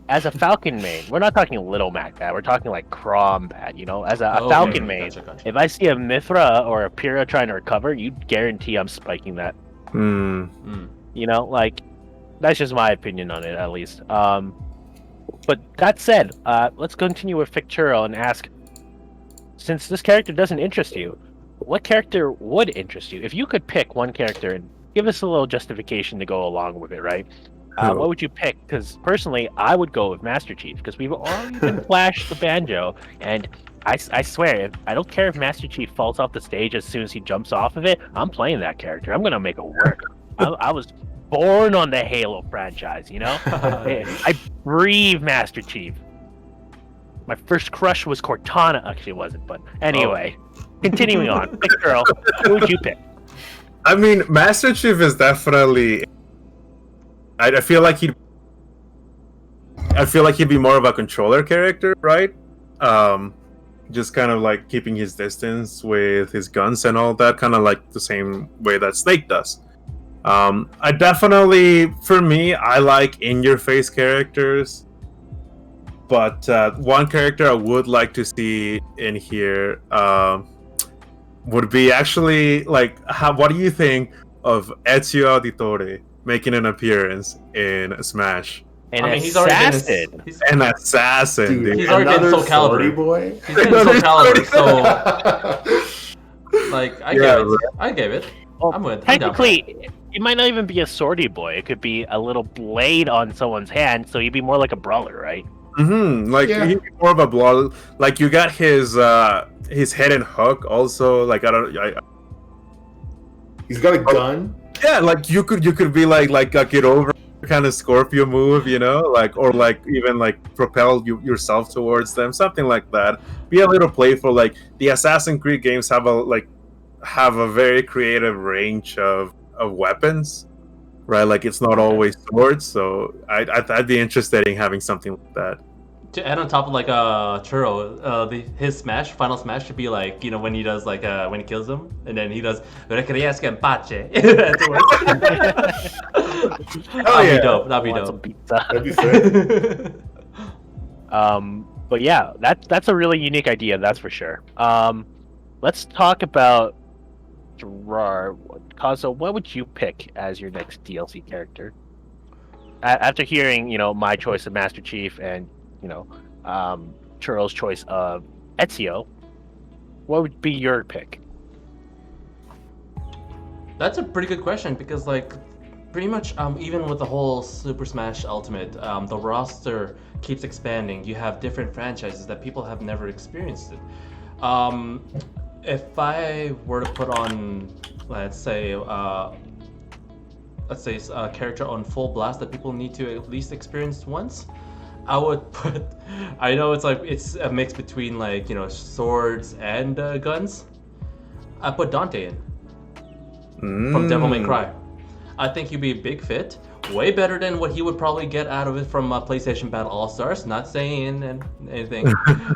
as a Falcon main, we're not talking Little Mac bad. We're talking like Crom bad. As a Okay, Falcon main, gotcha. if I see a Mythra or a Pyra trying to recover, you guarantee I'm spiking that. Like that's just my opinion on it, at least. But that said, let's continue with Thicc Churro and ask, since this character doesn't interest you, what character would interest you? If you could pick one character and give us a little justification to go along with it, right? What would you pick? Because personally, I would go with Master Chief, because we've already been flashed the banjo, and I swear, I don't care if Master Chief falls off the stage as soon as he jumps off of it. I'm playing that character. I'm gonna make it work. I was born on the Halo franchise, I breathe Master Chief. My first crush was Cortana. Actually, it wasn't, but anyway. Continuing on. Thicc Churro, who would you pick? I mean, Master Chief is definitely. I feel like he'd be more of a controller character, right? Just kind of like keeping his distance with his guns and all that, kind of like the same way that Snake does. I definitely, for me, I like in-your-face characters, but one character I would like to see in here would be actually like, what do you think of Ezio Auditore making an appearance in Smash? He's already been An assassin, dude. He's already been Soul Calibur. Boy. He's been Soul Calibur, so like I gave it. Well, I'm with. technically, it might not even be a swordy boy. It could be a little blade on someone's hand, so he'd be more like a brawler, right? Like he'd be more of a brawler. Like you got his head and hook also. Like he's got a gun. Yeah, like you could be like a get over kind of Scorpio move, or even propel yourself towards them, something like that. Be a little playful. Like the Assassin's Creed games have a very creative range of weapons, right? Like it's not always swords, so I'd be interested in having something like that. To add on top of Churro, his final smash should be like, when he does when he kills him, and then he does Requiesca en pace. That'd be dope. That'd be sick. But yeah, that's a really unique idea, that's for sure. Let's talk about Gerard. Kazo, what would you pick as your next DLC character? After hearing, my choice of Master Chief and Churro's choice of Ezio, what would be your pick? That's a pretty good question, because pretty much even with the whole Super Smash Ultimate, the roster keeps expanding. You have different franchises that people have never experienced it. If I were to put on, let's say a character on full blast that people need to at least experience once, I would put. I know it's a mix between swords and guns. I put Dante in from Devil May Cry. I think he'd be a big fit. Way better than what he would probably get out of it from PlayStation Battle All Stars. Not saying anything,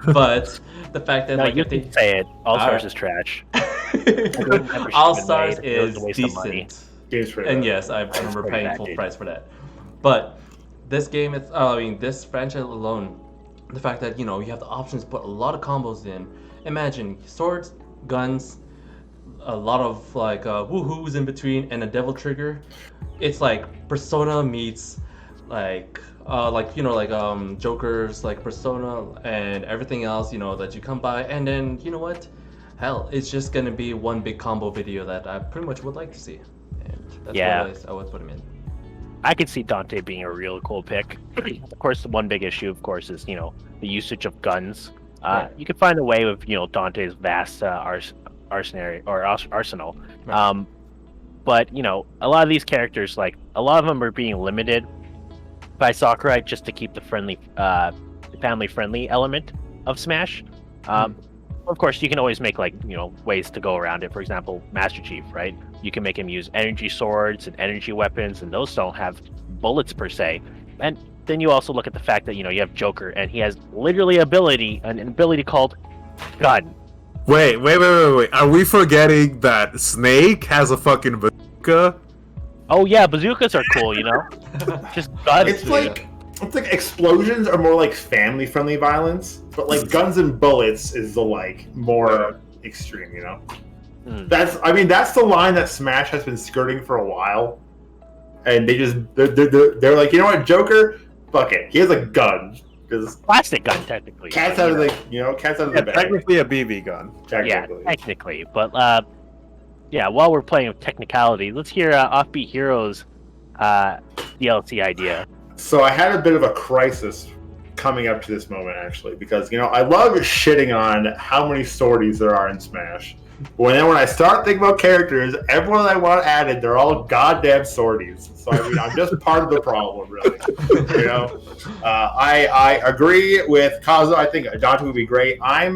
but the fact that you can say it. All Stars is trash. All Stars is decent. And yes, I remember paying full price for that. But this game, this franchise alone, the fact that you have the options to put a lot of combos in. Imagine swords, guns, a lot of woohoos in between, and a devil trigger. It's like Persona meets Joker's Persona and everything else that you come by, and then what? Hell, it's just gonna be one big combo video that I pretty much would like to see, and that's what I would put him in. I could see Dante being a real cool pick. Of course, the one big issue, of course, is the usage of guns. Right. You could find a way with Dante's vast arsenal. Right. But a lot of these characters, a lot of them are being limited by Sakurai just to keep the family-friendly element of Smash. Of course, you can always make ways to go around it. For example, Master Chief, right? You can make him use energy swords and energy weapons, and those don't have bullets per se. And then you also look at the fact that you have Joker, and he has literally an ability called Gun. Wait. Are we forgetting that Snake has a fucking bazooka? Oh yeah, bazookas are cool, Just guns. It's like explosions are more like family friendly violence, but like guns and bullets is the like more extreme, That's the line that Smash has been skirting for a while, and they're like, you know what, Joker, fuck it, he has a gun. Plastic gun, technically. Cats out of the bag. Technically a BB gun. Yeah, technically. But while we're playing with technicality, let's hear Offbeat Heroes DLC idea. So I had a bit of a crisis coming up to this moment, actually, because I love shitting on how many sorties there are in Smash. When I start thinking about characters, everyone I want added, they're all goddamn sorties. So I'm just part of the problem, really. I agree with Kazuo. I think Dante would be great. I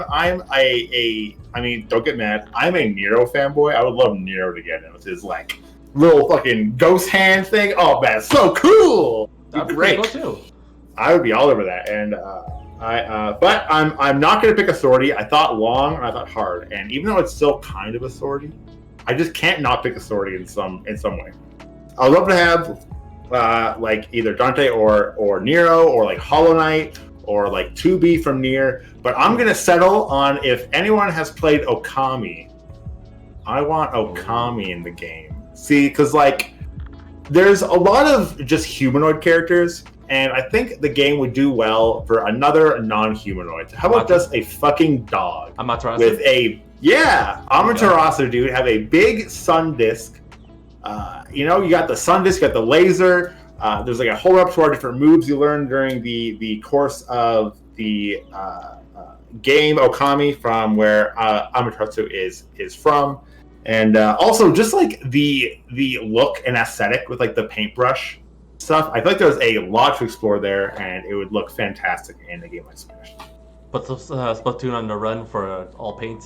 mean, don't get mad. I'm a Nero fanboy. I would love Nero to get in with his like little fucking ghost hand thing. Oh man, so cool! That'd be Great. cool too. I would be all over that, and but I'm not going to pick a sortie. I thought long and I thought hard, and even though it's still kind of a sortie, I just can't not pick a sortie in some way. I'd love to have like either Dante or Nero or like Hollow Knight or like 2B from Nier, but I'm going to settle on if anyone has played Okami. I want Okami in the game. See, because like there's a lot of just humanoid characters. And I think the game would do well for another non-humanoid. How about just a fucking dog? Amaterasu? With Amaterasu, dude. Have a big sun disc. You got the sun disc, you got the laser. There's like a whole repertoire of different moves you learn during the course of the game Okami, from where Amaterasu is from. And also just like the look and aesthetic with like the paintbrush stuff. I feel like there's a lot to explore there, and it would look fantastic in a game like Smash. Put some Splatoon on the run for all paint.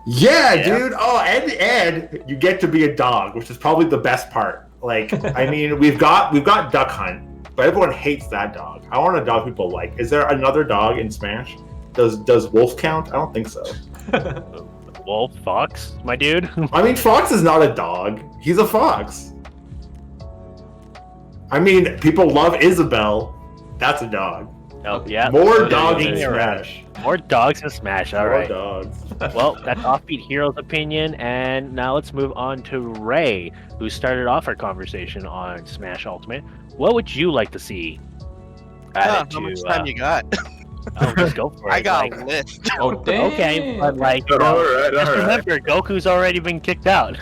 Yeah, dude. Oh, and you get to be a dog, which is probably the best part. Like, I mean, we've got Duck Hunt, but everyone hates that dog. I want a dog people like. Is there another dog in Smash? Does Wolf count? I don't think so. Wolf, Fox, my dude. I mean, Fox is not a dog. He's a fox. I mean, people love Isabelle. That's a dog. Oh, yeah. More dogs in Smash. More dogs in Smash, alright. More dogs. Well, that's Offbeat Hero's opinion, and now let's move on to Ray, who started off our conversation on Smash Ultimate. What would you like to see added How to... much time you got? Oh, let's go for it. I got a list. Oh, damn. Okay, but like, All right. remember, Goku's already been kicked out.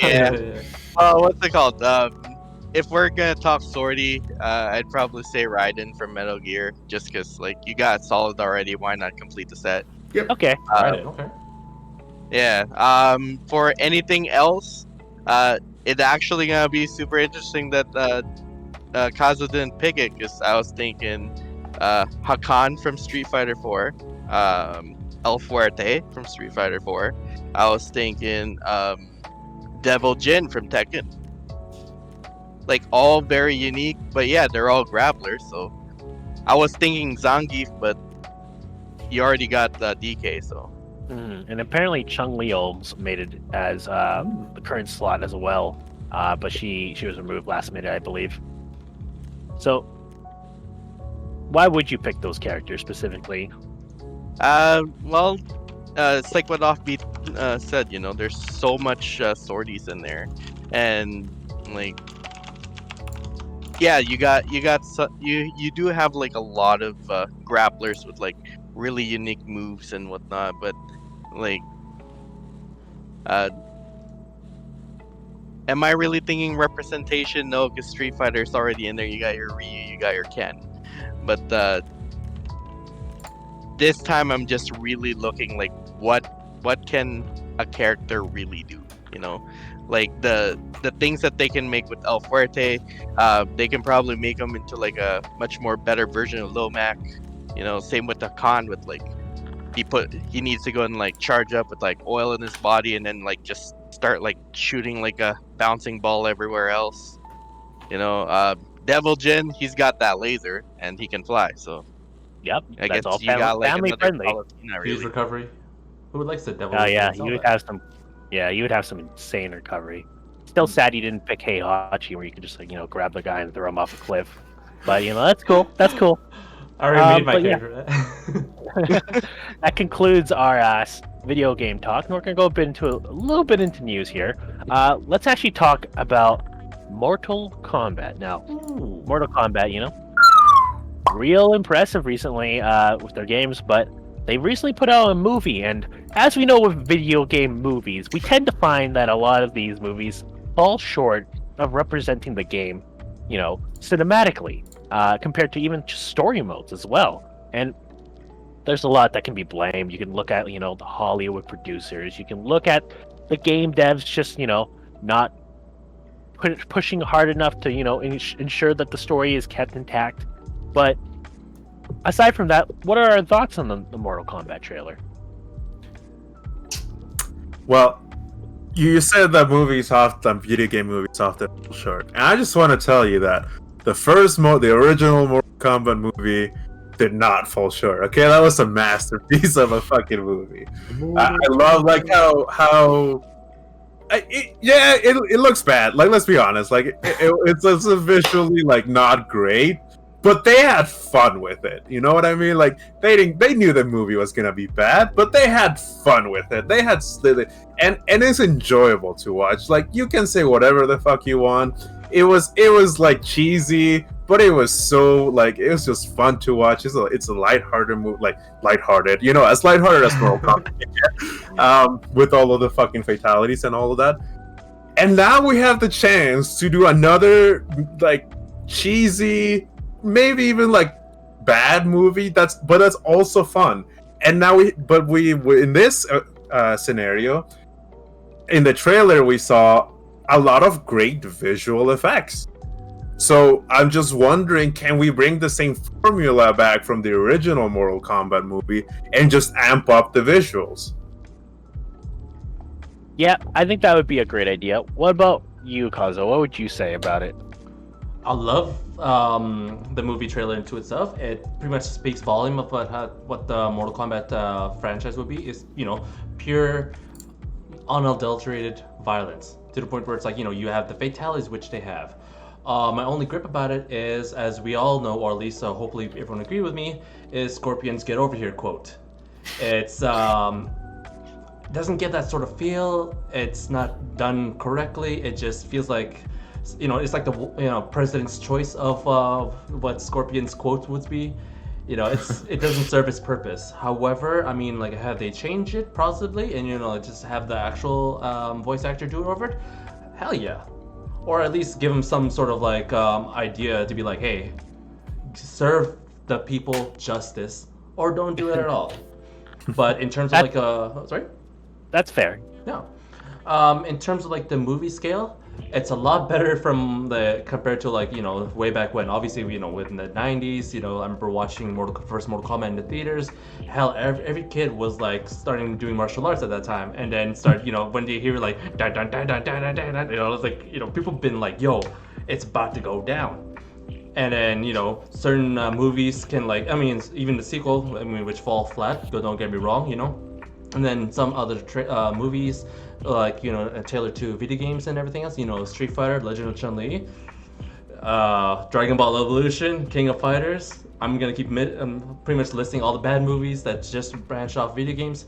Yeah. What's it called? If we're gonna talk sortie, I'd probably say Raiden from Metal Gear, just because like you got Solid already. Why not complete the set? Okay. Okay. Yeah. For anything else, it's actually gonna be super interesting that Kazu didn't pick it, because I was thinking Hakan from Street Fighter 4, El Fuerte from Street Fighter 4. I was thinking Devil Jin from Tekken. Like, all very unique, but yeah, they're all grapplers. So I was thinking Zangief, but you already got DK, so. And apparently Chung Leo's made it as the current slot as well, but she was removed last minute, I believe. So why would you pick those characters specifically? Well, it's like what Offbeat said. There's so much sorties in there, and like, yeah, you do have like a lot of grapplers with like really unique moves and whatnot, but like, am I really thinking representation? No, because Street Fighter's already in there. You got your Ryu, you got your Ken, but this time I'm just really looking like what can a character really do? Like the things that they can make with El Fuerte, they can probably make him into like a much more better version of Lil Mac. Same with the Khan, with like he needs to go and like charge up with like oil in his body, and then like just start like shooting like a bouncing ball everywhere else. Devil Jin, he's got that laser and he can fly. So Yep, I that's guess all you got like family another friendly. Palutena, Fuse really. recovery. Who likes the devil? Oh yeah, you would have some. Yeah, you would have some insane recovery. still sad you didn't pick Heihachi, where you could just like grab the guy and throw him off a cliff. But that's cool. That's cool. I already made my but character. That concludes our video game talk, and we're gonna go a little bit into news here. Let's actually talk about Mortal Kombat now. Ooh. Mortal Kombat, real impressive recently with their games, but they recently put out a movie, and as we know with video game movies, we tend to find that a lot of these movies fall short of representing the game, cinematically, compared to even just story modes as well. And there's a lot that can be blamed. You can look at, the Hollywood producers. You can look at the game devs just, not pushing hard enough to, ensure that the story is kept intact. But aside from that, what are our thoughts on the Mortal Kombat trailer? Well, you said that video game movies often fall short, and I just want to tell you that the original Mortal Kombat movie did not fall short. Okay, that was a masterpiece of a fucking movie. I love it looks bad. Like, let's be honest. Like, it's visually like not great, but they had fun with it. You know what I mean? Like, they knew the movie was gonna be bad, but they had fun with it. And it's enjoyable to watch. Like, you can say whatever the fuck you want. It was like cheesy, but it was so like it was just fun to watch. It's a lighthearted movie, like lighthearted, as lighthearted as Mortal Kombat, with all of the fucking fatalities and all of that. And now we have the chance to do another like cheesy, maybe even like bad movie. That's also fun. And now we in this scenario, in the trailer we saw a lot of great visual effects. So I'm just wondering, can we bring the same formula back from the original Mortal Kombat movie and just amp up the visuals? Yeah, I think that would be a great idea. What about you, Kazo? What would you say about it? I love the movie trailer into itself. It pretty much speaks volume of what the Mortal Kombat franchise would be. Is pure, unadulterated violence, to the point where it's like you have the fatalities, which they have. My only grip about it is, as we all know, or at least hopefully everyone agree with me, is Scorpion's "Get over here" quote. It's doesn't get that sort of feel. It's not done correctly. It just feels like it's like the president's choice of what Scorpion's quote would be. It doesn't serve its purpose. However, I mean, like, have they changed it possibly, and just have the actual voice actor do it over it? Hell yeah. Or at least give him some sort of like idea to be like, hey, serve the people justice, or don't do it at all. But in terms of sorry? That's fair. No. In terms of like the movie scale, it's a lot better compared to like way back when. Obviously, within the 90s, I remember watching first Mortal Kombat in the theaters. Hell, every kid was like starting doing martial arts at that time, and then when they hear like dun dun dun dun dun dun dun, it's like people been like, yo, it's about to go down. And then certain movies can even the sequel, which fall flat. Don't get me wrong, And then some other movies, like tailored to video games and everything else. Street Fighter, Legend of Chun-Li, Dragon Ball Evolution, King of Fighters. I'm gonna keep pretty much listing all the bad movies that just branch off video games.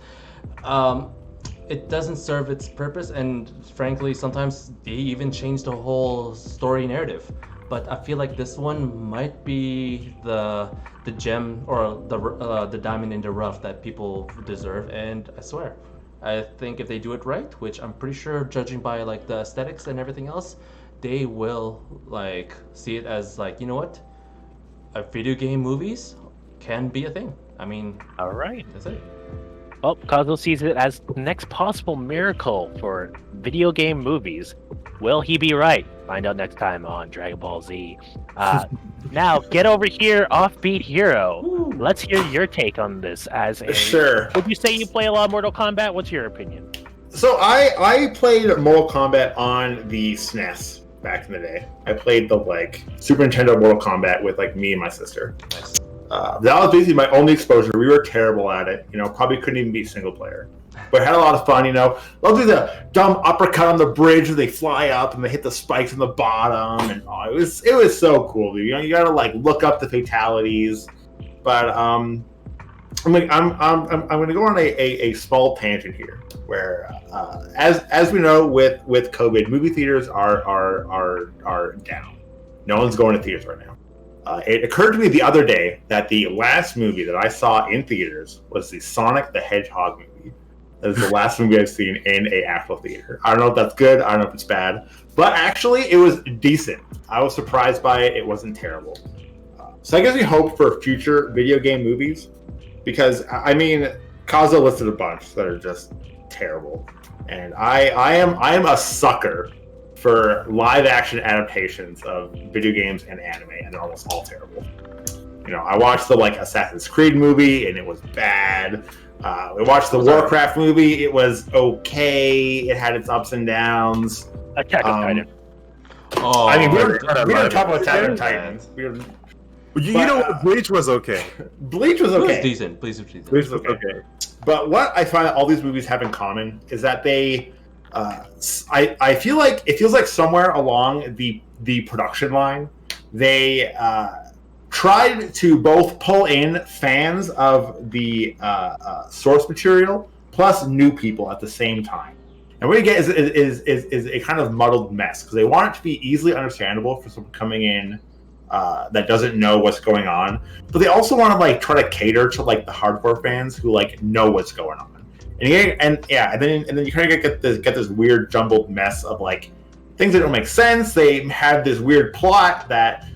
It doesn't serve its purpose, and frankly, sometimes they even change the whole story narrative. But I feel like this one might be the gem or the diamond in the rough that people deserve. And I swear, I think if they do it right, which I'm pretty sure, judging by like the aesthetics and everything else, they will like see it as like, video game movies can be a thing. I mean, all right, that's it. Well, Kazuo sees it as the next possible miracle for video game movies. Will he be right? Find out next time on Dragon Ball Z. Now, get over here, Offbeat Hero. Ooh. Let's hear your take on this. Sure. Would you say you play a lot of Mortal Kombat? What's your opinion? So I played Mortal Kombat on the SNES back in the day. I played the Super Nintendo Mortal Kombat with me and my sister. Nice. That was basically my only exposure. We were terrible at it. Probably couldn't even beat single player. but had a lot of fun. They'll do the dumb uppercut on the bridge where they fly up and they hit the spikes on the bottom, and it was so cool, dude. You gotta like look up the fatalities, but I'm going to go on a small tangent here, where as we know with COVID, movie theaters are down. No one's going to theaters right now. It occurred to me the other day that the last movie that I saw in theaters was the Sonic the Hedgehog movie. That is the last movie I've seen in a actual theater. I don't know if that's good. I don't know if it's bad, but actually it was decent. I was surprised by it. It wasn't terrible. So that gives me hope for future video game movies. Because, I mean, Kazo listed a bunch that are just terrible. And I am a sucker for live-action adaptations of video games and anime, and they're almost all terrible. I watched the, Assassin's Creed movie, and it was bad. We watched the Warcraft movie. It was okay. It had its ups and downs. Attack on Titan. Oh, I mean, we were talking about Attack on Titan. You know what? Bleach was okay. Bleach was It okay. was decent. Bleach was decent. Bleach was okay. But what I find that all these movies have in common is that they, I feel like it feels like somewhere along the production line, they tried to both pull in fans of the source material plus new people at the same time. And what you get is a kind of muddled mess because they want it to be easily understandable for someone coming in that doesn't know what's going on, but they also want to try to cater to the hardcore fans who know what's going on. And then you kind of get this weird jumbled mess of things that don't make sense. They have this weird plot that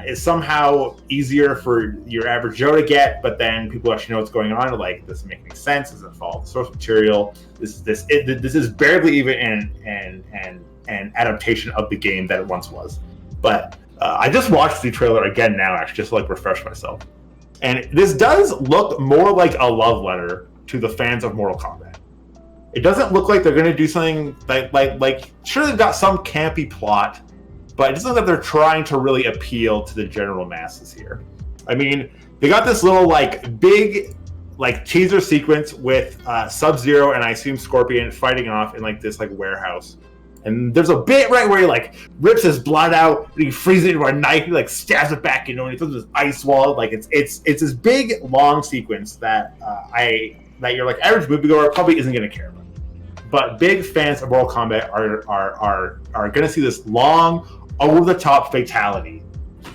is somehow easier for your average Joe to get, but then people actually know what's going on. This doesn't make any sense. Doesn't follow the source material. This is barely even an adaptation of the game that it once was. But I just watched the trailer again now, actually, just to refresh myself. And this does look more like a love letter to the fans of Mortal Kombat. It doesn't look like they're going to do something sure, they've got some campy plot, but it doesn't look like they're trying to really appeal to the general masses here. I mean, they got this little big teaser sequence with Sub-Zero and I assume Scorpion fighting off in this warehouse. And there's a bit right where he rips his blood out, and he freezes it into a knife, he stabs it back, and he throws this ice wall. It's this big long sequence that your average moviegoer probably isn't going to care about. But big fans of Mortal Kombat are going to see this long, over the top fatality,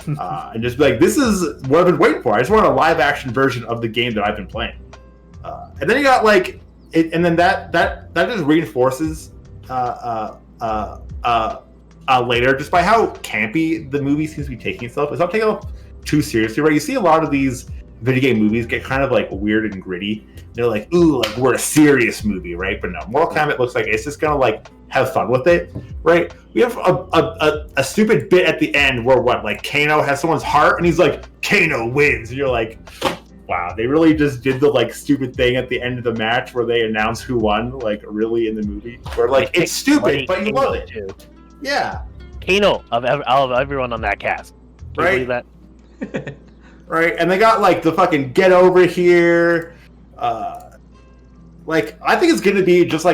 and just be this is what I've been waiting for. I just want a live action version of the game that I've been playing. And then you got and then that just reinforces. Later, just by how campy the movie seems to be taking itself. It's not taking itself too seriously, right? You see a lot of these video game movies get kind of weird and gritty. They're ooh, we're a serious movie, right? But no, Mortal Kombat looks like it's just gonna have fun with it, right? We have a stupid bit at the end where Kano has someone's heart and he's Kano wins, and you're wow, they really just did the stupid thing at the end of the match where they announce who won, really in the movie. Where it's stupid, but you love it. Too. Yeah. Kano of everyone on that cast. Can you believe that? Right, and they got the fucking get over here. I think it's gonna be just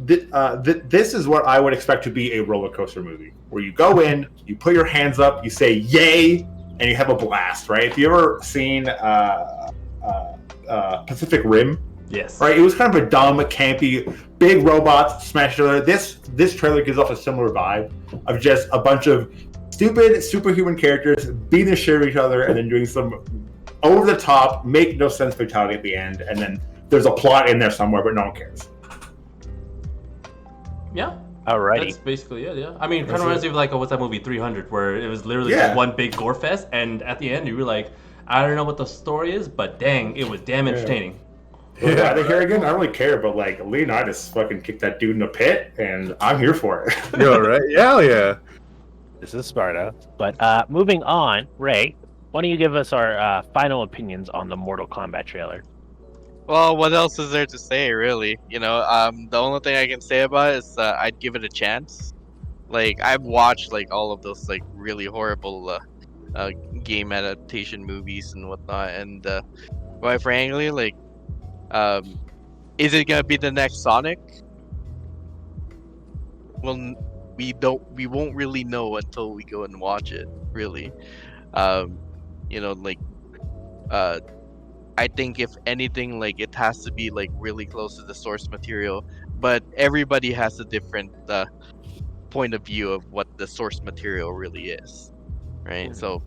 this is what I would expect to be a roller coaster movie, where you go in, you put your hands up, you say yay, and you have a blast, right? If you ever seen Pacific Rim, yes, right, it was kind of a dumb, campy, big robots smash each other. This trailer gives off a similar vibe of just a bunch of stupid superhuman characters beating the shit out of each other and then doing some over the top, make no sense fatality at the end, and then there's a plot in there somewhere, but no one cares. Yeah. Alrighty. That's basically it, yeah. I mean, it kind of reminds me of what's that movie 300, where it was literally just one big gore fest, and at the end you were I don't know what the story is, but dang, it was damn entertaining. Yeah, out of here again. I don't really care, but Leonidas fucking kicked that dude in the pit, and I'm here for it. Yo, right? Yeah, yeah. This is Sparta. But moving on, Ray, why don't you give us our final opinions on the Mortal Kombat trailer? Well, what else is there to say, really? The only thing I can say about it is I'd give it a chance. I've watched all of those really horrible game adaptation movies and whatnot, and quite frankly, Is it gonna be the next Sonic? Well, we won't really know until we go and watch it. Really, you know, like, I think if anything, like it has to be like really close to the source material. But everybody has a different point of view of what the source material really is, right? Mhm. So,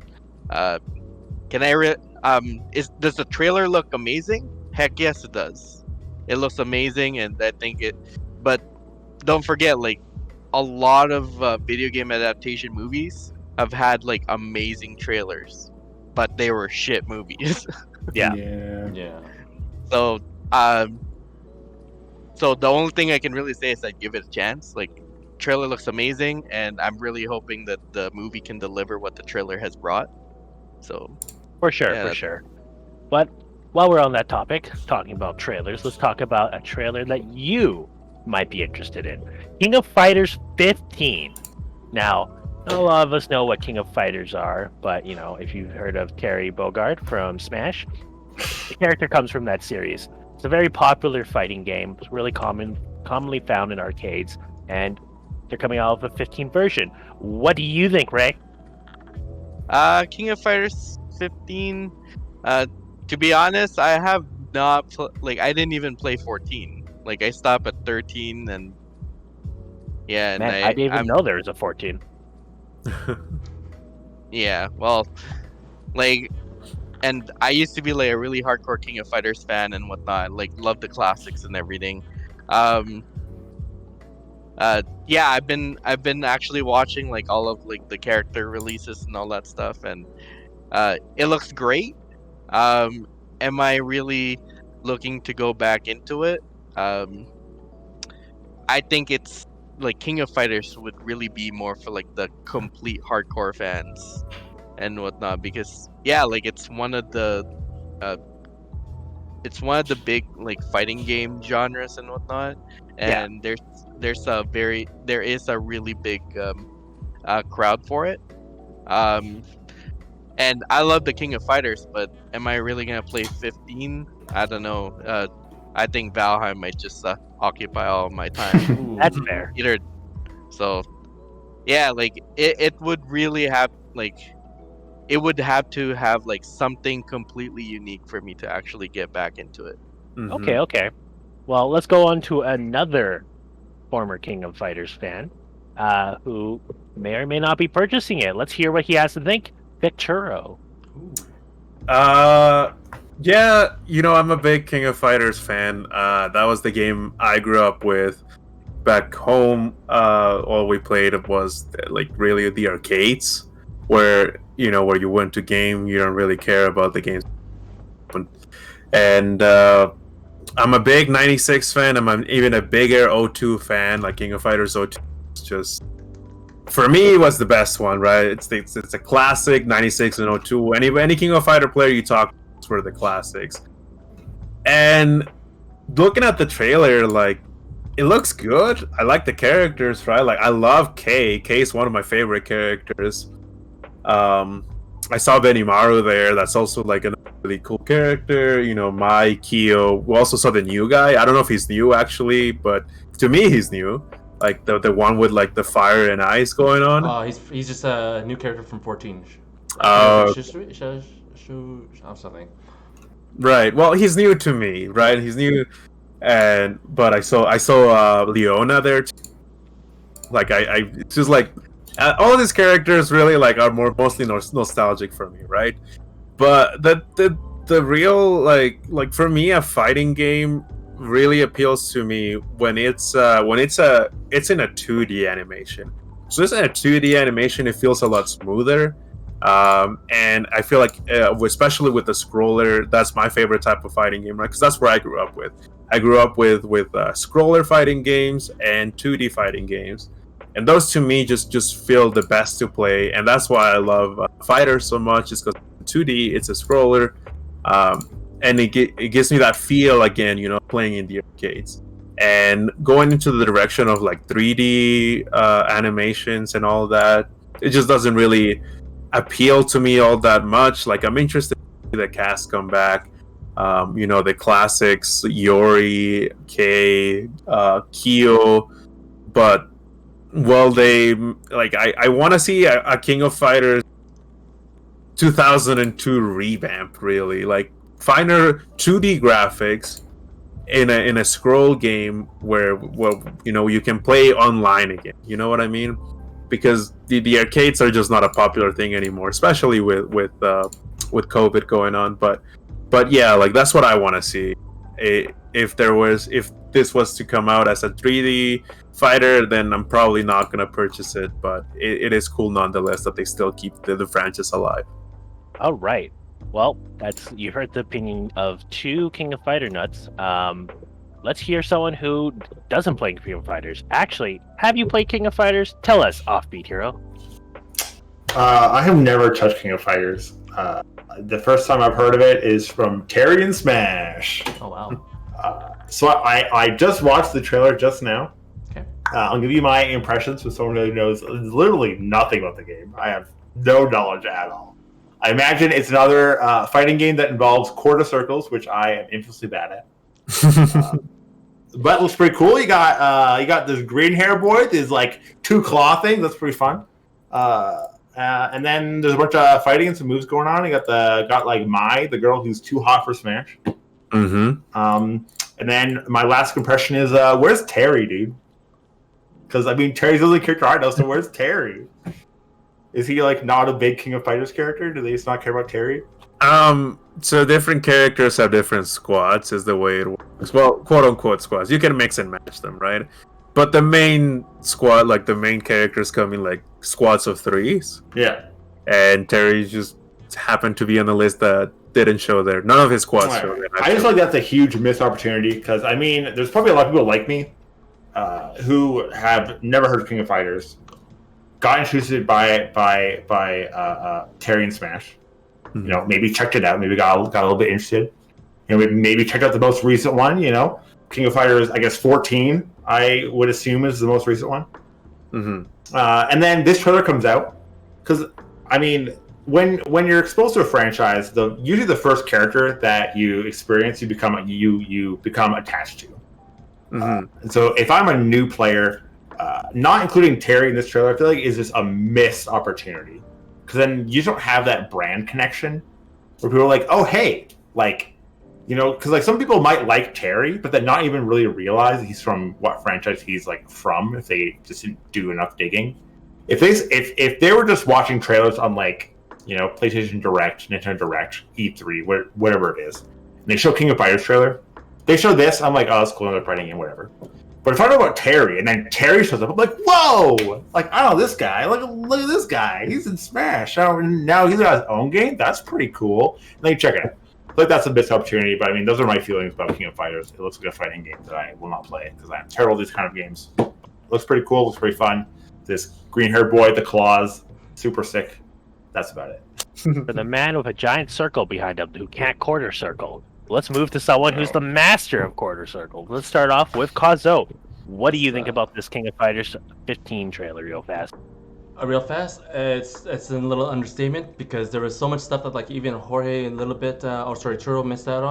can I? Does the trailer look amazing? Heck yes, it does. It looks amazing, and I think it. But don't forget, like a lot of video game adaptation movies have had like amazing trailers, but they were shit movies. Yeah. Yeah. So, so the only thing I can really say is I give it a chance. Like, trailer looks amazing, and I'm really hoping that the movie can deliver what the trailer has brought. So, For sure, Yeah, for that's- sure. But while we're on that topic, talking about trailers, let's talk about a trailer that you might be interested in. King of Fighters 15. Now, not a lot of us know what King of Fighters are, but you know, if you've heard of Terry Bogard from Smash, the character comes from that series. It's a very popular fighting game. It's really commonly found in arcades, and they're coming out with a 15 version. What do you think, Ray? King of Fighters 15. To be honest, I have not like I didn't even play 14. Like I stopped at 13, and yeah, and Man, I didn't even I'm know there was a 14. yeah. Well, like, and I used to be like a really hardcore King of Fighters fan and whatnot. Like, love the classics and everything. Yeah, I've been actually watching like all of like the character releases and all that stuff, and it looks great. Am I really looking to go back into it? I think it's like King of Fighters would really be more for like the complete hardcore fans and whatnot, because yeah, like uh, it's one of the big like fighting game genres and whatnot, Yeah. and there is a really big crowd for it. Um, and I love the King of Fighters, but am I really gonna play 15? I don't know. I think Valheim might just occupy all of my time. That's fair. Either so, yeah, like it would really have like it would have to have like something completely unique for me to actually get back into it. Mhm. Okay, okay. Well, let's go on to another former King of Fighters fan who may or may not be purchasing it. Let's hear what he has to think. Thicc Churro. Yeah, you know, I'm a big King of Fighters fan. That was the game I grew up with. Back home, all we played was like really the arcades, where where you went to game, you don't really care about the games. And I'm a big '96 fan. Even a bigger '02 fan. Like King of Fighters '02 is just, for me, it was the best one, right? It's a classic. '96 and '02. Any King of Fighter player you talk to were the classics. And looking at the trailer, like, it looks good. I like the characters, right? Like, I love Kay. Kay's one of my favorite characters. I saw Benimaru there. That's also like a really cool character. Mai, Kyo. We also saw the new guy. I don't know if he's new actually, but to me, he's new. Like the one with like the fire and ice going on. He's just a new character from 14. Something. Right. Well, he's new to me, right? He's new, but I saw Leona there too. Like it's just like all of these characters really like are mostly nostalgic for me, right? But the real like for me, a fighting game really appeals to me when it's in a 2D animation. So this in a 2D animation, it feels a lot smoother. And I feel like, especially with the scroller, that's my favorite type of fighting game, right? Because that's where I grew up with. I grew up with scroller fighting games and 2D fighting games, and those to me just feel the best to play, and that's why I love Fighters so much. Is because 2D, it's a scroller, and it gives me that feel again, playing in the arcades. And going into the direction of like 3D animations and all that, it just doesn't really appeal to me all that much. Like, I'm interested to see the cast come back. The classics, Yori, Kei, Kyo, but I want to see a King of Fighters 2002 revamp, really, like finer 2D graphics in a scroll game where you can play online again. You know what I mean? Because the arcades are just not a popular thing anymore, especially with COVID going on. But yeah, like that's what I want to see. If this was to come out as a 3D fighter, then I'm probably not gonna purchase it. But it is cool nonetheless that they still keep the franchise alive. All right. Well, you heard the opinion of two King of Fighter nuts. Let's hear someone who doesn't play King of Fighters. Actually, have you played King of Fighters? Tell us, Offbeat Hero. I have never touched King of Fighters. The first time I've heard of it is from Terry and Smash. Oh wow. So I just watched the trailer just now. Okay. I'll give you my impressions from someone who knows literally nothing about the game. I have no knowledge at all. I imagine it's another fighting game that involves quarter circles, which I am infamously bad at. But it looks pretty cool. You got this green hair boy. There's like two claw things. That's pretty fun. And then there's a bunch of fighting and some moves going on. You got like Mai, the girl who's too hot for Smash. Mm-hmm. And then my last impression is, where's Terry, dude? Because Terry's the only character I know. So where's Terry? Is he like not a big King of Fighters character? Do they just not care about Terry? So different characters have different squads, is the way it works. Well, quote unquote squads. You can mix and match them, right? But the main squad, like the main characters, come in like squads of 3s. Yeah. And Terry just happened to be on the list that didn't show there. None of his squads showed there. I just feel like that's a huge missed opportunity because there's probably a lot of people like me who have never heard of King of Fighters, got introduced by Terry and Smash. Mm-hmm. Maybe checked it out. Maybe got a little bit interested. Maybe checked out the most recent one. King of Fighters, I guess 14. I would assume is the most recent one. Mm-hmm. And then this trailer comes out because when you're exposed to a franchise, usually the first character that you experience, you become attached to. Mm-hmm. And so if I'm a new player, not including Terry in this trailer, I feel like is just a missed opportunity. Because then you don't have that brand connection where people are like, oh, hey, because like some people might like Terry, but then not even really realize he's from what franchise he's like from if they just didn't do enough digging. If they were just watching trailers on PlayStation Direct, Nintendo Direct, E3, whatever it is, and they show King of Fighters trailer, they show this, I'm like, oh, that's cool, another fighting game, whatever. But if I know about Terry, and then Terry shows up, I'm like, whoa! Like, I know this guy. Look at this guy. He's in Smash. Now he's got his own game? That's pretty cool. And then you check it out. Like, that's a missed opportunity, but those are my feelings about King of Fighters. It looks like a fighting game that I will not play, because I'm terrible at these kind of games. It looks pretty cool. Looks pretty fun. This green-haired boy, the claws, super sick. That's about it. For the man with a giant circle behind him who can't quarter circle, let's move to someone who's the master of quarter circle. Let's start off with Kazo. What do you think about this King of Fighters 15 trailer real fast? Real fast, it's a little understatement because there was so much stuff that even Jorge and a little bit, Churro missed out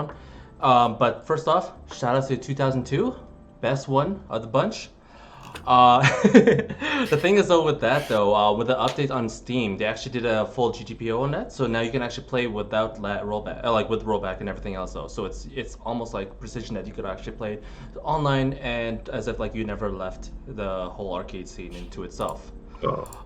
on. But first off, shout out to 2002, best one of the bunch. The thing is though with that with the update on Steam, they actually did a full GTPO on that, so now you can actually play without rollback, with rollback and everything else though. So it's almost like precision that you could actually play online and as if you never left the whole arcade scene into itself.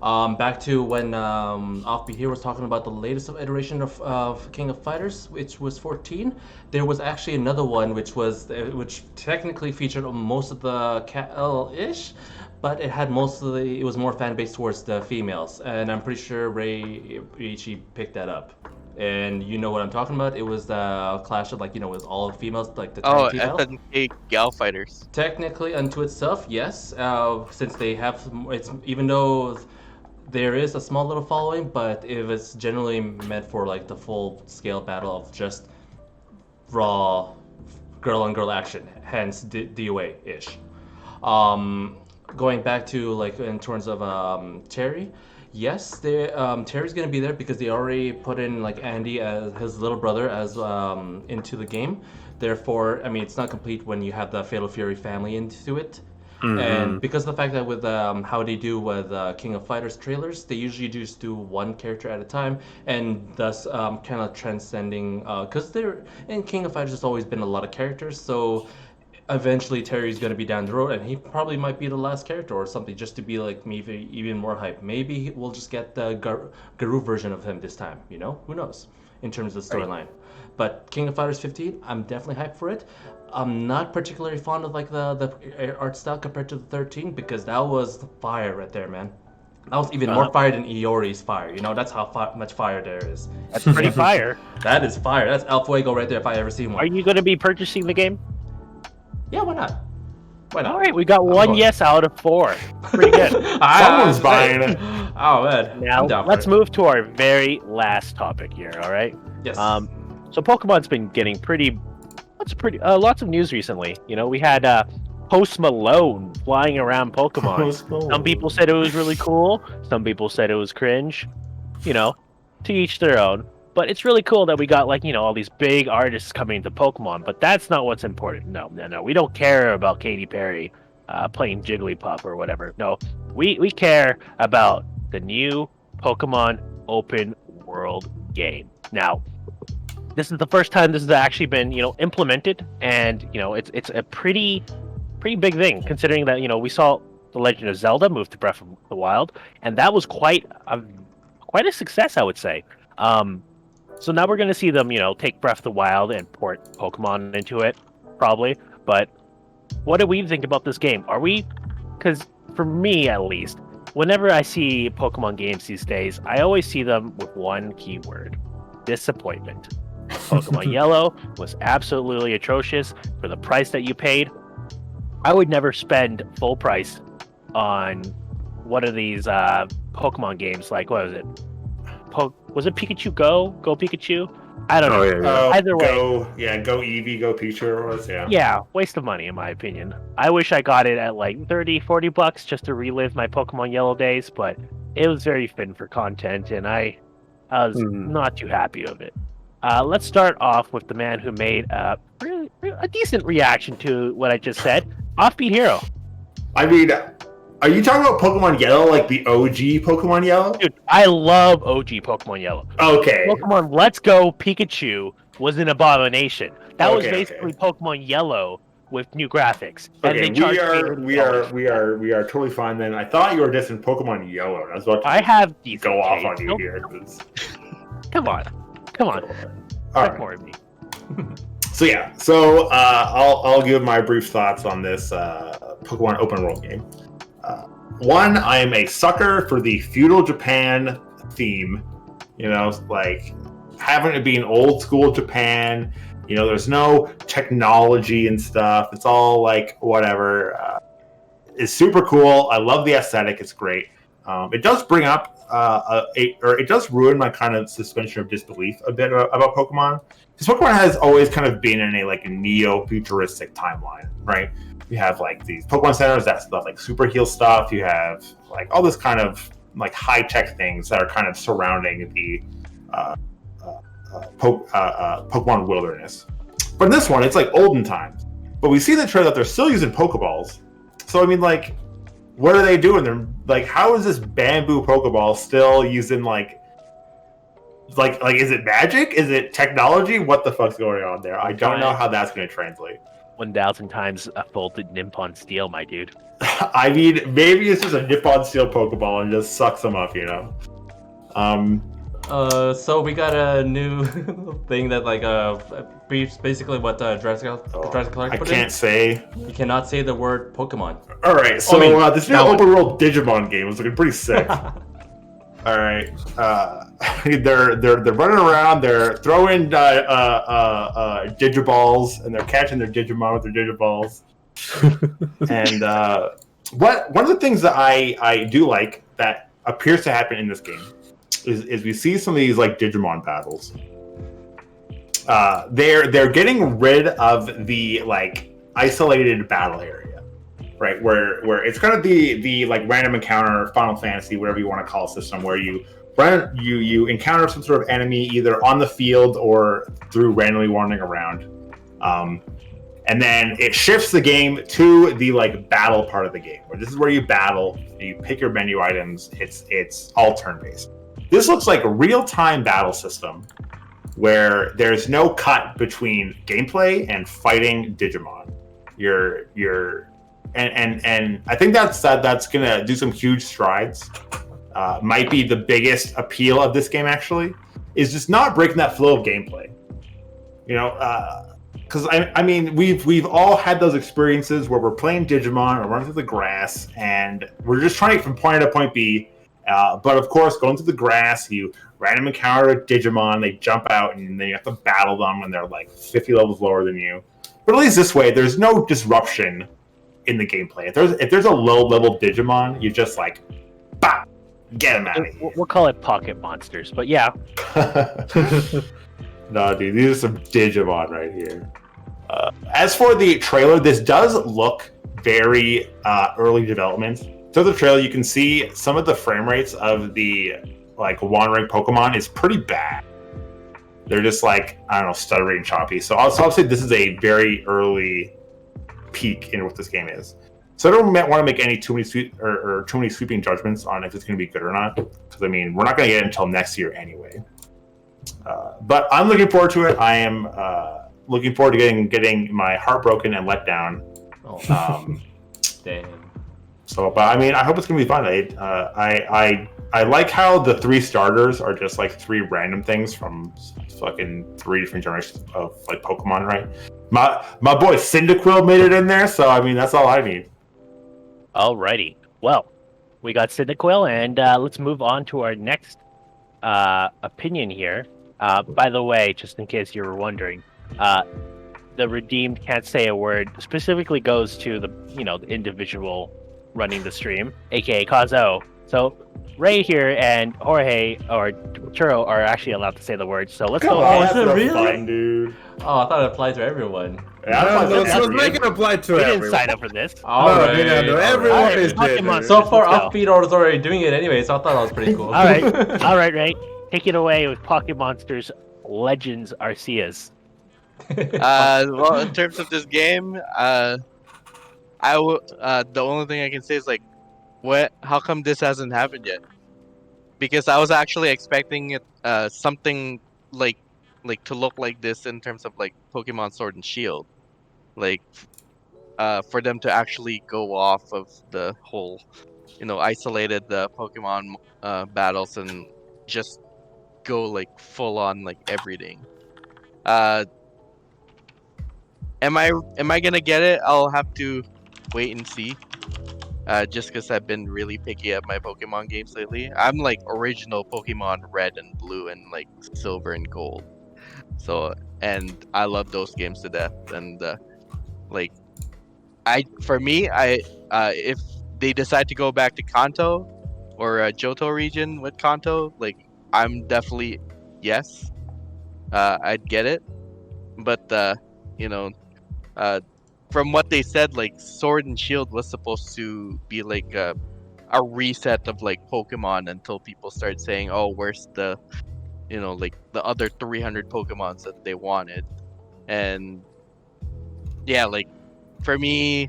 Back to when Offbeat here was talking about the latest iteration of King of Fighters, which was 14. There was actually another one which technically featured most of the KL-ish, but it was more fan based towards the females, and I'm pretty sure Ichi picked that up. And you know what I'm talking about? It was the clash of with all females, the FNK Gal Fighters. Technically, unto itself, yes. Since they have, even though there is a small little following, but it was generally meant for the full scale battle of just raw girl on girl action, hence DOA ish. Going back to in terms of Terry. Yes, Terry's gonna be there because they already put in like Andy as his little brother as into the game. Therefore, I mean, it's not complete when you have the Fatal Fury family into it. And because of the fact that with how they do with King of Fighters trailers, they usually just do one character at a time, and thus kind of transcending. Because they're in King of Fighters, there's always been a lot of characters, so eventually Terry's going to be down the road, and he probably might be the last character or something, just to be like maybe even more hype. Maybe we'll just get the Garou version of him this time. You know, who knows in terms of the storyline. But King of Fighters 15, I'm definitely hyped for it. I'm not particularly fond of like the art style compared to the 13 because that was fire right there, man. That was even more fire than Iori's fire. You know, that's how much fire there is. That's pretty fire. That is fire. That's El Fuego right there if I ever seen one. Are you going to be purchasing the game? Yeah, why not? Why not? All right, we got one yes out of 4. Pretty good. Someone's buying it. Oh man. Now let's move to our very last topic here. All right. Yes. So Pokemon's been getting lots of news recently. You know, we had Post Malone flying around Pokemon. Some people said it was really cool. Some people said it was cringe. You know, to each their own. But it's really cool that we got like, you know, all these big artists coming to Pokemon. But that's not what's important. No. We don't care about Katy Perry playing Jigglypuff or whatever. No, we care about the new Pokemon open world game. Now, this is the first time this has actually been, you know, implemented, and you know, it's a pretty big thing considering that, you know, we saw The Legend of Zelda move to Breath of the Wild, and that was quite a success, I would say. So now we're going to see them, you know, take Breath of the Wild and port Pokemon into it, probably. But what do we think about this game? Because for me at least, whenever I see Pokemon games these days, I always see them with one keyword: disappointment. Pokemon Yellow was absolutely atrocious for the price that you paid. I would never spend full price on one of these Pokemon games. Like, what was it? Was it Pikachu Go? Go Pikachu? I don't know. Yeah. Either way. Go Eevee, go Pichu, yeah. Yeah, waste of money in my opinion. I wish I got it at like $30-$40 just to relive my Pokemon Yellow days, but it was very thin for content, and I was not too happy with it. Let's start off with the man who made a decent reaction to what I just said. Offbeat Hero. I mean, are you talking about Pokemon Yellow, like the OG Pokemon Yellow? Dude, I love OG Pokemon Yellow. Okay. Pokemon Let's Go Pikachu was an abomination. That was basically Pokemon Yellow with new graphics. Okay, we are totally fine then. I thought you were dissing Pokemon Yellow. I was about to have go off on you here. Come on. All right. More of me. So I'll give my brief thoughts on this Pokemon open world game. One, I am a sucker for the feudal Japan theme. You know, like having it be an old school Japan. You know, there's no technology and stuff. It's all like whatever. It's super cool. I love the aesthetic. It's great. It does bring up it does ruin my kind of suspension of disbelief a bit about Pokemon. Because Pokemon has always kind of been in a like neo-futuristic timeline, right? You have like these Pokemon centers that stuff like super heal stuff. You have like all this kind of like high-tech things that are kind of surrounding the Pokemon wilderness. But in this one, it's like olden times. But we see in the trailer that they're still using Pokeballs. So I mean, like, what are they doing? They're like, how is this bamboo Pokeball still using like is it magic? Is it technology? What the fuck's going on there? I don't know how that's going to translate. 1,000 times a folded Nippon Steel, my dude. I mean, maybe it's just a Nippon Steel Pokeball and just sucks them up, you know. So we got a new thing that like basically what Jurassic Clark put in. I can't say. You cannot say the word Pokemon. All right, so this new open world Digimon game is looking pretty sick. All right, they're running around. They're throwing Digiballs, and they're catching their Digimon with their Digiballs. And one of the things that I do like that appears to happen in this game is we see some of these like Digimon battles. They're getting rid of the like isolated battle area. right? Where it's kind of the like random encounter, Final Fantasy, whatever you want to call a system, where you encounter some sort of enemy either on the field or through randomly wandering around, and then it shifts the game to the like battle part of the game, where this is where you battle, you pick your menu items. It's all turn based. This looks like a real time battle system where there's no cut between gameplay and fighting Digimon. And I think that's gonna do some huge strides. Might be the biggest appeal of this game, actually, is just not breaking that flow of gameplay. You know, because I mean we've all had those experiences where we're playing Digimon or running through the grass and we're just trying to get from point A to point B. But of course, going through the grass, you random encounter a Digimon, they jump out, and then you have to battle them when they're like 50 levels lower than you. But at least this way, there's no disruption in the gameplay. If there's a low level Digimon, you just like, bah, get him out of here. We'll call it pocket monsters, but yeah. No, dude, these are some Digimon right here. As for the trailer, this does look very early development. Through the trailer, you can see some of the frame rates of the like wandering Pokemon is pretty bad. They're just like, I don't know, stuttering, choppy. So obviously this is a very early peek in what this game is. So I don't want to make any too many sweeping judgments on if it's going to be good or not. Because I mean, we're not going to get it until next year anyway. But I'm looking forward to it. I am looking forward to getting my heart broken and let down. Oh, damn. So, but I mean, I hope it's gonna be fun. I like how the 3 starters are just like 3 random things from fucking 3 different generations of like Pokemon, right? My boy Cyndaquil made it in there, so I mean that's all I need. Alrighty. Well, we got Cyndaquil, and let's move on to our next opinion here. By the way, just in case you were wondering, the redeemed can't say a word specifically goes to the the individual running the stream, aka Kazo. So Ray here and Jorge or Churro are actually allowed to say the words. So let's go ahead. Is it really? Fun, dude. Oh, I thought it applied to everyone. Yeah, let's make it apply to We everyone. didn't sign up for this. Alright. Everyone is Pokemon. So far, Let's go. Offbeat was already doing it anyway, so I thought that was pretty cool. All right, Ray. Take it away with Pocket Monsters Legends Arceus. Well, in terms of this game, the only thing I can say is like, how come this hasn't happened yet? Because I was actually expecting it, something like to look like this in terms of like Pokemon Sword and Shield, like for them to actually go off of the whole, isolated Pokemon battles and just go like full on like everything. Am I gonna get it? I'll have to wait and see. Just because I've been really picky at my Pokemon games lately. I'm like original Pokemon Red and Blue and like Silver and Gold. So, and I love those games to death. And if they decide to go back to Kanto or Johto region with Kanto, like I'm definitely yes. I'd get it, but from what they said, like Sword and Shield was supposed to be like a reset of like Pokemon until people start saying, "Oh, where's the, like the other 300 Pokemons that they wanted?" And yeah, like for me,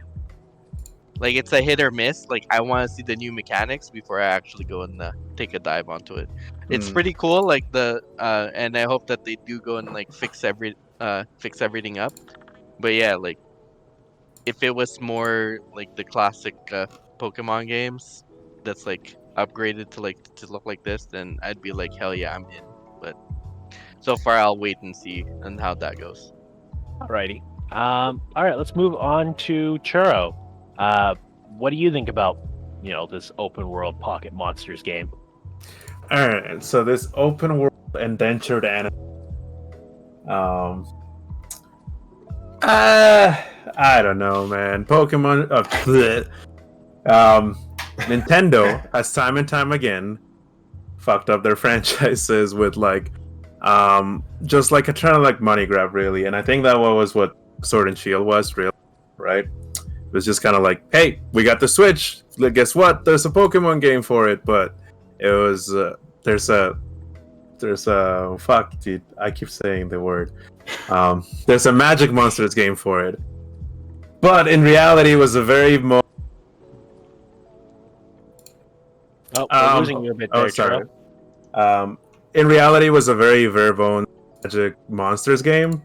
like it's a hit or miss. Like I want to see the new mechanics before I actually go and take a dive onto it. It's pretty cool, like and I hope that they do go and like fix everything up. But yeah, like if it was more like the classic Pokemon games that's like upgraded to look like this, then I'd be like, hell yeah, I'm in. But so far, I'll wait and see and how that goes. Alrighty. All right, let's move on to Churro. What do you think about this open world Pocket Monsters game? All right, so this open world indentured anime. I don't know, man. Pokemon. Nintendo has time and time again fucked up their franchises with like, just like a trying to like money grab, really. And I think that was what Sword and Shield was, really, right? It was just kind of like, hey, we got the Switch. Guess what? There's a Pokemon game for it, but it was there's a fuck, dude. I keep saying the word. There's a Magic Monsters game for it, but in reality, it was a very Oh, we're losing you a bit there, sorry. Churro. In reality, it was a very bare-bones Magic Monsters game.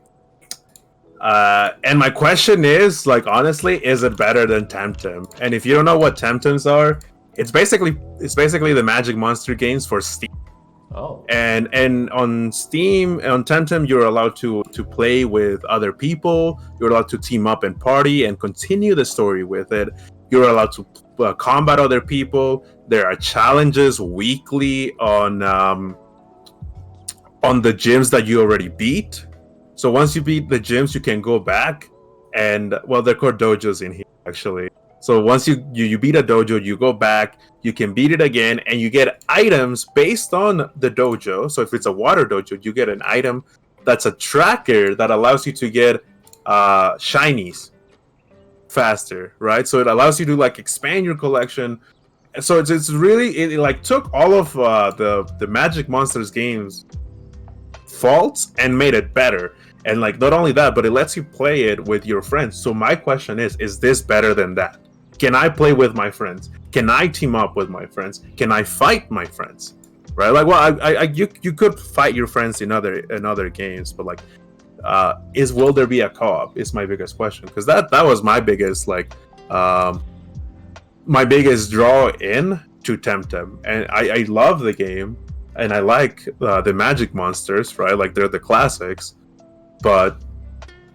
And my question is, like, honestly, is it better than Temtem? And if you don't know what Temtems are, it's basically the Magic Monster games for Steam. Oh. And on Steam, on Temtem, you're allowed to play with other people. You're allowed to team up and party and continue the story with it. You're allowed to combat other people. There are challenges weekly on the gyms that you already beat. So once you beat the gyms, you can go back and, well, they're called dojos in here, actually. So once you beat a dojo, you go back, you can beat it again, and you get items based on the dojo. So if it's a water dojo, you get an item that's a tracker that allows you to get shinies faster, right? So it allows you to like expand your collection. So it's really, it like took all of the Magic Monsters games faults and made it better. And like not only that, but it lets you play it with your friends. So my question is this better than that? Can I play with my friends? Can I team up with my friends? Can I fight my friends? Right? Like, well, you could fight your friends in other games, but like, will there be a co-op? Is my biggest question, because that was my biggest my biggest draw in to Temtem, and I love the game, and I like the Magic Monsters, right? Like they're the classics, but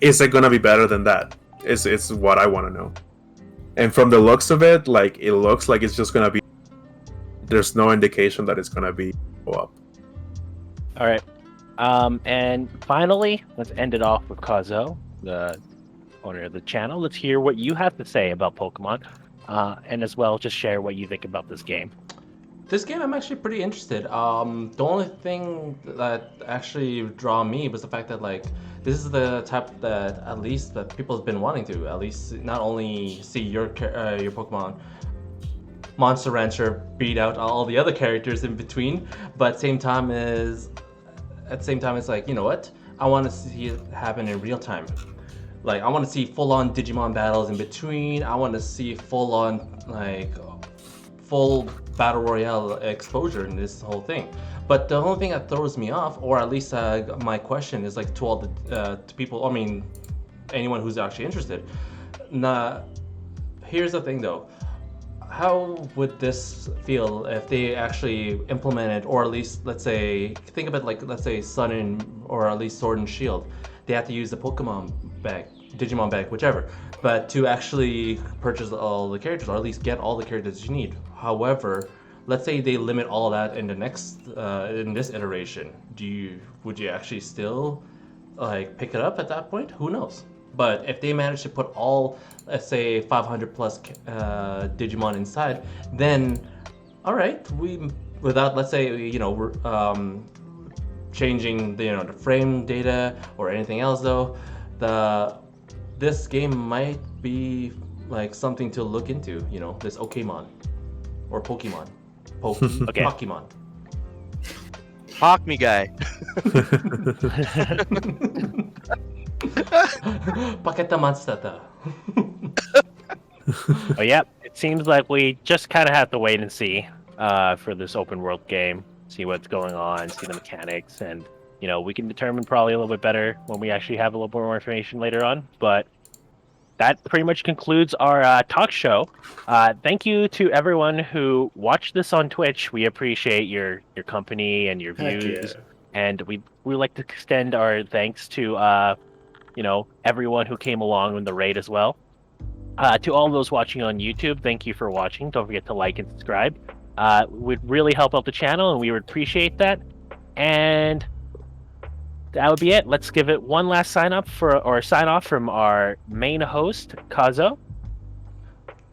is it gonna be better than that? It's what I want to know. And from the looks of it, like it looks like it's just gonna be. There's no indication that it's gonna be go up. All right, and finally, let's end it off with Kazo, the owner of the channel. Let's hear what you have to say about Pokemon, and as well, just share what you think about this game. This game, I'm actually pretty interested. The only thing that actually draw me was the fact that like this is the type that at least that people have been wanting to at least not only see your Pokemon Monster Rancher beat out all the other characters in between, but at the same time it's like, you know what? I want to see it happen in real time. Like I want to see full-on Digimon battles in between. I want to see full-on full battle royale exposure in this whole thing. But the only thing that throws me off, or at least my question is like to all the to people, I mean anyone who's actually interested. Here's the thing though. How would this feel if they actually implemented, or at least let's say, think of it like, let's say Sun and, or at least Sword and Shield, they have to use the Pokemon bag, Digimon bag, whichever, but to actually purchase all the characters, or at least get all the characters you need. However, let's say they limit all that in the next, in this iteration. Would you actually still like pick it up at that point? Who knows? But if they manage to put all, let's say 500 plus Digimon inside, then all right, without, let's say, you know, we're changing the, you know, the frame data or anything else though, this game might be like something to look into, you know, this Okemon or Pokemon. Okay. Pokemon. Hawk me guy. Paketa. Oh yeah, it seems like we just kind of have to wait and see for this open world game, see what's going on, see the mechanics, and you know, we can determine probably a little bit better when we actually have a little more information later on. But that pretty much concludes our talk show. Thank you to everyone who watched this on Twitch. We appreciate your company and your views, and we like to extend our thanks to you know, everyone who came along in the raid as well. To all those watching on YouTube, thank you for watching. Don't forget to like and subscribe. Would really help out the channel, and we would appreciate that. And that would be it. Let's give it one last sign off from our main host, Kazo.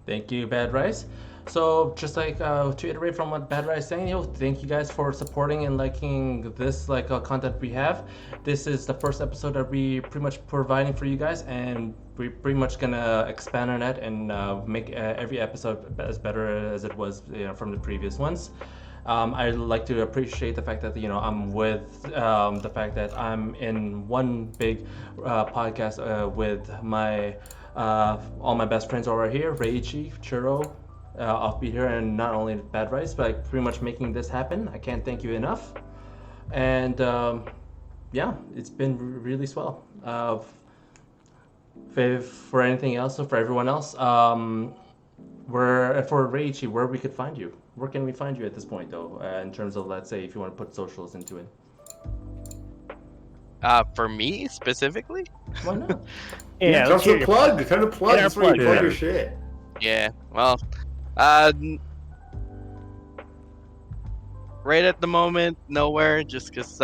Thank you, Bad Rice. So just like to iterate from what Bad Rai is saying, thank you guys for supporting and liking this content we have. This is the first episode that we pretty much providing for you guys, and we're pretty much gonna expand on that and make every episode as better as it was from the previous ones. I'd like to appreciate the fact that I'm with the fact that I'm in one big podcast with my all my best friends over here, Ichi, Churro, Offbeat here, and not only Bad Rice, but like, pretty much making this happen. I can't thank you enough. And yeah, it's been really swell. For anything else, or for everyone else, for Reichi, where we could find you. Where can we find you at this point, though, in terms of, let's say, if you want to put socials into it? For me specifically? Why not? Yeah, let's time hear to your plug. Time to plug. That's where you plug Yeah. your shit. Yeah. Well, right at the moment, nowhere. Just because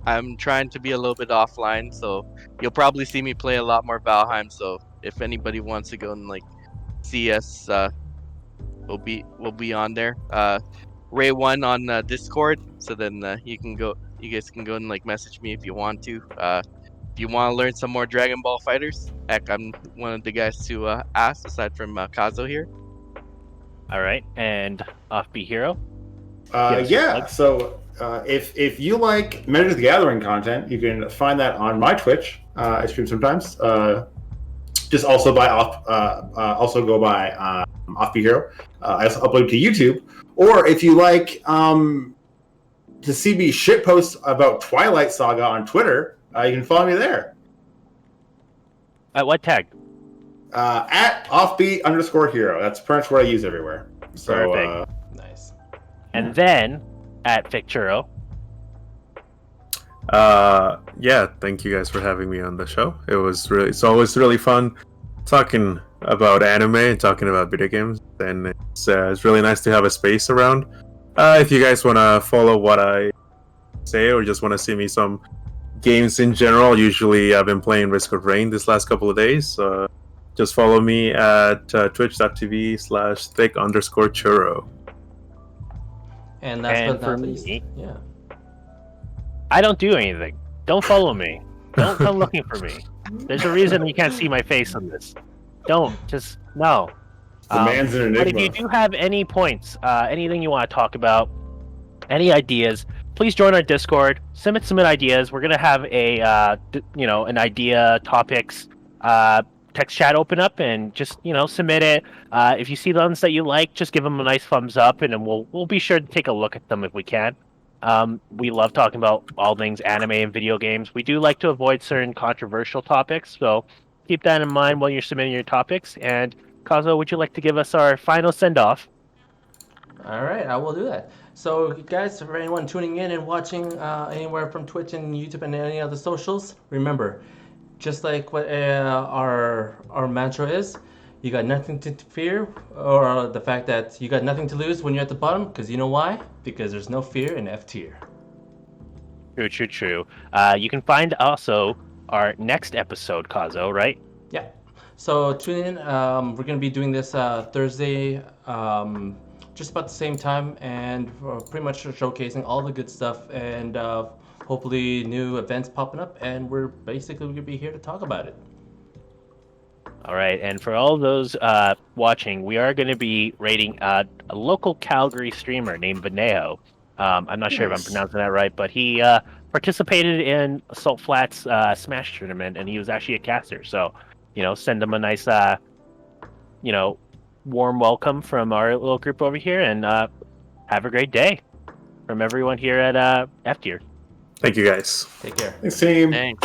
I'm trying to be a little bit offline, so you'll probably see me play a lot more Valheim. So if anybody wants to go and like see us, we'll be on there. Ray1 on Discord. So then you guys can go and like message me if you want to. If you want to learn some more Dragon Ball Fighters, heck, I'm one of the guys to ask aside from Kazo here. All right, and Offbeat Hero. Yes, Yeah. plug. So if you like Magic the Gathering content, you can find that on my Twitch. I stream sometimes. Just also also go by Offbeat Hero. I also upload to YouTube. Or if you like to see me shit post about Twilight Saga on Twitter, you can follow me there. At what tag? At offbeat_hero. That's pretty much what I use everywhere. So Perfect. Nice. And then at Thicc Churro. Yeah, thank you guys for having me on the show. It's always really fun talking about anime and talking about video games, and it's really nice to have a space around. If you guys want to follow what I say or just want to see me some games in general, usually I've been playing Risk of Rain this last couple of days. Just follow me at twitch.tv/Thicc_Churro. And last And but not for least, me- yeah. I don't do anything. Don't follow me. Don't come looking for me. There's a reason you can't see my face on this. Don't. Just no. the man's an But if enigma. you do have any points, anything you want to talk about, any ideas, please join our Discord. Submit ideas. We're gonna have an idea topics text chat open up, and just submit it. If you see the ones that you like, just give them a nice thumbs up, and then we'll be sure to take a look at them if we can. We love talking about all things anime and video games. We do like to avoid certain controversial topics, so keep that in mind while you're submitting your topics. And Kazo, would you like to give us our final send-off? All right, I will do that. So, guys, for anyone tuning in and watching anywhere from Twitch and YouTube and any other socials, remember, just like what our mantra is, you got nothing to fear, or the fact that you got nothing to lose when you're at the bottom, because you know why? Because there's no fear in F tier. True. You can find also our next episode, Kazo, right? Yeah. So tune in. We're gonna be doing this Thursday, just about the same time, and pretty much showcasing all the good stuff, and hopefully new events popping up. And we're basically gonna be here to talk about it. All right, and for all those watching, we are going to be rating a local Calgary streamer named Vineo. I'm not sure if I'm Nice. pronouncing that right, but he participated in Salt Flats Smash tournament, and he was actually a caster. So, send him a nice, warm welcome from our little group over here, and have a great day from everyone here at F Tier. Thank you guys. Take care. Thanks, team. Thanks.